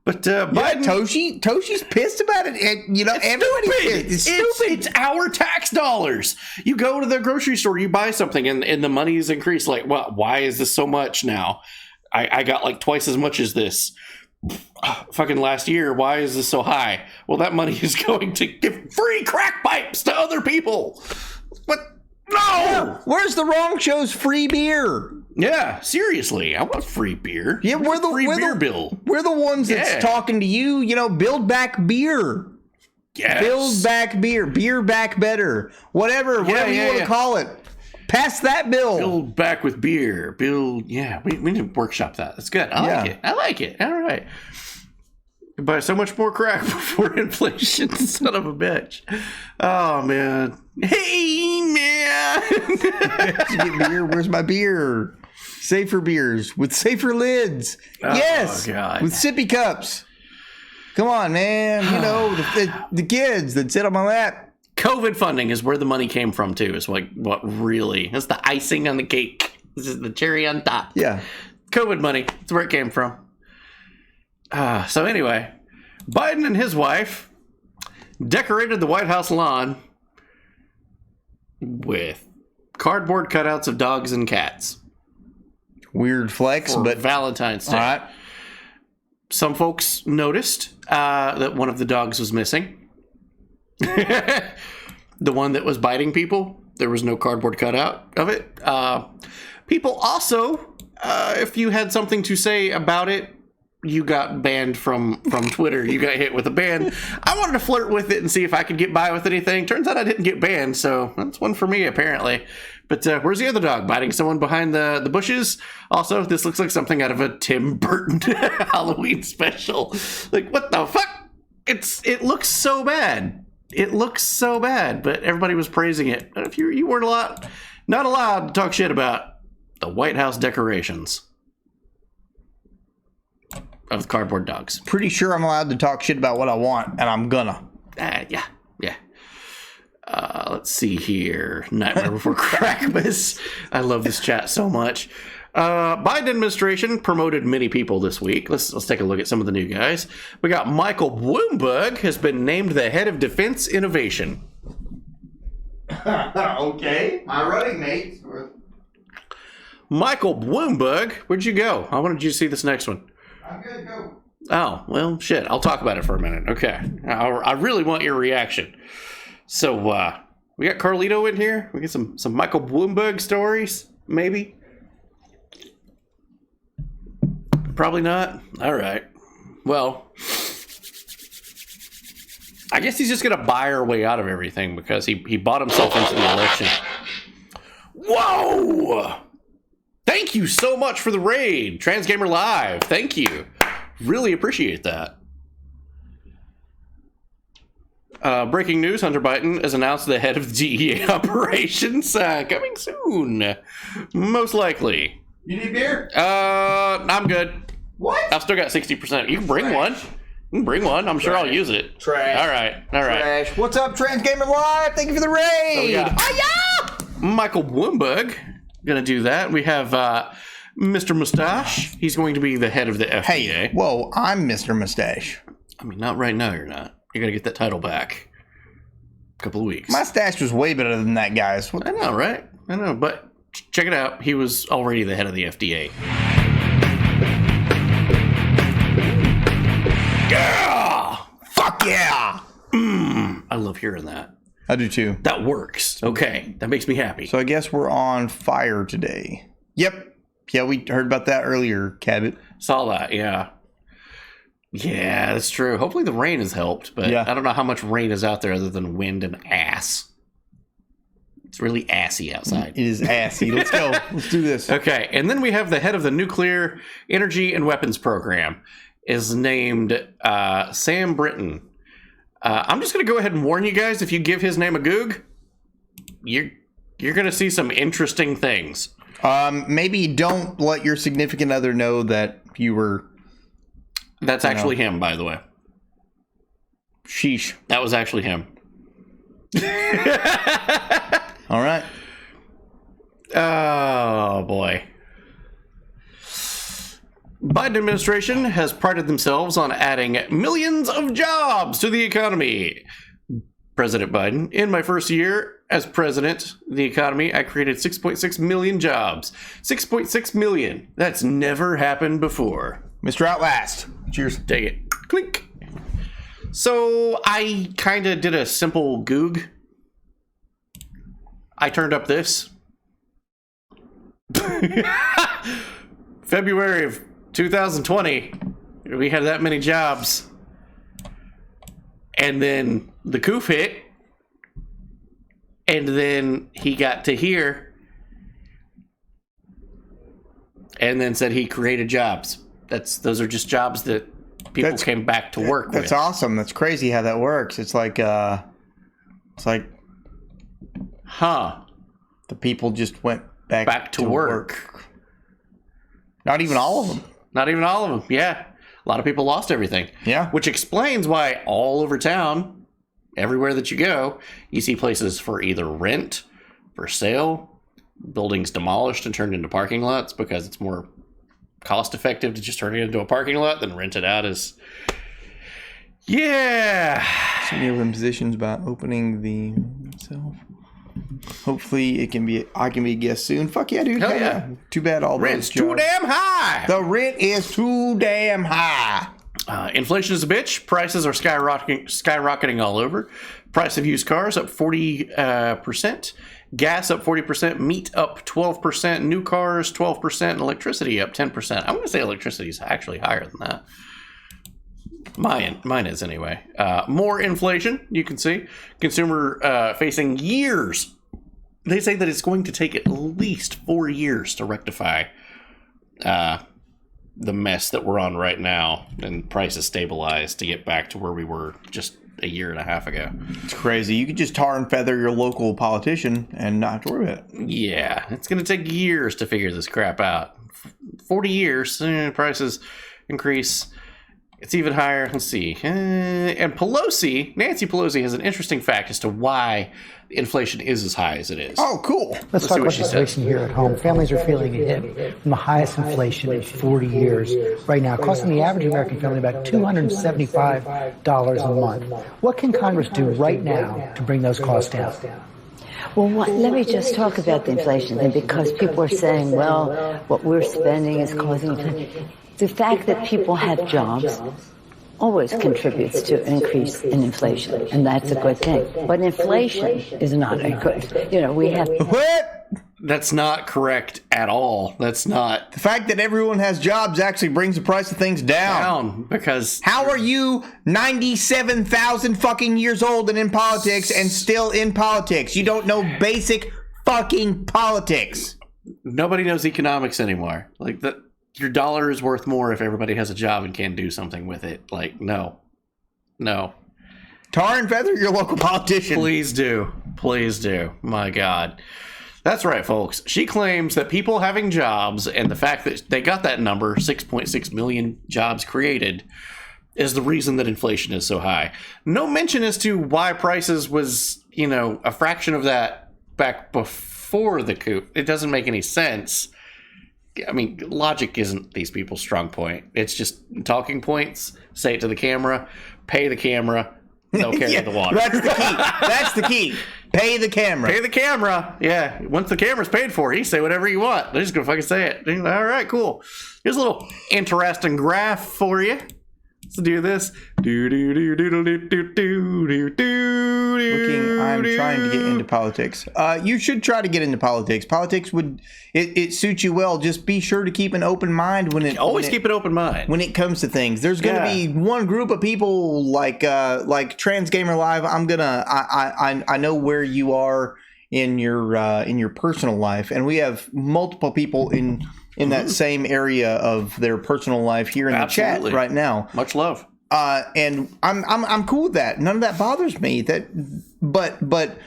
But Biden, Toshi's pissed about it. And, everybody's pissed. It's stupid. It's our tax dollars. You go to the grocery store, you buy something, and the money is increased. Like, well, why is this so much now? I got like twice as much as this. Fucking last year, why is this so high? Well, that money is going to give free crack pipes to other people. What? No! Yeah, where's the wrong show's free beer? Yeah, seriously, I want free beer. Yeah, we're the beer bill. We're the ones that's talking to you. Build back beer. Yes. Build back beer. Beer back better. Whatever you want to call it. Pass that bill. Build back with beer. Build, we need to workshop that. That's good. I like it. All right. Buy so much more crack before inflation, son of a bitch. Oh, man. Hey, man. Get beer. Where's my beer? Safer beers with safer lids. Oh, yes. God. With sippy cups. Come on, man. The kids that sit on my lap. COVID funding is where the money came from, too. Is what really, that's the icing on the cake. This is the cherry on top. Yeah. COVID money. That's where it came from. So anyway, Biden and his wife decorated the White House lawn with cardboard cutouts of dogs and cats. Weird flex, but Valentine's Day. All right. Some folks noticed that one of the dogs was missing. The one that was biting people, there was no cardboard cutout of it. People also, if you had something to say about it, you got banned from Twitter. You got hit with a ban. I wanted to flirt with it and see if I could get by with anything. Turns out I didn't get banned, so that's one for me, apparently. But where's the other dog? Biting someone behind the bushes? Also, this looks like something out of a Tim Burton Halloween special. Like, what the fuck? It looks so bad. It looks so bad, but everybody was praising it. If you weren't not allowed to talk shit about the White House decorations. of cardboard dogs. Pretty sure I'm allowed to talk shit about what I want, and I'm gonna. Yeah. Let's see here. Nightmare Before Christmas. I love this chat so much. Biden administration promoted many people this week. Let's take a look at some of the new guys. We got Michael Bloomberg has been named the head of defense innovation. Okay, my running mate. Michael Bloomberg, where'd you go? I wanted you to see this next one. I'm good, go. Oh, well, shit. I'll talk about it for a minute. Okay. I really want your reaction. So, we got Carlito in here. We get some Michael Bloomberg stories, maybe. Probably not. All right. Well, I guess he's just going to buy our way out of everything because he bought himself into the election. Whoa! Thank you so much for the raid, Transgamer Live. Thank you. Really appreciate that. Breaking news, Hunter Biden is announced the head of DEA operations coming soon. Most likely. You need beer? I'm good. What? I've still got 60%. You can bring one. You can bring one. I'm sure I'll use it. Trash. All right. Trash. What's up, Transgamer Live? Thank you for the raid. Michael Bloomberg gonna do that. We have Mr. Mustache. He's going to be the head of the FDA. Hey, whoa, I'm Mr. Mustache. I mean, not right now, you're not. You're gonna get that title back. A couple of weeks. My stash was way better than that guy's. I know, right? I know, but check it out. He was already the head of the FDA. Yeah! Fuck yeah! I love hearing that. I do too. That works. Okay, that makes me happy. So I guess we're on fire today. Yep. Yeah, we heard about that earlier, Cabot. Saw that, yeah. Yeah, that's true. Hopefully the rain has helped, but Yeah. I don't know how much rain is out there other than wind and ass. It's really assy outside. It is assy. Let's go. Let's do this. Okay, and then we have the head of the Nuclear Energy and Weapons Program is named Sam Brinton. I'm just going to go ahead and warn you guys, if you give his name a goog, you're going to see some interesting things. Maybe don't let your significant other know that you were... That's actually him, by the way. Sheesh. That was actually him. All right. Oh, boy. Biden administration has prided themselves on adding millions of jobs to the economy. President Biden, in my first year as president of the economy, I created 6.6 million jobs. 6.6 million. That's never happened before. Mr. Outlast. Cheers. Take it. Clink. So I kind of did a simple goog. I turned up this. February of 2020, we had that many jobs. And then the coof hit. And then he got to here. And then said he created jobs. Those are just jobs that people came back to work with. That's awesome. That's crazy how that works. It's like, huh. The people just went back to work. Not even all of them. Not even all of them. Yeah. A lot of people lost everything. Yeah. Which explains why all over town, everywhere that you go, you see places for either rent, for sale, buildings demolished and turned into parking lots because it's more cost effective to just turn it into a parking lot than rent it out as... Yeah. Some near-win positions by opening the self. Hopefully I can be a guest soon. Fuck yeah, dude. Hell yeah. Too bad all Rent's those too damn high. The rent is too damn high. Inflation is a bitch. Prices are skyrocketing all over. Price of used cars up 40%. Gas up 40%. Meat up 12%. New cars 12%. And electricity up 10%. I'm going to say electricity is actually higher than that. Mine is anyway. More inflation, you can see. Consumer facing years. They say that it's going to take at least 4 years to rectify the mess that we're on right now and prices stabilize to get back to where we were just a year and a half ago. It's crazy. You could just tar and feather your local politician and not have to worry about it. Yeah, it's going to take years to figure this crap out. 40 years, prices increase. It's even higher. Let's see. And Nancy Pelosi has an interesting fact as to why inflation is as high as it is. Oh, cool. Let's talk about the situation here at home. Families are feeling a hit from the highest inflation in 40 years right now, costing the average American family about $275 a month. What can Congress do right now to bring those costs down? Well, let me just talk about the inflation thing, because people are saying, well, what we're spending is causing inflation. The fact that people have jobs always contributes to an increase in inflation, and that's a good thing. But inflation is not a good. We have. What? That's not correct at all. That's not. The fact that everyone has jobs actually brings the price of things down. Because how are you 97,000 fucking years old and in politics and still in politics? You don't know basic fucking politics. Nobody knows economics anymore. Like that. Your dollar is worth more if everybody has a job and can do something with it. Like, no. Tar and feather your local politician. Please do. My God. That's right, folks. She claims that people having jobs and the fact that they got that number, 6.6 million jobs created, is the reason that inflation is so high. No mention as to why prices was, a fraction of that back before the coup. It doesn't make any sense. I mean, logic isn't these people's strong point. It's just talking points. Say it to the camera. Pay the camera. They'll carry the water. That's the key. Pay the camera. Pay the camera. Yeah. Once the camera's paid for, you say whatever you want. They're just going to fucking say it. All right, cool. Here's a little interesting graph for you. Let's do this. I'm trying to get into politics. You should try to get into politics. Politics it suits you well. Just be sure to keep an open mind keep an open mind when it comes to things. There's going to be one group of people like Trans Gamer Live. I know where you are in your personal life, and we have multiple people in that same area of their personal life here in the chat right now. Much love. And I'm cool with that. None of that bothers me. But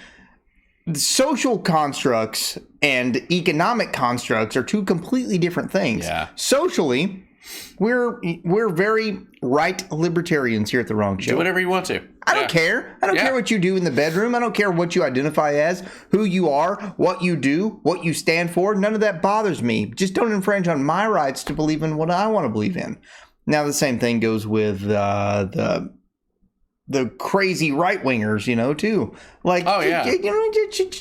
social constructs and economic constructs are two completely different things. Yeah. Socially, we're very right libertarians here at the Wrong Show. Do whatever you want to. I don't care. I don't care what you do in the bedroom. I don't care what you identify as, who you are, what you do, what you stand for. None of that bothers me. Just don't infringe on my rights to believe in what I want to believe in. Now, the same thing goes with the crazy right wingers, too. Like,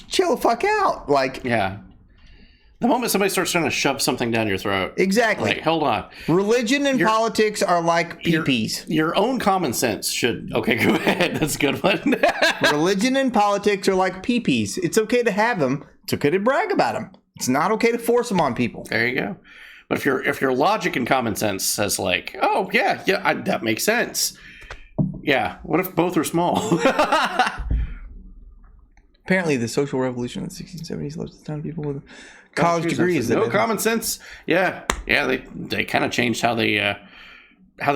chill the fuck out. Like, yeah. The moment somebody starts trying to shove something down your throat. Exactly. Like, hold on. Religion and politics are like peepees. Your own common sense should... Okay, go ahead. That's a good one. Religion and politics are like peepees. It's okay to have them. It's okay to brag about them. It's not okay to force them on people. There you go. But if your logic and common sense says like, oh, that makes sense. Yeah. What if both are small? Apparently, the social revolution in the 1670s left a ton of people with college degrees. No common sense. Yeah. They kind of changed how they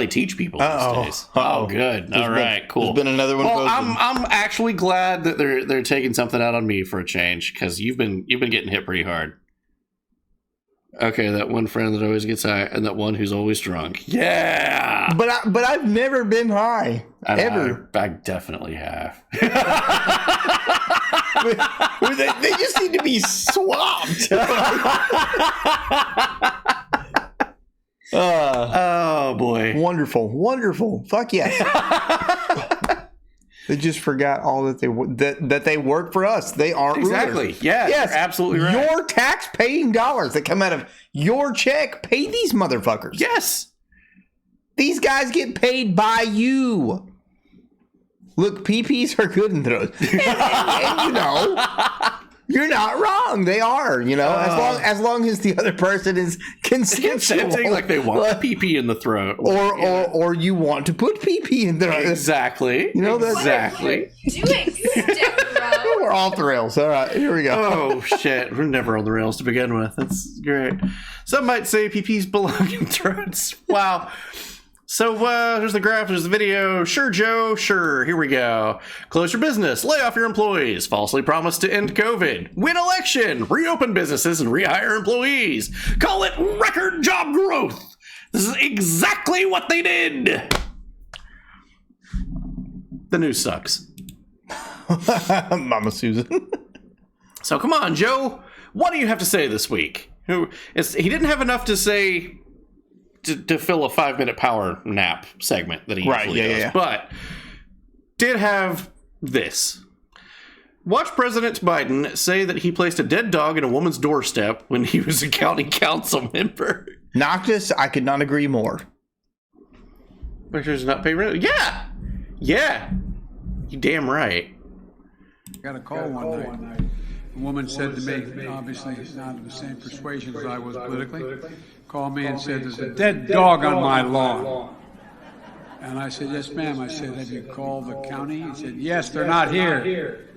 teach people these days. Oh, good. All right, cool. There's been another one. Well, I'm actually glad that they're taking something out on me for a change, because you've been getting hit pretty hard. Okay, that one friend that always gets high, and that one who's always drunk. Yeah. But I've never been high. Ever. I definitely have. They just need to be swapped. Oh boy. Wonderful. Fuck yes. They just forgot all that they work for us. They aren't exactly. Rulers. Yeah, yes, you're absolutely right. Your tax-paying dollars that come out of your check pay these motherfuckers. Yes. These guys get paid by you. Look, PPs are good in those. and you're not wrong. They are, as long as the other person is consensual. Like they want the PP in the throat. Or you want to put PP in there. Exactly. Exactly. We're off the rails. All right, here we go. Oh, shit. We're never on the rails to begin with. That's great. Some might say PPs belong in throats. Wow. So there's the graph, there's the video. Sure, Joe, sure. Here we go. Close your business, lay off your employees, falsely promise to end COVID, win election, reopen businesses and rehire employees. Call it record job growth. This is exactly what they did. The news sucks. Mama Susan. So come on, Joe. What do you have to say this week? He didn't have enough to say to fill a 5-minute power nap segment that he usually does, but did have this. Watch President Biden say that he placed a dead dog in a woman's doorstep when he was a county council member. Noctis, I could not agree more. Pictures not pay rent. Yeah. You damn right. I got a call one night. A woman said to me, obviously not of the same persuasion as I was politically, called me and said, "There's a dead dog on my lawn." And I said, "Yes, ma'am." I said, "Have you called the county?" He said, "Yes, they're not here."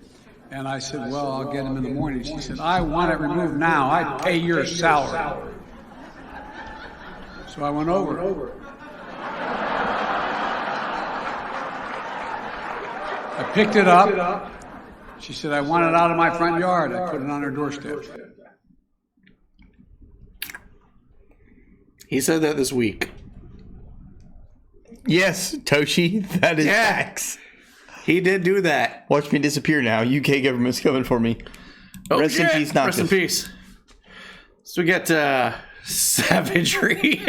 And I said, "Well, I'll get him in the morning." She said, "I want it removed now. I pay your salary." So I went over. I picked it up. She said, "I want it out of my front yard." I put it on her doorstep. He said that this week. Yes, Toshi, that is facts. He did do that. Watch me disappear now. UK government's coming for me. Rest in peace, Noctis. Rest in peace. So we got savagery.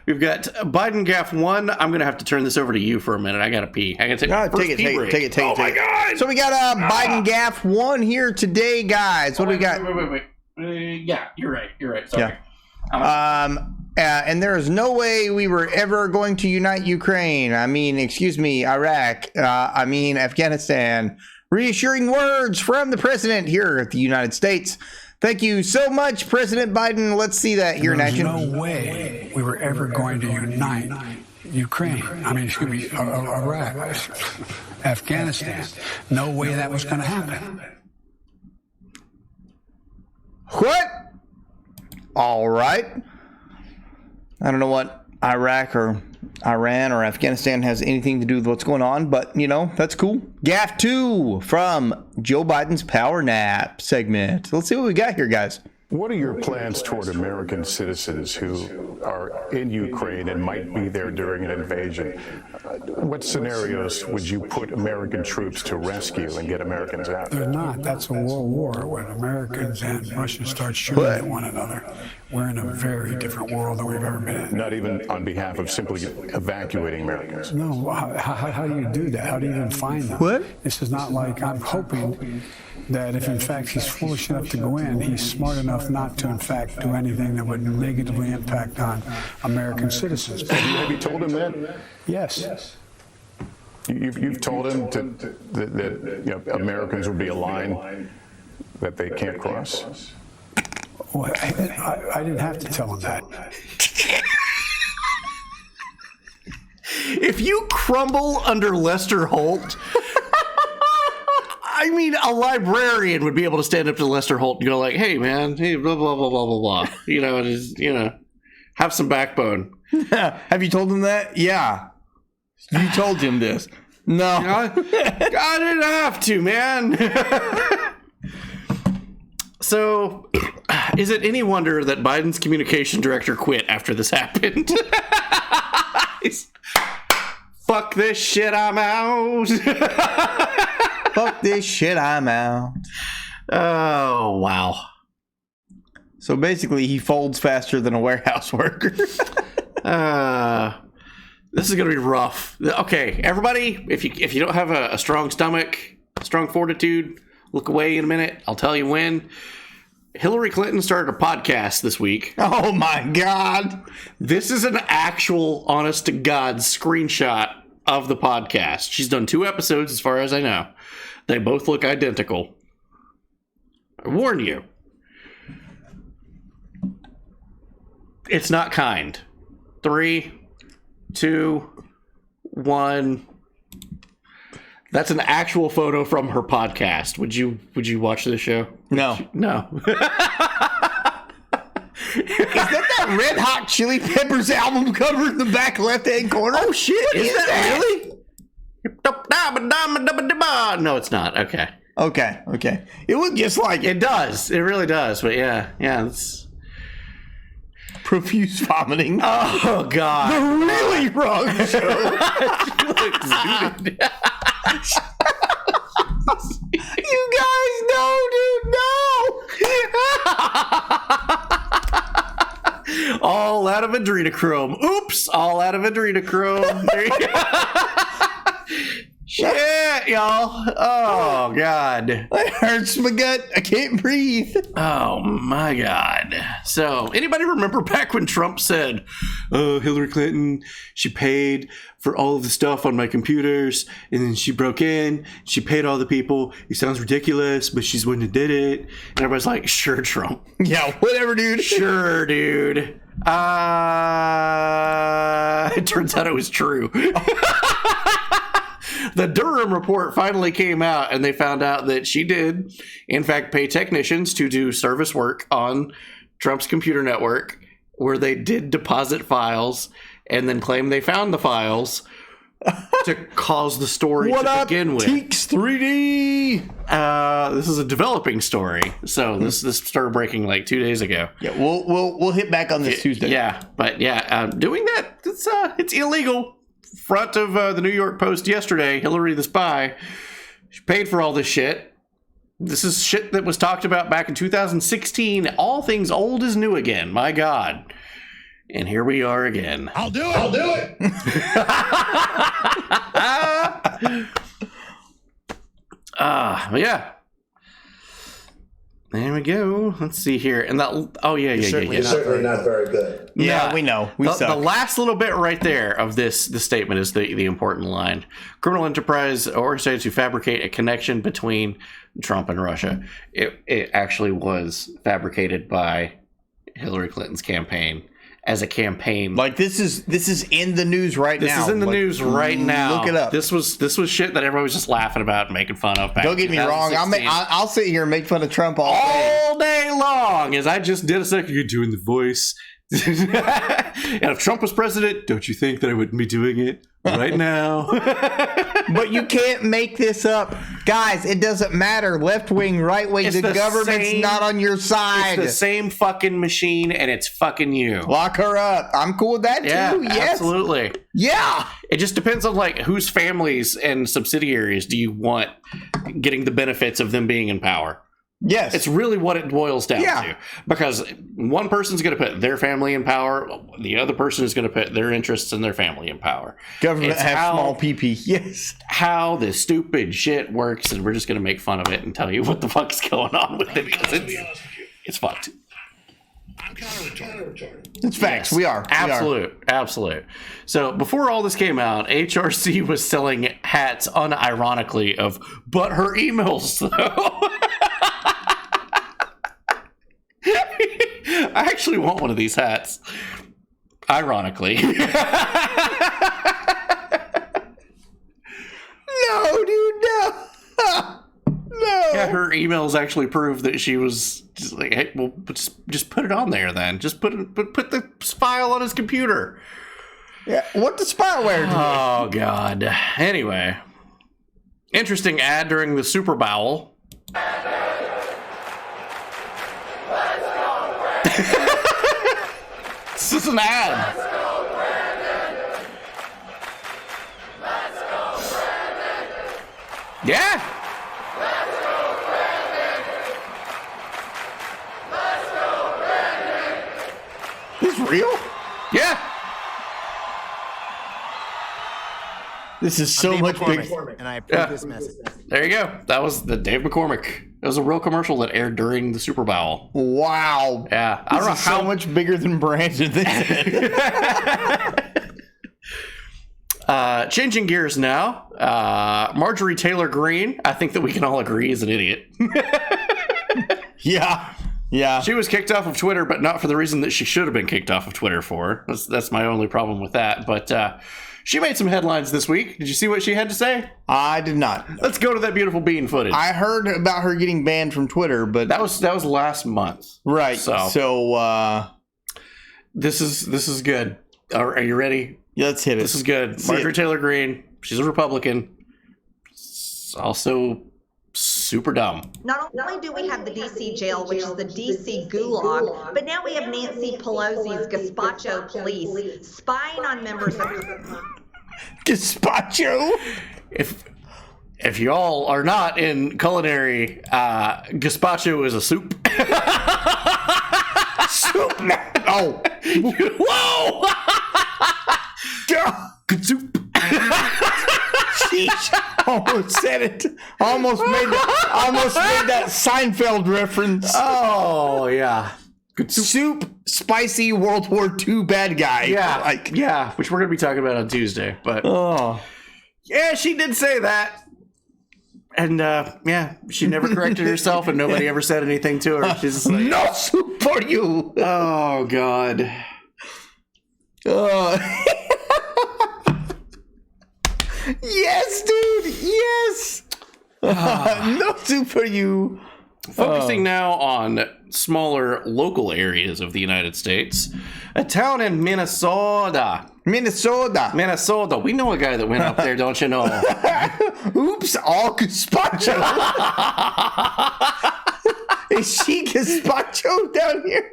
We've got Biden Gaff 1. I'm going to have to turn this over to you for a minute. I got to pee. I got to take it. Oh, my God. So we got Biden Gaff 1 here today, guys. What do we got? Wait. Yeah, you're right. Sorry. Yeah. And there is no way we were ever going to unite Ukraine. Iraq. Afghanistan. Reassuring words from the president here at the United States. Thank you so much, President Biden. Let's see that here in action. There's no way we were ever going to unite Ukraine. Iraq, Afghanistan. No way that was going to happen. What? All right. I don't know what Iraq or Iran or Afghanistan has anything to do with what's going on, but, that's cool. Gaff 2 from Joe Biden's Power Nap segment. Let's see what we got here, guys. What are your plans toward American citizens who are in Ukraine and might be there during an invasion? What scenarios would you put American troops to rescue and get Americans out? They're not. That's a world war when Americans and Russians start shooting at one another. We're in a very different world than we've ever been in. Not even on behalf of simply evacuating Americans? No. How do you do that? How do you even find them? What? This is not like I'm hoping that if in fact he's foolish enough to go in, he's smart enough not to in fact do anything that would negatively impact on American citizens. Have you told him that? Yes. You've told him that Americans would be a line that they can't cross? Well, I didn't have to tell him that. If you crumble under Lester Holt, a librarian would be able to stand up to Lester Holt and go like, "Hey, man, hey, blah, blah, blah, blah, blah, blah." Have some backbone. Have you told him that? Yeah. You told him this. No. I didn't have to, man. So, is it any wonder that Biden's communication director quit after this happened? Fuck this shit, I'm out. Fuck this shit, I'm out. Oh, wow. So basically, he folds faster than a warehouse worker. This is going to be rough. Okay, everybody, if you don't have a strong stomach, strong fortitude, look away in a minute. I'll tell you when. Hillary Clinton started a podcast this week. Oh, my God. This is an actual, honest-to-God screenshot of the podcast. She's done 2 episodes, as far as I know. They both look identical. I warn you. It's not kind. 3, 2, 1. That's an actual photo from her podcast. Would you watch this show? No. No. Is that Red Hot Chili Peppers album cover in the back left-hand corner? Oh, shit. Is that really? No, it's not. Okay. Okay. It looked just like it. It does. It really does. But yeah. It's... profuse vomiting. Oh God, the really wrong show. You guys know, dude, no. All out of adrenochrome. Oops, all out of adrenochrome. There you go. Shit, y'all. Oh, God. It hurts my gut. I can't breathe. Oh, my God. So, anybody remember back when Trump said, Hillary Clinton, she paid for all of the stuff on my computers, and then she broke in, she paid all the people. It sounds ridiculous, but she's the one who did it. And everybody's like, sure, Trump. Yeah, whatever, dude. Sure, dude. It turns out it was true. The Durham report finally came out, and they found out that she did, in fact, pay technicians to do service work on Trump's computer network, where they did deposit files and then claim they found the files to cause the story to begin with. Teeks 3D. This is a developing story, so this started breaking like 2 days ago. Yeah, we'll hit back on this Tuesday. Yeah, but doing that it's illegal. Front of the New York Post yesterday, Hillary the spy, she paid for all this shit. This is shit that was talked about back in 2016. All things old is new again. My God. And here we are again. I'll do it. Yeah. There we go. Let's see here. And that. Oh yeah. Certainly not very good. Yeah, we know. We suck. The last little bit right there of this statement is the important line. Criminal enterprise orchestrated to fabricate a connection between Trump and Russia. It actually was fabricated by Hillary Clinton's campaign as a campaign. Like this is in the news right now. This is in the news right now. Look it up. This was shit that everybody was just laughing about and making fun of. Don't get me wrong. I'll sit here and make fun of Trump all day long, as I just did a second ago doing the voice. And if Trump was president, don't you think that I wouldn't be doing it right now? But you can't make this up. Guys, it doesn't matter. Left wing, right wing, the government's not on your side. It's the same fucking machine, and it's fucking you. Lock her up. I'm cool with that too. Yes. Absolutely. Yeah. It just depends on like whose families and subsidiaries do you want getting the benefits of them being in power. Yes. It's really what it boils down to. Because one person's going to put their family in power, the other person is going to put their interests and their family in power. Government has small PP. Yes. How this stupid shit works, and we're just going to make fun of it and tell you what the fuck's going on with it, because it's fucked. I'm kind of retarded. It's facts. We are. Absolute. So before all this came out, HRC was selling hats unironically of "but her emails" though. I actually want one of these hats. Ironically. No, dude, no. No. Yeah, her emails actually prove that she was just like, hey, well, just put it on there then. Just put the file on his computer. Yeah, what does spyware do? Oh, God. Anyway. Interesting ad during the Super Bowl. This is an ad. Yeah. This is real? Yeah. This is so much bigger. And I approve this message. There you go. That was the Dave McCormick. It was a real commercial that aired during the Super Bowl. Wow. Yeah. I don't know how much bigger than Brandon. Changing gears now. Marjorie Taylor Greene, I think that we can all agree, is an idiot. Yeah. She was kicked off of Twitter, but not for the reason that she should have been kicked off of Twitter for. That's my only problem with that. But she made some headlines this week. Did you see what she had to say? I did not. Let's go to that beautiful bean footage. I heard about her getting banned from Twitter, but that was last month. Right. So this is good. Are you ready? Yeah, let's hit it. This is good. Marjorie Taylor Greene. She's a Republican. Also super dumb. Not only do we have the DC jail, which is the DC gulag, but now we have Nancy Pelosi's gazpacho police spying on members of Gazpacho? If y'all are not in culinary, gazpacho is a soup. Soup? Oh. Whoa! Good soup. Sheesh. Almost said it. Almost made that Seinfeld reference. Oh, yeah. Good soup. Spicy World War II bad guy. Yeah, which we're going to be talking about on Tuesday. But yeah, she did say that. And she never corrected herself, and nobody ever said anything to her. She's just like, no soup for you. Oh, God. Yes, dude. Yes. No soup for you. Focusing now on smaller local areas of the United States. A town in Minnesota. Minnesota. We know a guy that went up there, don't you know? Oops, all gazpacho. Is she gazpacho down here?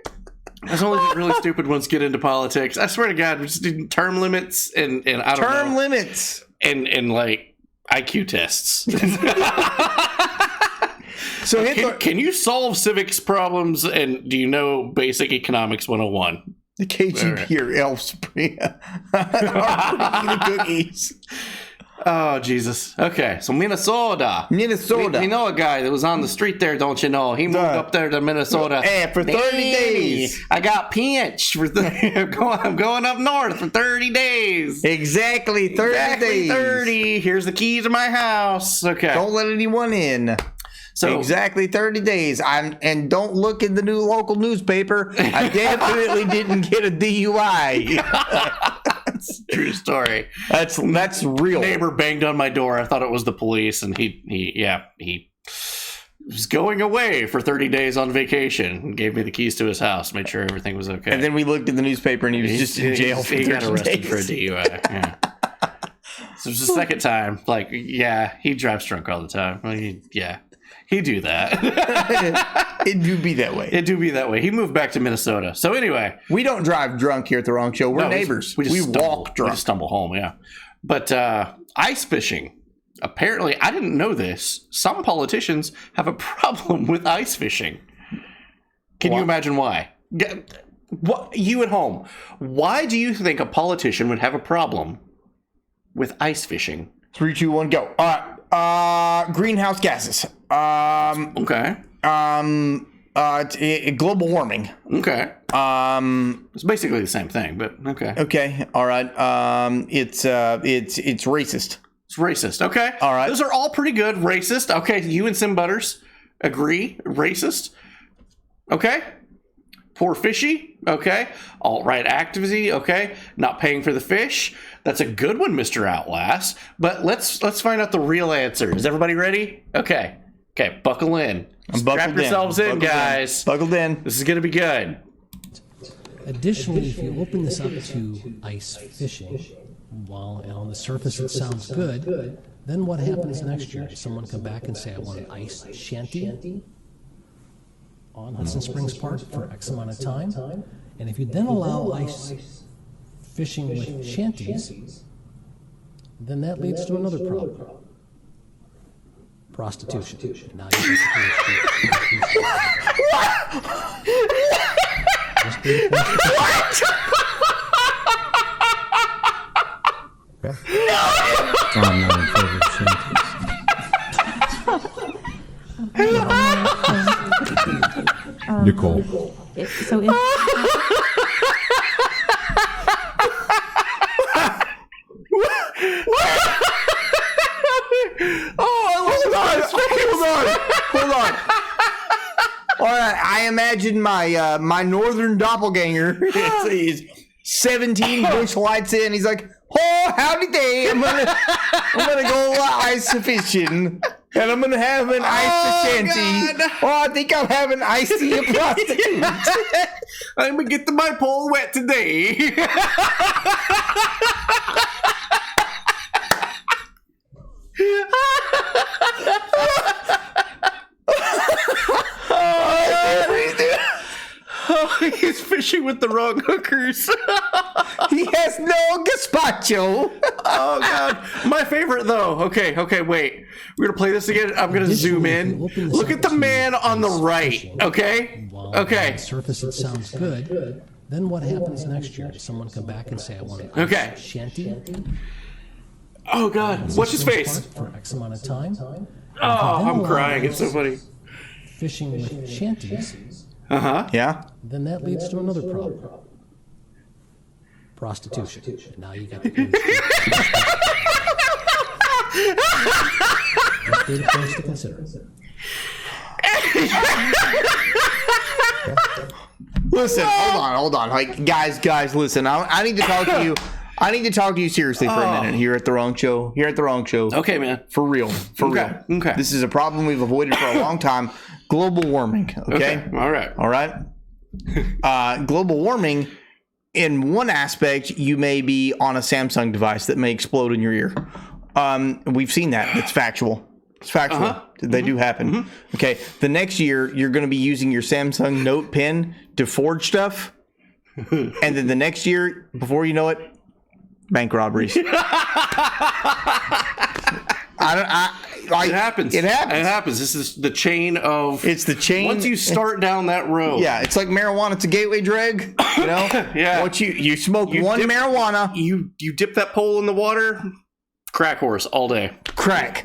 That's only the really stupid ones get into politics. I swear to God, we're just doing term limits and I don't know. Term limits. And like IQ tests. So can you solve civics problems, and do you know basic economics 101? The KGB or elves are the cookies. Oh, Jesus. Okay, so Minnesota. We know a guy that was on the street there, don't you know? He moved up there to Minnesota. Hey, for 30 days. I got pinched. I'm going up north for 30 days. Exactly 30 days. 30. Here's the keys to my house. Okay. Don't let anyone in. So exactly 30 days. And don't look in the new local newspaper. I definitely didn't get a DUI. That's a true story. That's real. Neighbor banged on my door. I thought it was the police, and he was going away for 30 days on vacation and gave me the keys to his house, made sure everything was okay. And then we looked in the newspaper, and he was just in jail for 30 days. He got arrested for a DUI. Yeah. So it was the second time. Like, yeah, he drives drunk all the time. Well, he'd do that. It do be that way. It do be that way. He moved back to Minnesota. So anyway. We don't drive drunk here at the Wrong Show. We're neighbors. We walk drunk. We just stumble home, yeah. But ice fishing. Apparently, I didn't know this. Some politicians have a problem with ice fishing. Can you imagine why? You at home. Why do you think a politician would have a problem with ice fishing? 3, 2, 1, go. Greenhouse gases. Okay. Global warming. Okay. It's basically the same thing, but okay. Okay. All right. It's racist. It's racist. Okay. All right. Those are all pretty good. Racist. Okay. You and Sim Butters agree. Racist. Okay. Poor fishy. Okay. Alt-right activity. Okay. Not paying for the fish. That's a good one, Mr. Outlast. But let's find out the real answer. Is everybody ready? Okay. Okay. Buckle in. Strap yourselves in, guys. Buckled in. This is going to be good. Additionally, if you open this up to ice fishing, while on the surface it sounds good, then what happens next year? Does someone come back and say, I want an ice shanty on Hudson Springs Park for X amount of time? And if you then allow ice fishing with shanties, then that leads to another problem. Prostitution. Now you I'm not in favor of shanties. Nicole. So Hold on. All right, I imagine my northern doppelganger is 17 bush lights in. He's like, oh, howdy day. I'm gonna go ice fishing. And I'm gonna have an ice shanty. God. Oh, I think I'm having icy a prostitute. I'm gonna get my pole wet today. Oh, he's fishing with the wrong hookers. He has no gazpacho. Oh, God. My favorite, though. Okay, wait. We're going to play this again. I'm going to zoom in. Look at the man on the right, okay? Okay. On the surface, it sounds good. Then what happens next year? Does someone come back and say, I want an Okay. shanty? Oh, God. Watch his face. For X amount of time? Oh, I'm crying. It's so funny. Fishing with shanties. Uh-huh. Yeah. Then that leads to another problem. Prostitution. And now you got the data points to consider. Listen, hold on. Like, guys, listen. I need to talk to you. I need to talk to you seriously for a minute here at the wrong show. Okay, man. For real. Okay. This is a problem we've avoided for a long time. Global warming. Okay. All right. Global warming. In one aspect, you may be on a Samsung device that may explode in your ear. We've seen that. It's factual. They do happen. Okay. The next year, you're going to be using your Samsung Note Pen to forge stuff. And then the next year, before you know it, bank robberies. It happens. It happens. This is the chain of... It's the chain. Once you start down that road... Yeah, it's like marijuana. It's a gateway drug. You know? Yeah. Once you smoke marijuana... You dip that pole in the water... Crack horse all day. Crack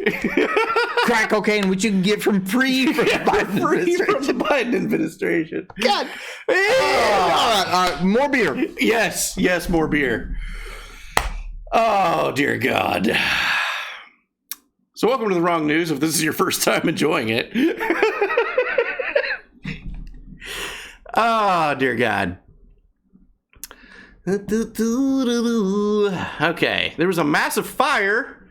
cocaine, which you can get from free from the Biden administration. God. All right. More beer. Yes, more beer. Oh, dear God. So welcome to the wrong news if this is your first time enjoying it. Oh, dear God. Okay, there was a massive fire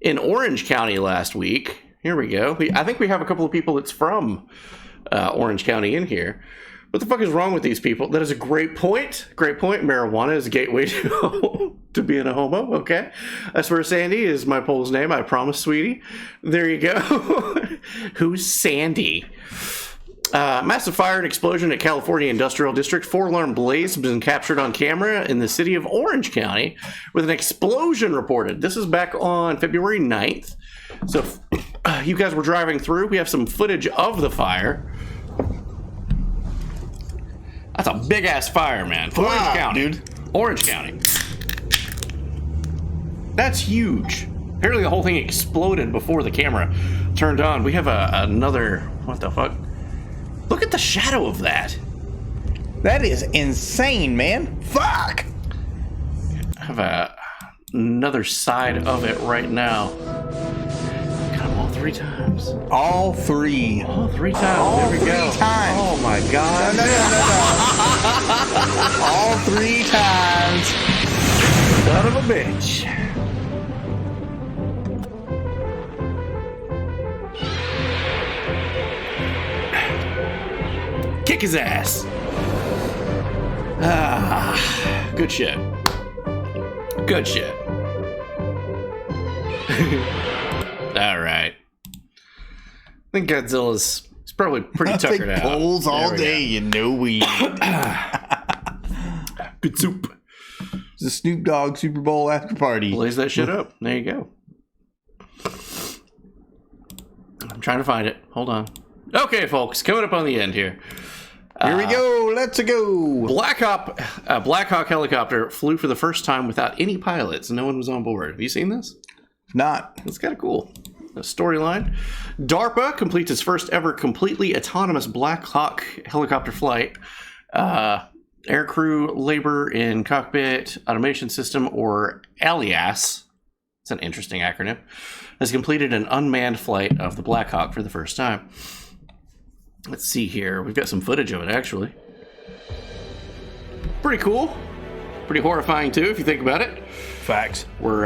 in Orange County last week. Here we go. I think we have a couple of people that's from Orange County in here. What the fuck is wrong with these people? That is a great point. Marijuana is a gateway to being a homo. Okay. I swear Sandy is my Pole's name. I promise, sweetie. There you go. Who's Sandy? Massive fire and explosion at California Industrial District. 4-alarm blaze has been captured on camera in the city of Orange County with an explosion reported. This is back on February 9th. So you guys were driving through. We have some footage of the fire. That's a big-ass fire, man. Orange County. Dude. Orange County. That's huge. Apparently the whole thing exploded before the camera turned on. We have another... What the fuck? Look at the shadow of that. That is insane, man. Fuck. I have another side of it right now. Got them all 3 times. All 3. All 3 times. All there we 3 go. times. Oh my God. No. All 3 times. Son of a bitch. Kick his ass. Good shit. Good shit. All right. I think Godzilla's probably pretty tuckered out. Polls all day, you know we. Good soup. It's a Snoop Dogg Super Bowl after party. Blaze that shit up. There you go. I'm trying to find it. Hold on. Okay, folks, coming up on the end here. Here we go. Let's go. Black Hawk helicopter flew for the first time without any pilots. No one was on board. Have you seen this? Not. It's kind of cool. A storyline. DARPA completes its first ever completely autonomous Black Hawk helicopter flight. Aircrew labor in cockpit automation system, or ALIAS. It's an interesting acronym. Has completed an unmanned flight of the Black Hawk for the first time. Let's see here. We've got some footage of it, actually. Pretty cool. Pretty horrifying, too, if you think about it. Facts. We're,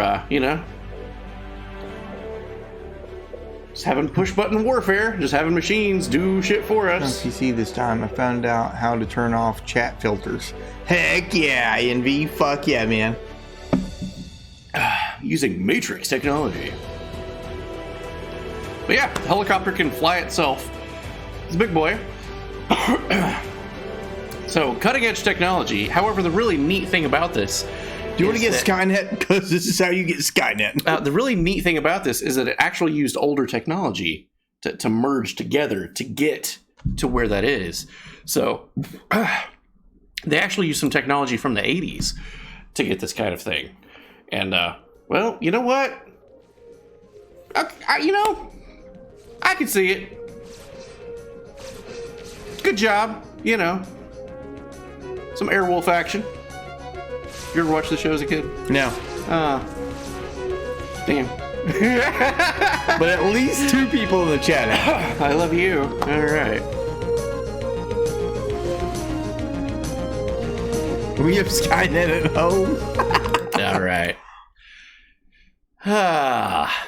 just having push-button warfare. Just having machines do shit for us. On PC this time, I found out how to turn off chat filters. Heck yeah, Envy. Fuck yeah, man. Using Matrix technology. But yeah, the helicopter can fly itself. It's a big boy. So, cutting edge technology. However, the really neat thing about this... Do you want to get Skynet? Because this is how you get Skynet. The really neat thing about this is that it actually used older technology to merge together to get to where that is. So, they actually used some technology from the 80s to get this kind of thing. And, well, you know what? I can see it. Good job, Some Airwolf action. You ever watch the show as a kid? No. Damn. But at least 2 people in the chat. I love you. All right. We have Skynet at home. All right.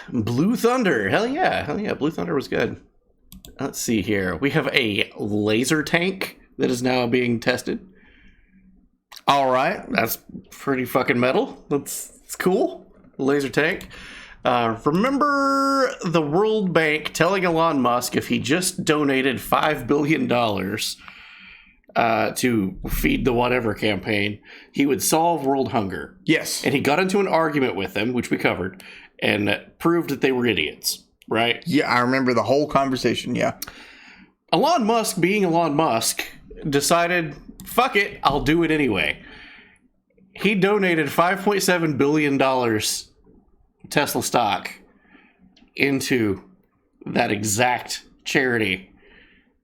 Blue Thunder. Hell yeah. Blue Thunder was good. Let's see here. We have a laser tank that is now being tested. All right. That's pretty fucking metal. That's cool. Laser tank. Remember the World Bank telling Elon Musk if he just donated $5 billion to feed the whatever campaign, he would solve world hunger. Yes. And he got into an argument with them, which we covered, and proved that they were idiots, right? Yeah, I remember the whole conversation, yeah. Elon Musk, being Elon Musk, decided, fuck it, I'll do it anyway. He donated $5.7 billion Tesla stock into that exact charity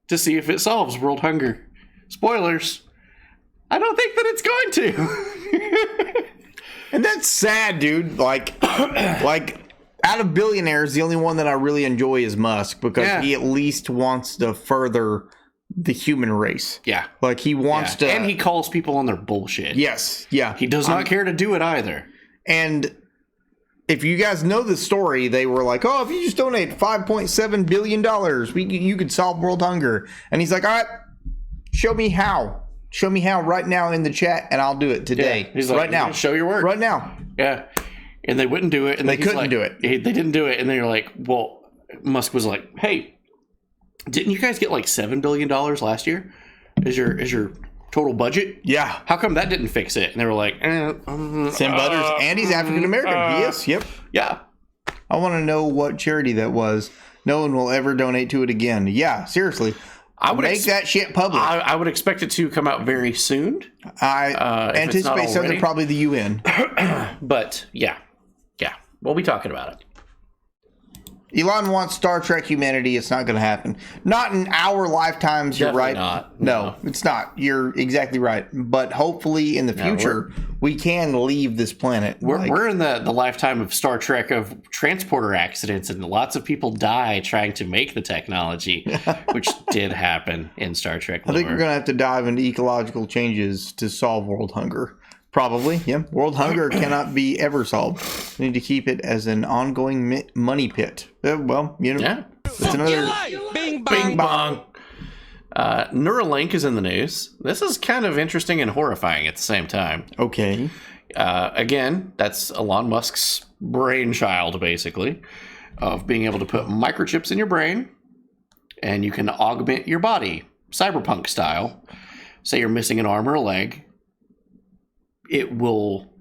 to see if it solves world hunger. Spoilers, I don't think that it's going to. And that's sad, dude. Like out of billionaires, the only one that I really enjoy is Musk, because he at least wants to further the human race. Yeah. Like he wants to. And he calls people on their bullshit. Yes. Yeah. He does not care to do it either. And if you guys know the story, they were like, oh, if you just donate $5.7 billion, you could solve world hunger. And he's like, all right, show me how. Show me how right now in the chat, and I'll do it today. Yeah. He's like, right now. Show your work. Right now. Yeah. And they wouldn't do it. And they couldn't do it. They didn't do it. And they're like, well, Musk was like, hey, didn't you guys get like $7 billion last year? Is your total budget? Yeah. How come that didn't fix it? And they were like, Sam Butters, and he's African American. Yes, yep. Yeah. I want to know what charity that was. No one will ever donate to it again. Yeah, seriously. I would make that shit public. I would expect it to come out very soon. I anticipate something, probably the UN. But yeah, we'll be talking about it. Elon wants Star Trek humanity. It's not going to happen. Not in our lifetimes. You're Definitely right. Not. No, it's not. You're exactly right. But hopefully in the future, we can leave this planet. We're in the lifetime of Star Trek of transporter accidents, and lots of people die trying to make the technology, which did happen in Star Trek lore. I think we're going to have to dive into ecological changes to solve world hunger. Probably, yeah. World hunger cannot be ever solved. We need to keep it as an ongoing money pit. Well, it's another Bing bong. Neuralink is in the news. This is kind of interesting and horrifying at the same time. Okay. Again, that's Elon Musk's brainchild, basically, of being able to put microchips in your brain, and you can augment your body, cyberpunk style. Say you're missing an arm or a leg. It will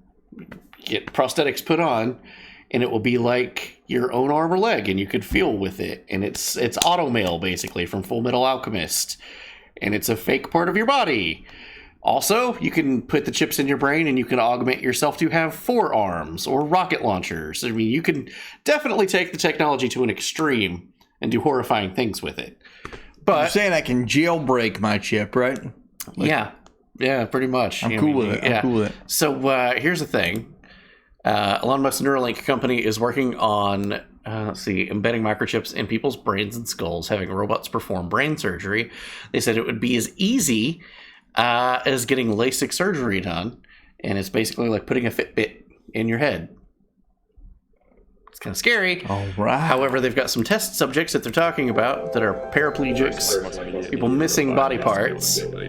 get prosthetics put on, and it will be like your own arm or leg, and you could feel with it. And it's Automail, basically, from Full Metal Alchemist. And it's a fake part of your body. Also, you can put the chips in your brain, and you can augment yourself to have 4 arms or rocket launchers. I mean, you can definitely take the technology to an extreme and do horrifying things with it. But you're saying I can jailbreak my chip, right? Yeah, pretty much. I'm cool with it. So here's the thing. Elon Musk's Neuralink company is working on, embedding microchips in people's brains and skulls, having robots perform brain surgery. They said it would be as easy as getting LASIK surgery done, and it's basically like putting a Fitbit in your head. It's kind of scary. All right. However, they've got some test subjects that they're talking about that are paraplegics, people missing body parts. So the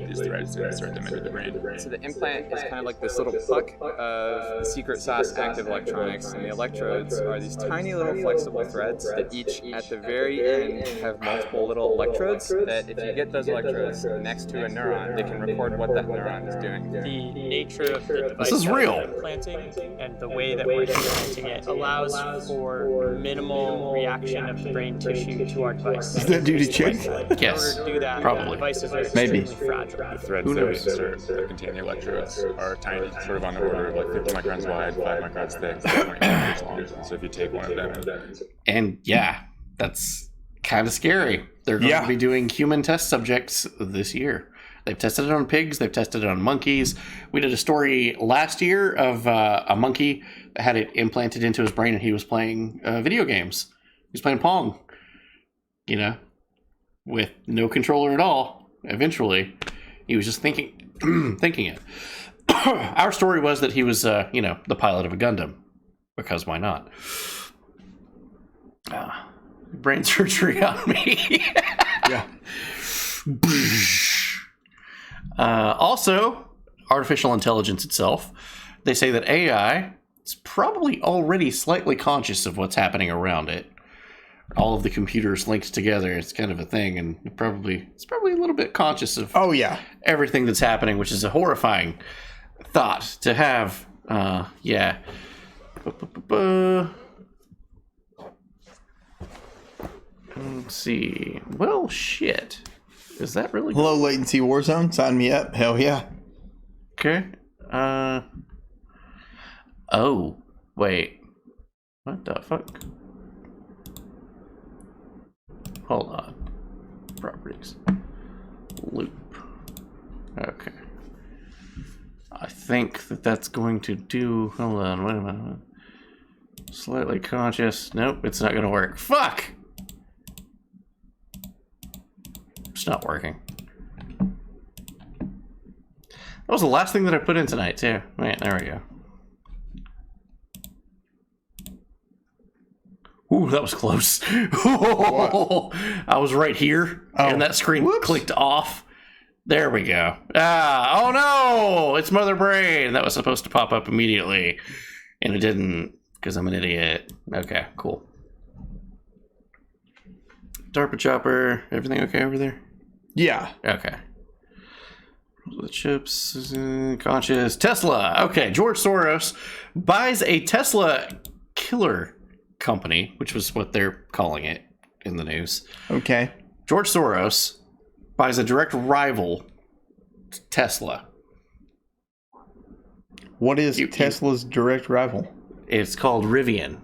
implant is kind of like this little puck of the secret sauce active electronics, and the electrodes are these tiny little flexible threads that each at the very end have multiple little electrodes that if you get those electrodes next to a neuron, they can record what that neuron is doing. The nature of the device This is real. implanting and the way that we're implanting it allows for minimal reaction of the brain tissue to our device. Is that due to chick? Yes, In order to do that, probably. the devices are Maybe. extremely fragile. The threads Who that we knows? insert that contain the electrodes are tiny, sort of on the order of like 50 microns wide, 5 microns thick, 20 microns long. So if you take one of them, And yeah, that's kind of scary. They're going to be doing human test subjects this year. They've tested it on pigs. They've tested it on monkeys. We did a story last year of a monkey that had it implanted into his brain, and he was playing video games. He was playing Pong, you know, with no controller at all. Eventually, he was just thinking it. Our story was that he was, the pilot of a Gundam, because why not? Brain surgery on me. Yeah. Also, artificial intelligence itself. They say that AI is probably already slightly conscious of what's happening around it. All of the computers linked together, it's kind of a thing, and it's probably a little bit conscious of everything that's happening, which is a horrifying thought to have. Yeah. Let's see. Well, shit. Is that really low latency Warzone? Sign me up. Hell yeah. Okay. Oh, wait. What the fuck? Hold on. Properties. Loop. Okay. I think that's going to do... Hold on, wait a minute. Slightly conscious. Nope, it's not going to work. Fuck! It's not working. That was the last thing that I put in tonight, too. Wait, there we go. Ooh, that was close. I was right here, and that screen clicked off. There we go. Oh no! It's Mother Brain! That was supposed to pop up immediately, and it didn't, because I'm an idiot. Okay, cool. DARPA Chopper, everything okay over there? Yeah. Okay. The chips, conscious. Tesla. Okay, George Soros buys a Tesla killer company, which was what they're calling it in the news. Okay. George Soros buys a direct rival to Tesla. What is Tesla's direct rival? It's called Rivian.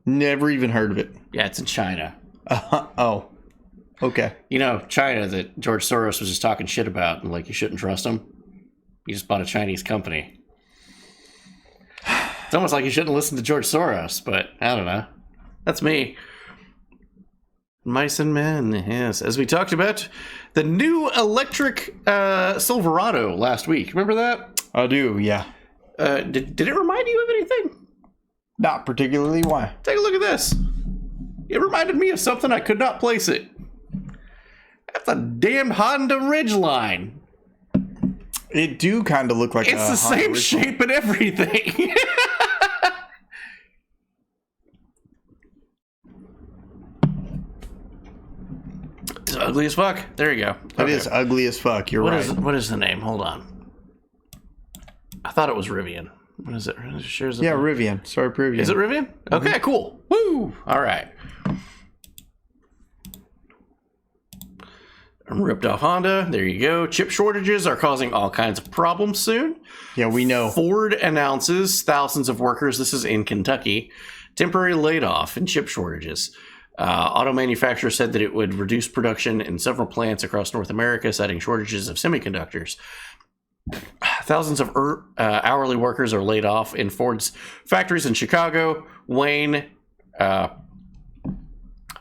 Never even heard of it. Yeah, it's in China. Oh. Okay. You know, China that George Soros was just talking shit about, and like you shouldn't trust him. He just bought a Chinese company. It's almost like you shouldn't listen to George Soros, but I don't know. That's me. Mice and Men, yes. As we talked about, the new electric Silverado last week. Remember that? I do, yeah. Did it remind you of anything? Not particularly. Why? Take a look at this. It reminded me of something I could not place it. That's a damn Honda Ridgeline. It do kind of look like it's the same shape and everything. It's ugly as fuck. There you go. It is ugly as fuck. You're right. What is the name? Hold on. I thought it was Rivian. What is it? Yeah, Rivian. Sorry, Rivian. Is it Rivian? Okay, cool. Woo! All right. Ripped off Honda. There you go. Chip shortages are causing all kinds of problems soon. Yeah, we know. Ford announces thousands of workers. This is in Kentucky. Temporary layoff and chip shortages. Auto manufacturer said that it would reduce production in several plants across North America, citing shortages of semiconductors. Thousands of hourly workers are laid off in Ford's factories in Chicago, Wayne, my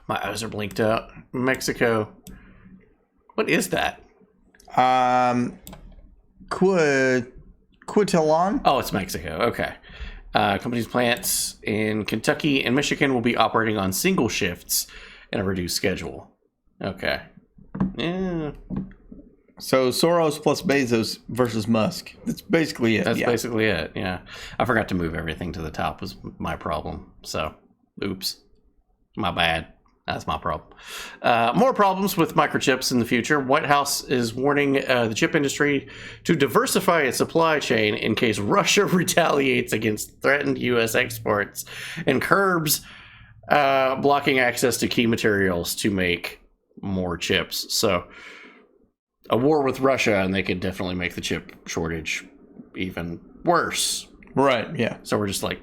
eyes are blinked out, Mexico. What is that? Cuitlán? Oh, it's Mexico. Okay. Company's plants in Kentucky and Michigan will be operating on single shifts and a reduced schedule. Okay. Yeah. So Soros plus Bezos versus Musk. That's basically it. That's basically it. Yeah. I forgot to move everything to the top was my problem. So, oops. My bad. That's my problem. More problems with microchips in the future. White House is warning the chip industry to diversify its supply chain in case Russia retaliates against threatened U.S. exports and curbs blocking access to key materials to make more chips. So, a war with Russia, and they could definitely make the chip shortage even worse. Right, yeah. So we're just like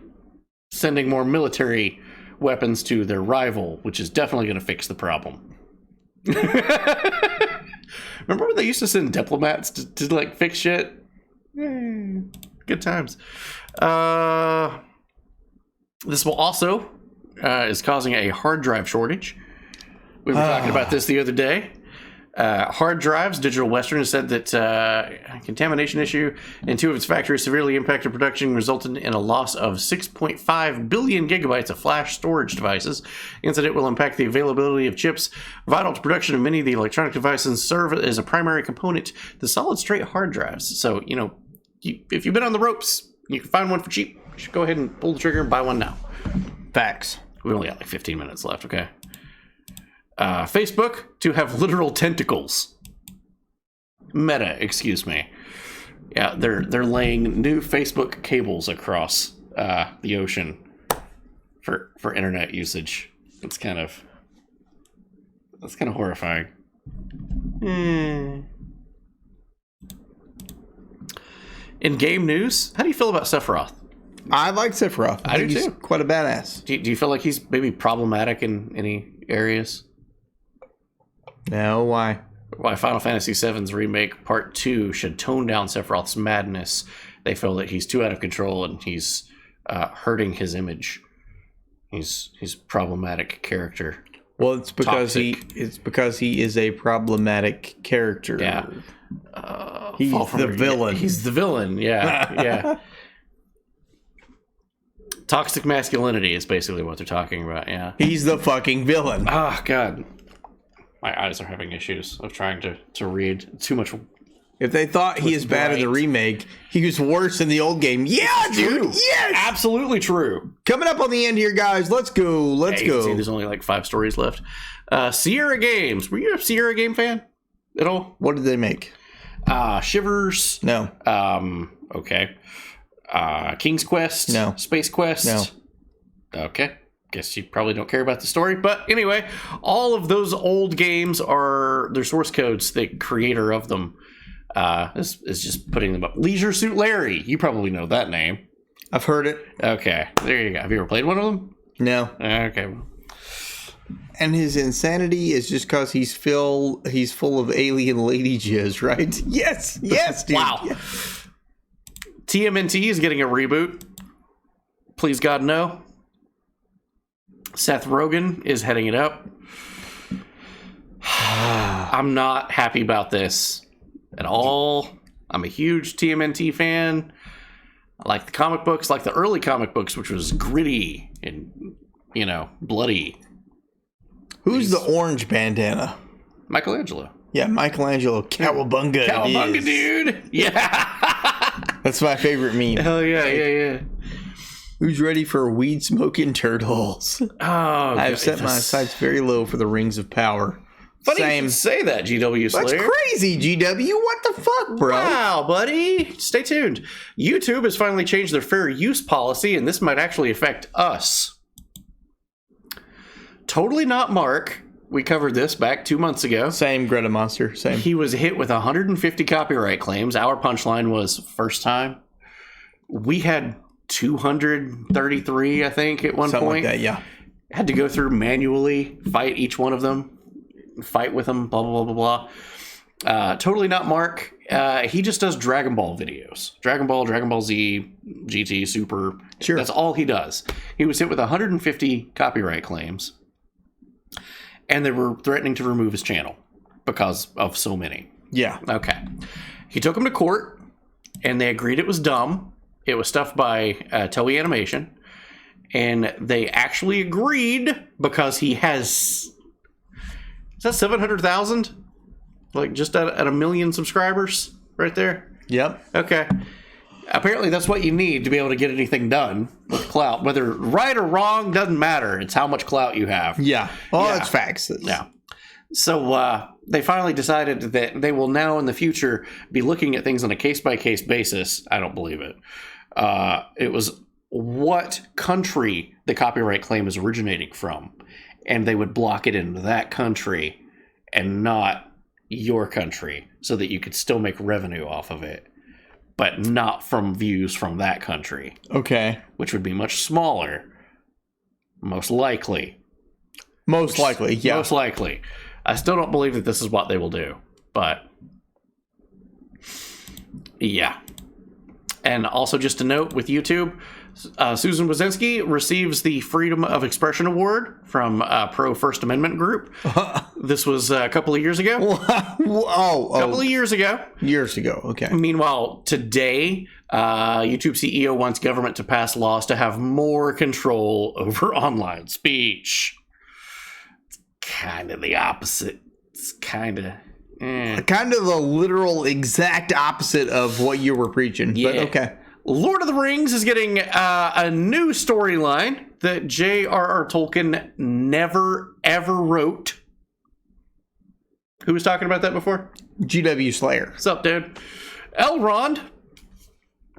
sending more military weapons to their rival, which is definitely going to fix the problem. Remember when they used to send diplomats to like fix shit? Good times. This will also is causing a hard drive shortage. We were talking about this the other day. Hard drives, Digital Western has said that a contamination issue in 2 of its factories severely impacted production, resulting in a loss of 6.5 billion gigabytes of flash storage devices. The incident will impact the availability of chips vital to production of many of the electronic devices serve as a primary component to solid-state hard drives. So, you know, if you've been on the ropes, you can find one for cheap. You should go ahead and pull the trigger and buy one now. Facts. We only got like 15 minutes left, okay? Facebook to have literal tentacles. Meta, excuse me. Yeah, they're laying new Facebook cables across the ocean for internet usage. That's kind of horrifying. In game news, how do you feel about Sephiroth? I like Sephiroth. I do think he's too. Quite a badass. Do you feel like he's maybe problematic in any areas? No, why? Why Final Fantasy VII's Remake Part 2 should tone down Sephiroth's madness. They feel that he's too out of control and he's hurting his image. He's problematic character. Well, it's because Toxic. he is a problematic character. Yeah. He's the villain. He's the villain, yeah. Yeah. Toxic masculinity is basically what they're talking about, yeah. He's the fucking villain. Oh, God. My eyes are having issues of trying to read too much. If they thought he is bad in the remake, he was worse in the old game. Yeah, dude. True. Yes. Absolutely true. Coming up on the end here, guys. Let's go. Let's You can go. see there's only like 5 stories left. Sierra Games. Were you a Sierra game fan at all? What did they make? Shivers. No. Okay. King's Quest. No. Space Quest. No. Okay. Guess you probably don't care about the story, but anyway, all of those old games are their source codes. The creator of them is just putting them up. Leisure Suit Larry, you probably know that name. I've heard it. Okay, there you go. Have you ever played one of them? No. Okay. And his insanity is just because he's full of alien lady jizz, right? Yes. Yes, dude. Wow. Yeah. TMNT is getting a reboot. Please God, no. Seth Rogen is heading it up. I'm not happy about this at all. I'm a huge TMNT fan. I like the comic books, like the early comic books, which was gritty and, bloody. Who's the orange bandana? Michelangelo. Yeah, Michelangelo. Cowabunga. Cowabunga, dude. Yeah. That's my favorite meme. Hell yeah. Who's ready for weed smoking turtles? Oh, I've set my sights very low for the rings of power. Funny you should say that, GW Slayer. That's crazy, GW. What the fuck, bro? Wow, buddy. Stay tuned. YouTube has finally changed their fair use policy, and this might actually affect us. Totally Not Mark. We covered this back 2 months ago. Same, Greta Monster. Same. He was hit with 150 copyright claims. Our punchline was first time. We had 233, I think, at one Something point. like that, yeah. Had to go through manually, fight each one of them, fight with them, blah, blah, blah, blah, blah. Totally Not Mark. He just does Dragon Ball videos. Dragon Ball Z, GT, Super. Sure. That's all he does. He was hit with 150 copyright claims, and they were threatening to remove his channel because of so many. Yeah. Okay. He took him to court, and they agreed it was dumb, It was stuffed by Toei Animation, and they actually agreed because he has, is that 700,000? Like just at a million subscribers right there? Yep. Okay. Apparently that's what you need to be able to get anything done with clout. Whether right or wrong, doesn't matter. It's how much clout you have. Yeah. Oh, that's facts. Yeah. So they finally decided that they will now in the future be looking at things on a case-by-case basis. I don't believe it. It was what country the copyright claim is originating from. And they would block it in that country and not your country so that you could still make revenue off of it, but not from views from that country. Okay. Which would be much smaller. Most likely. Most likely, yeah. Most likely. I still don't believe that this is what they will do, but yeah. And also just a note with YouTube, Susan Wojcicki receives the Freedom of Expression Award from Pro First Amendment Group. This was a couple of years ago. Couple of years ago. Years ago, okay. Meanwhile, today, YouTube CEO wants government to pass laws to have more control over online speech. It's kind of the opposite. It's kind of... Kind of the literal exact opposite of what you were preaching. Yeah. But okay. Lord of the Rings is getting a new storyline that J.R.R. Tolkien never, ever wrote. Who was talking about that before? G.W. Slayer. What's up, dude? Elrond,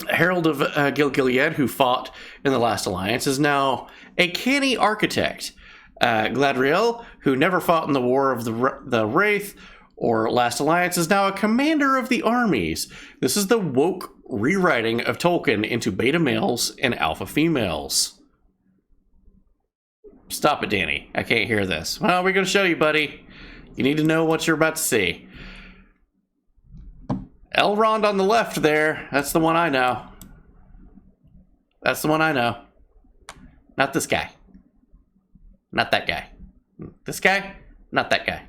Herald of Gil-Gilead, who fought in the Last Alliance, is now a canny architect. Gladriel, who never fought in the War of the Wraith or Last Alliance, is now a commander of the armies. This is the woke rewriting of Tolkien into beta males and alpha females. Stop it, Danny. I can't hear this. Well, we're going to show you, buddy. You need to know what you're about to see. Elrond on the left there. That's the one I know. That's the one I know. Not this guy. Not that guy. This guy? Not that guy.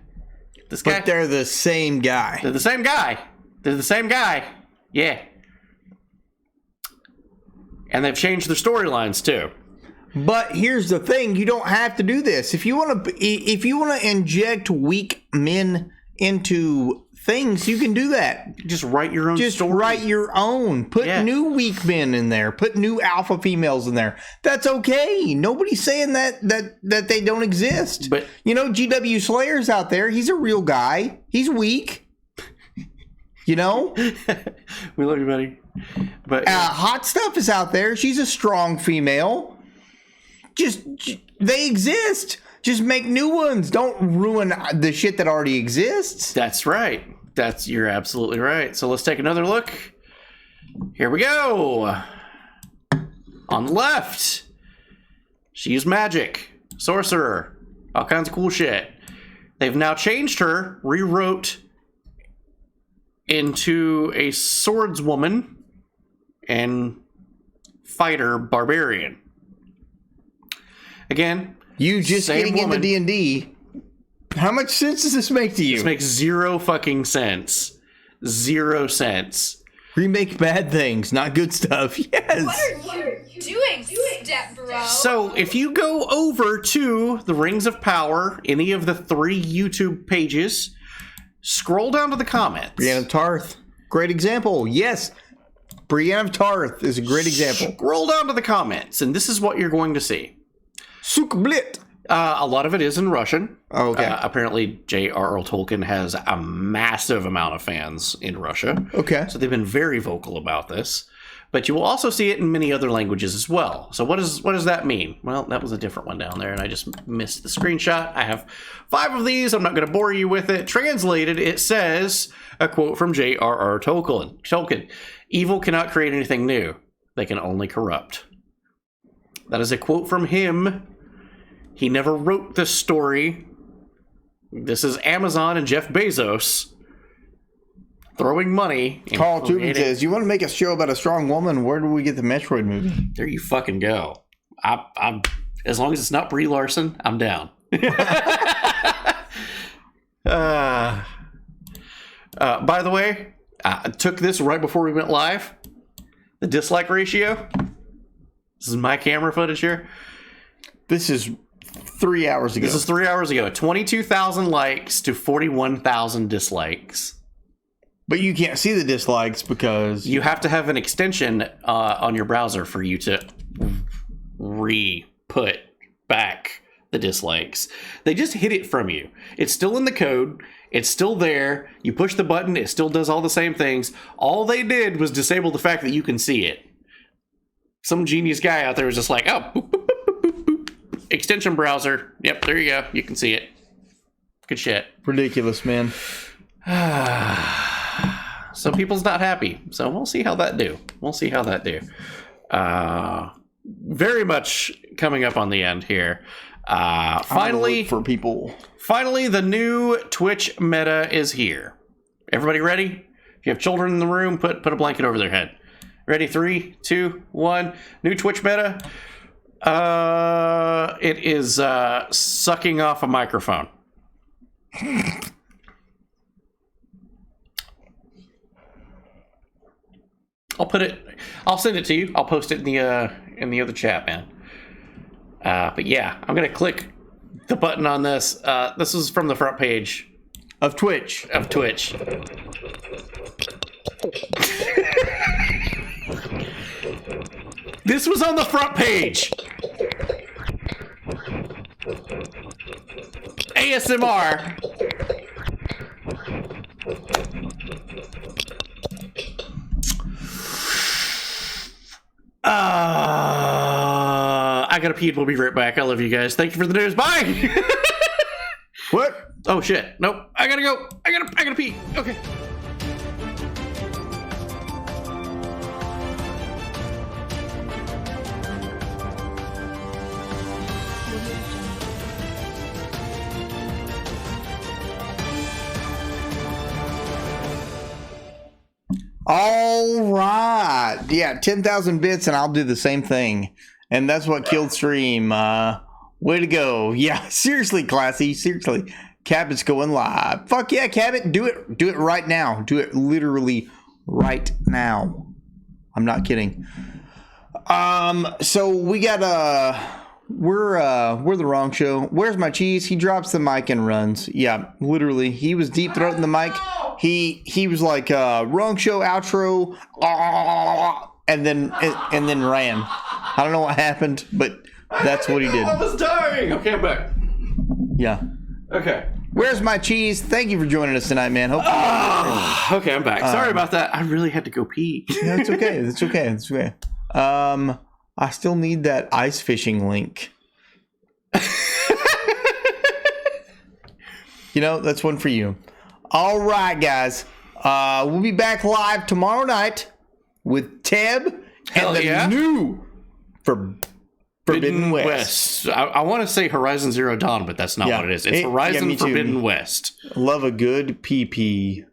This guy? But they're the same guy. They're the same guy. They're the same guy. Yeah. And they've changed their storylines too. But here's the thing: you don't have to do this. If you want to inject weak men into things, you can do that. Just write your own. Just write your own. Put new weak men in there. Put new alpha females in there. That's okay. Nobody's saying that they don't exist. But you know, G.W. Slayer's out there. He's a real guy. He's weak. You know, we love you, buddy. But Hot Stuff is out there. She's a strong female. Just they exist. Just make new ones. Don't ruin the shit that already exists. That's right. You're absolutely right. So let's take another look. Here we go. On the left, she used magic, sorcerer, all kinds of cool shit. They've now changed her, rewrote into a swordswoman and fighter barbarian. Again, you just getting into D&D. How much sense does this make to you? This makes zero fucking sense. 0 cents. Remake bad things, not good stuff. Yes. What are you doing, step bro? So if you go over to the Rings of Power, any of the 3 YouTube pages, scroll down to the comments. Brienne of Tarth. Great example. Yes. Brienne of Tarth is a great example. Scroll down to the comments, and this is what you're going to see. Sukblit. A lot of it is in Russian. Oh, okay. Apparently, J.R.R. Tolkien has a massive amount of fans in Russia. Okay. So they've been very vocal about this. But you will also see it in many other languages as well. So what does that mean? Well, that was a different one down there, and I just missed the screenshot. I have 5 of these. I'm not going to bore you with it. Translated, it says, a quote from J.R.R. Tolkien. Evil cannot create anything new. They can only corrupt. That is a quote from him. He never wrote this story. This is Amazon and Jeff Bezos throwing money. Carl Tubin says, you want to make a show about a strong woman? Where do we get the Metroid movie? There you fucking go. I'm as long as it's not Brie Larson, I'm down. By the way, I took this right before we went live. The dislike ratio. This is my camera footage here. This is 3 hours ago. This is 3 hours ago. 22,000 likes to 41,000 dislikes. But you can't see the dislikes because you have to have an extension on your browser for you to put back the dislikes. They just hid it from you. It's still in the code. It's still there. You push the button. It still does all the same things. All they did was disable the fact that you can see it. Some genius guy out there was just like, oh, boop, boop, boop, boop, boop. Extension browser. Yep, there you go. You can see it. Good shit. Ridiculous, man. So people's not happy. So we'll see how that do. Very much coming up on the end here. Finally, for people. Finally, the new Twitch meta is here. Everybody ready? If you have children in the room, put a blanket over their head. Ready? 3, 2, 1. New Twitch meta. It is sucking off a microphone. I'll send it to you. I'll post it in the other chat, man. But yeah, I'm gonna click the button on this. This is from the front page of Twitch. This was on the front page. ASMR. I gotta pee. We'll be right back. I love you guys. Thank you for the news. Bye. What? Oh shit. Nope. I gotta go. I gotta pee. Okay. All right. Yeah, 10,000 bits and I'll do the same thing. And that's what killed stream. Way to go. Yeah, seriously, Classy. Seriously. Cabot's going live. Fuck yeah, Cabot. Do it right now. Do it literally right now. I'm not kidding. So we got we're the wrong show. Where's my cheese? He drops the mic and runs. Yeah, literally. He was deep throating the mic. He was like wrong show outro and then ran. I don't know what happened, but that's what he did. I was dying. Okay, I'm back. Yeah. Okay. Where's my cheese? Thank you for joining us tonight, man. Hopefully okay, I'm back. Sorry about that. I really had to go pee. No, it's okay. It's okay. It's okay. I still need that ice fishing link. You know, that's one for you. All right, guys. We'll be back live tomorrow night with Teb and the new Forbidden West. I want to say Horizon Zero Dawn, but that's not what it is. It's Horizon Forbidden West. Love a good PP.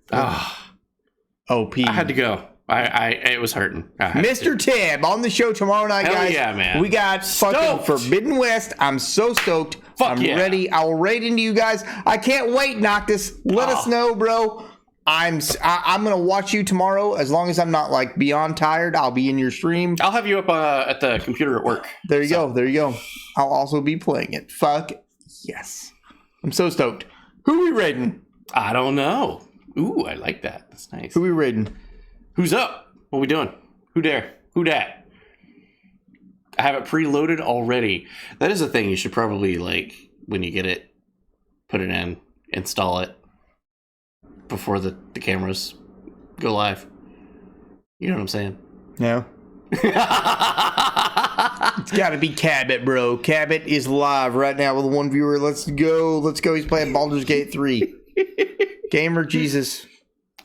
OP. I had to go. It was hurting. Mr. Teb on the show tomorrow night, guys. Yeah, man. We got fucking Forbidden West. I'm so stoked. I'm ready. I'll raid into you guys. I can't wait, Noctis. Let us know, bro. I'm gonna watch you tomorrow. As long as I'm not like beyond tired, I'll be in your stream. I'll have you up at the computer at work. There you go. There you go. I'll also be playing it. Fuck yes. I'm so stoked. Who we raiding? I don't know. Ooh, I like that. That's nice. Who we raiding? Who's up? What we doing? Who dare? Who dat? I have it preloaded already. That is a thing you should probably, like, when you get it, put it in, install it before the cameras go live. You know what I'm saying? No. It's got to be Cabot, bro. Cabot is live right now with one viewer. Let's go. Let's go. He's playing Baldur's Gate 3. Gamer Jesus.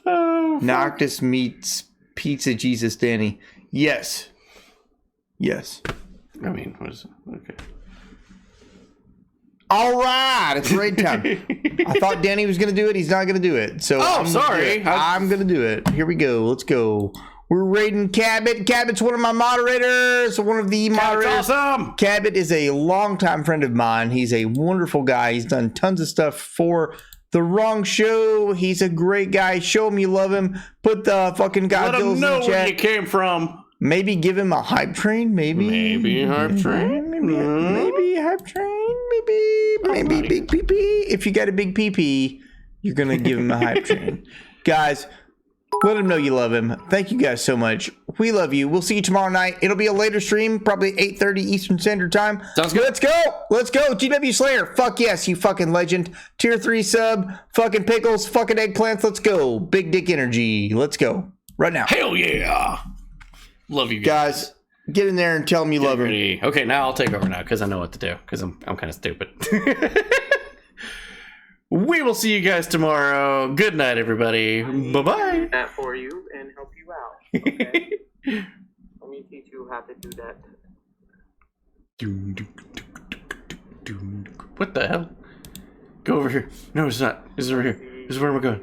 Noctis meets Pizza Jesus Danny. Yes. Yes. I mean, what is it? Okay. All right. It's raid time. I thought Danny was going to do it. He's not going to do it. So sorry. I'm going to do it. Here we go. Let's go. We're raiding Cabot. Cabot's one of my moderators. One of the moderators. Awesome. Cabot is a longtime friend of mine. He's a wonderful guy. He's done tons of stuff for The Wrong Show. He's a great guy. Show him you love him. Put the fucking Godzillas in the chat. Let him know where you came from. Maybe give him a hype train. Maybe a hype train. Maybe a hype train. Maybe big pee-pee. If you got a big pee-pee, you're going to give him a hype train. Guys, let him know you love him. Thank you guys so much. We love you. We'll see you tomorrow night. It'll be a later stream, probably 8:30 Eastern Standard Time. Sounds good. Let's go. GW Slayer. Fuck yes, you fucking legend. Tier 3 sub. Fucking pickles. Fucking eggplants. Let's go. Big dick energy. Let's go. Right now. Hell yeah. Love you guys. Get in there and tell them you love him. Okay, now I'll take over now because I know what to do because I'm kind of stupid. We will see you guys tomorrow. Good night, everybody. Bye-bye. That for you and help you out. Okay? Let me teach you how to do that. What the hell? Go over here. No, it's not. This is over here. This is where am I going?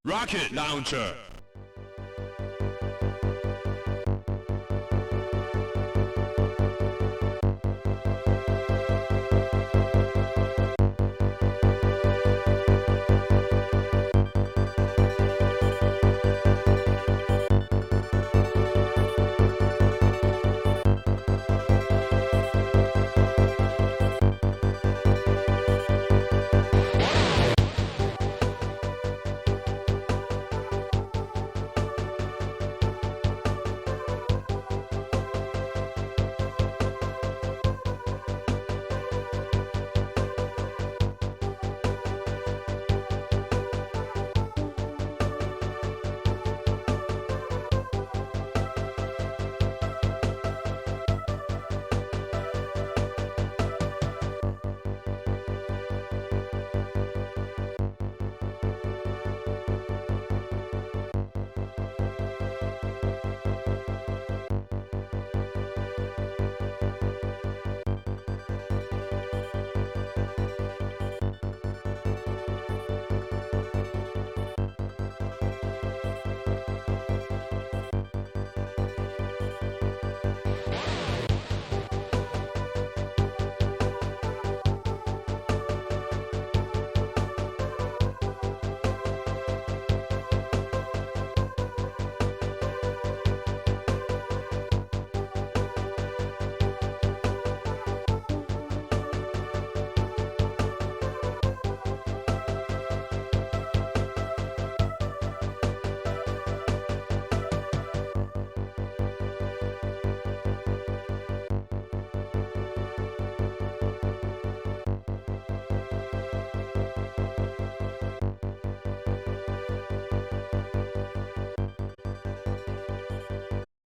Rocket Launcher.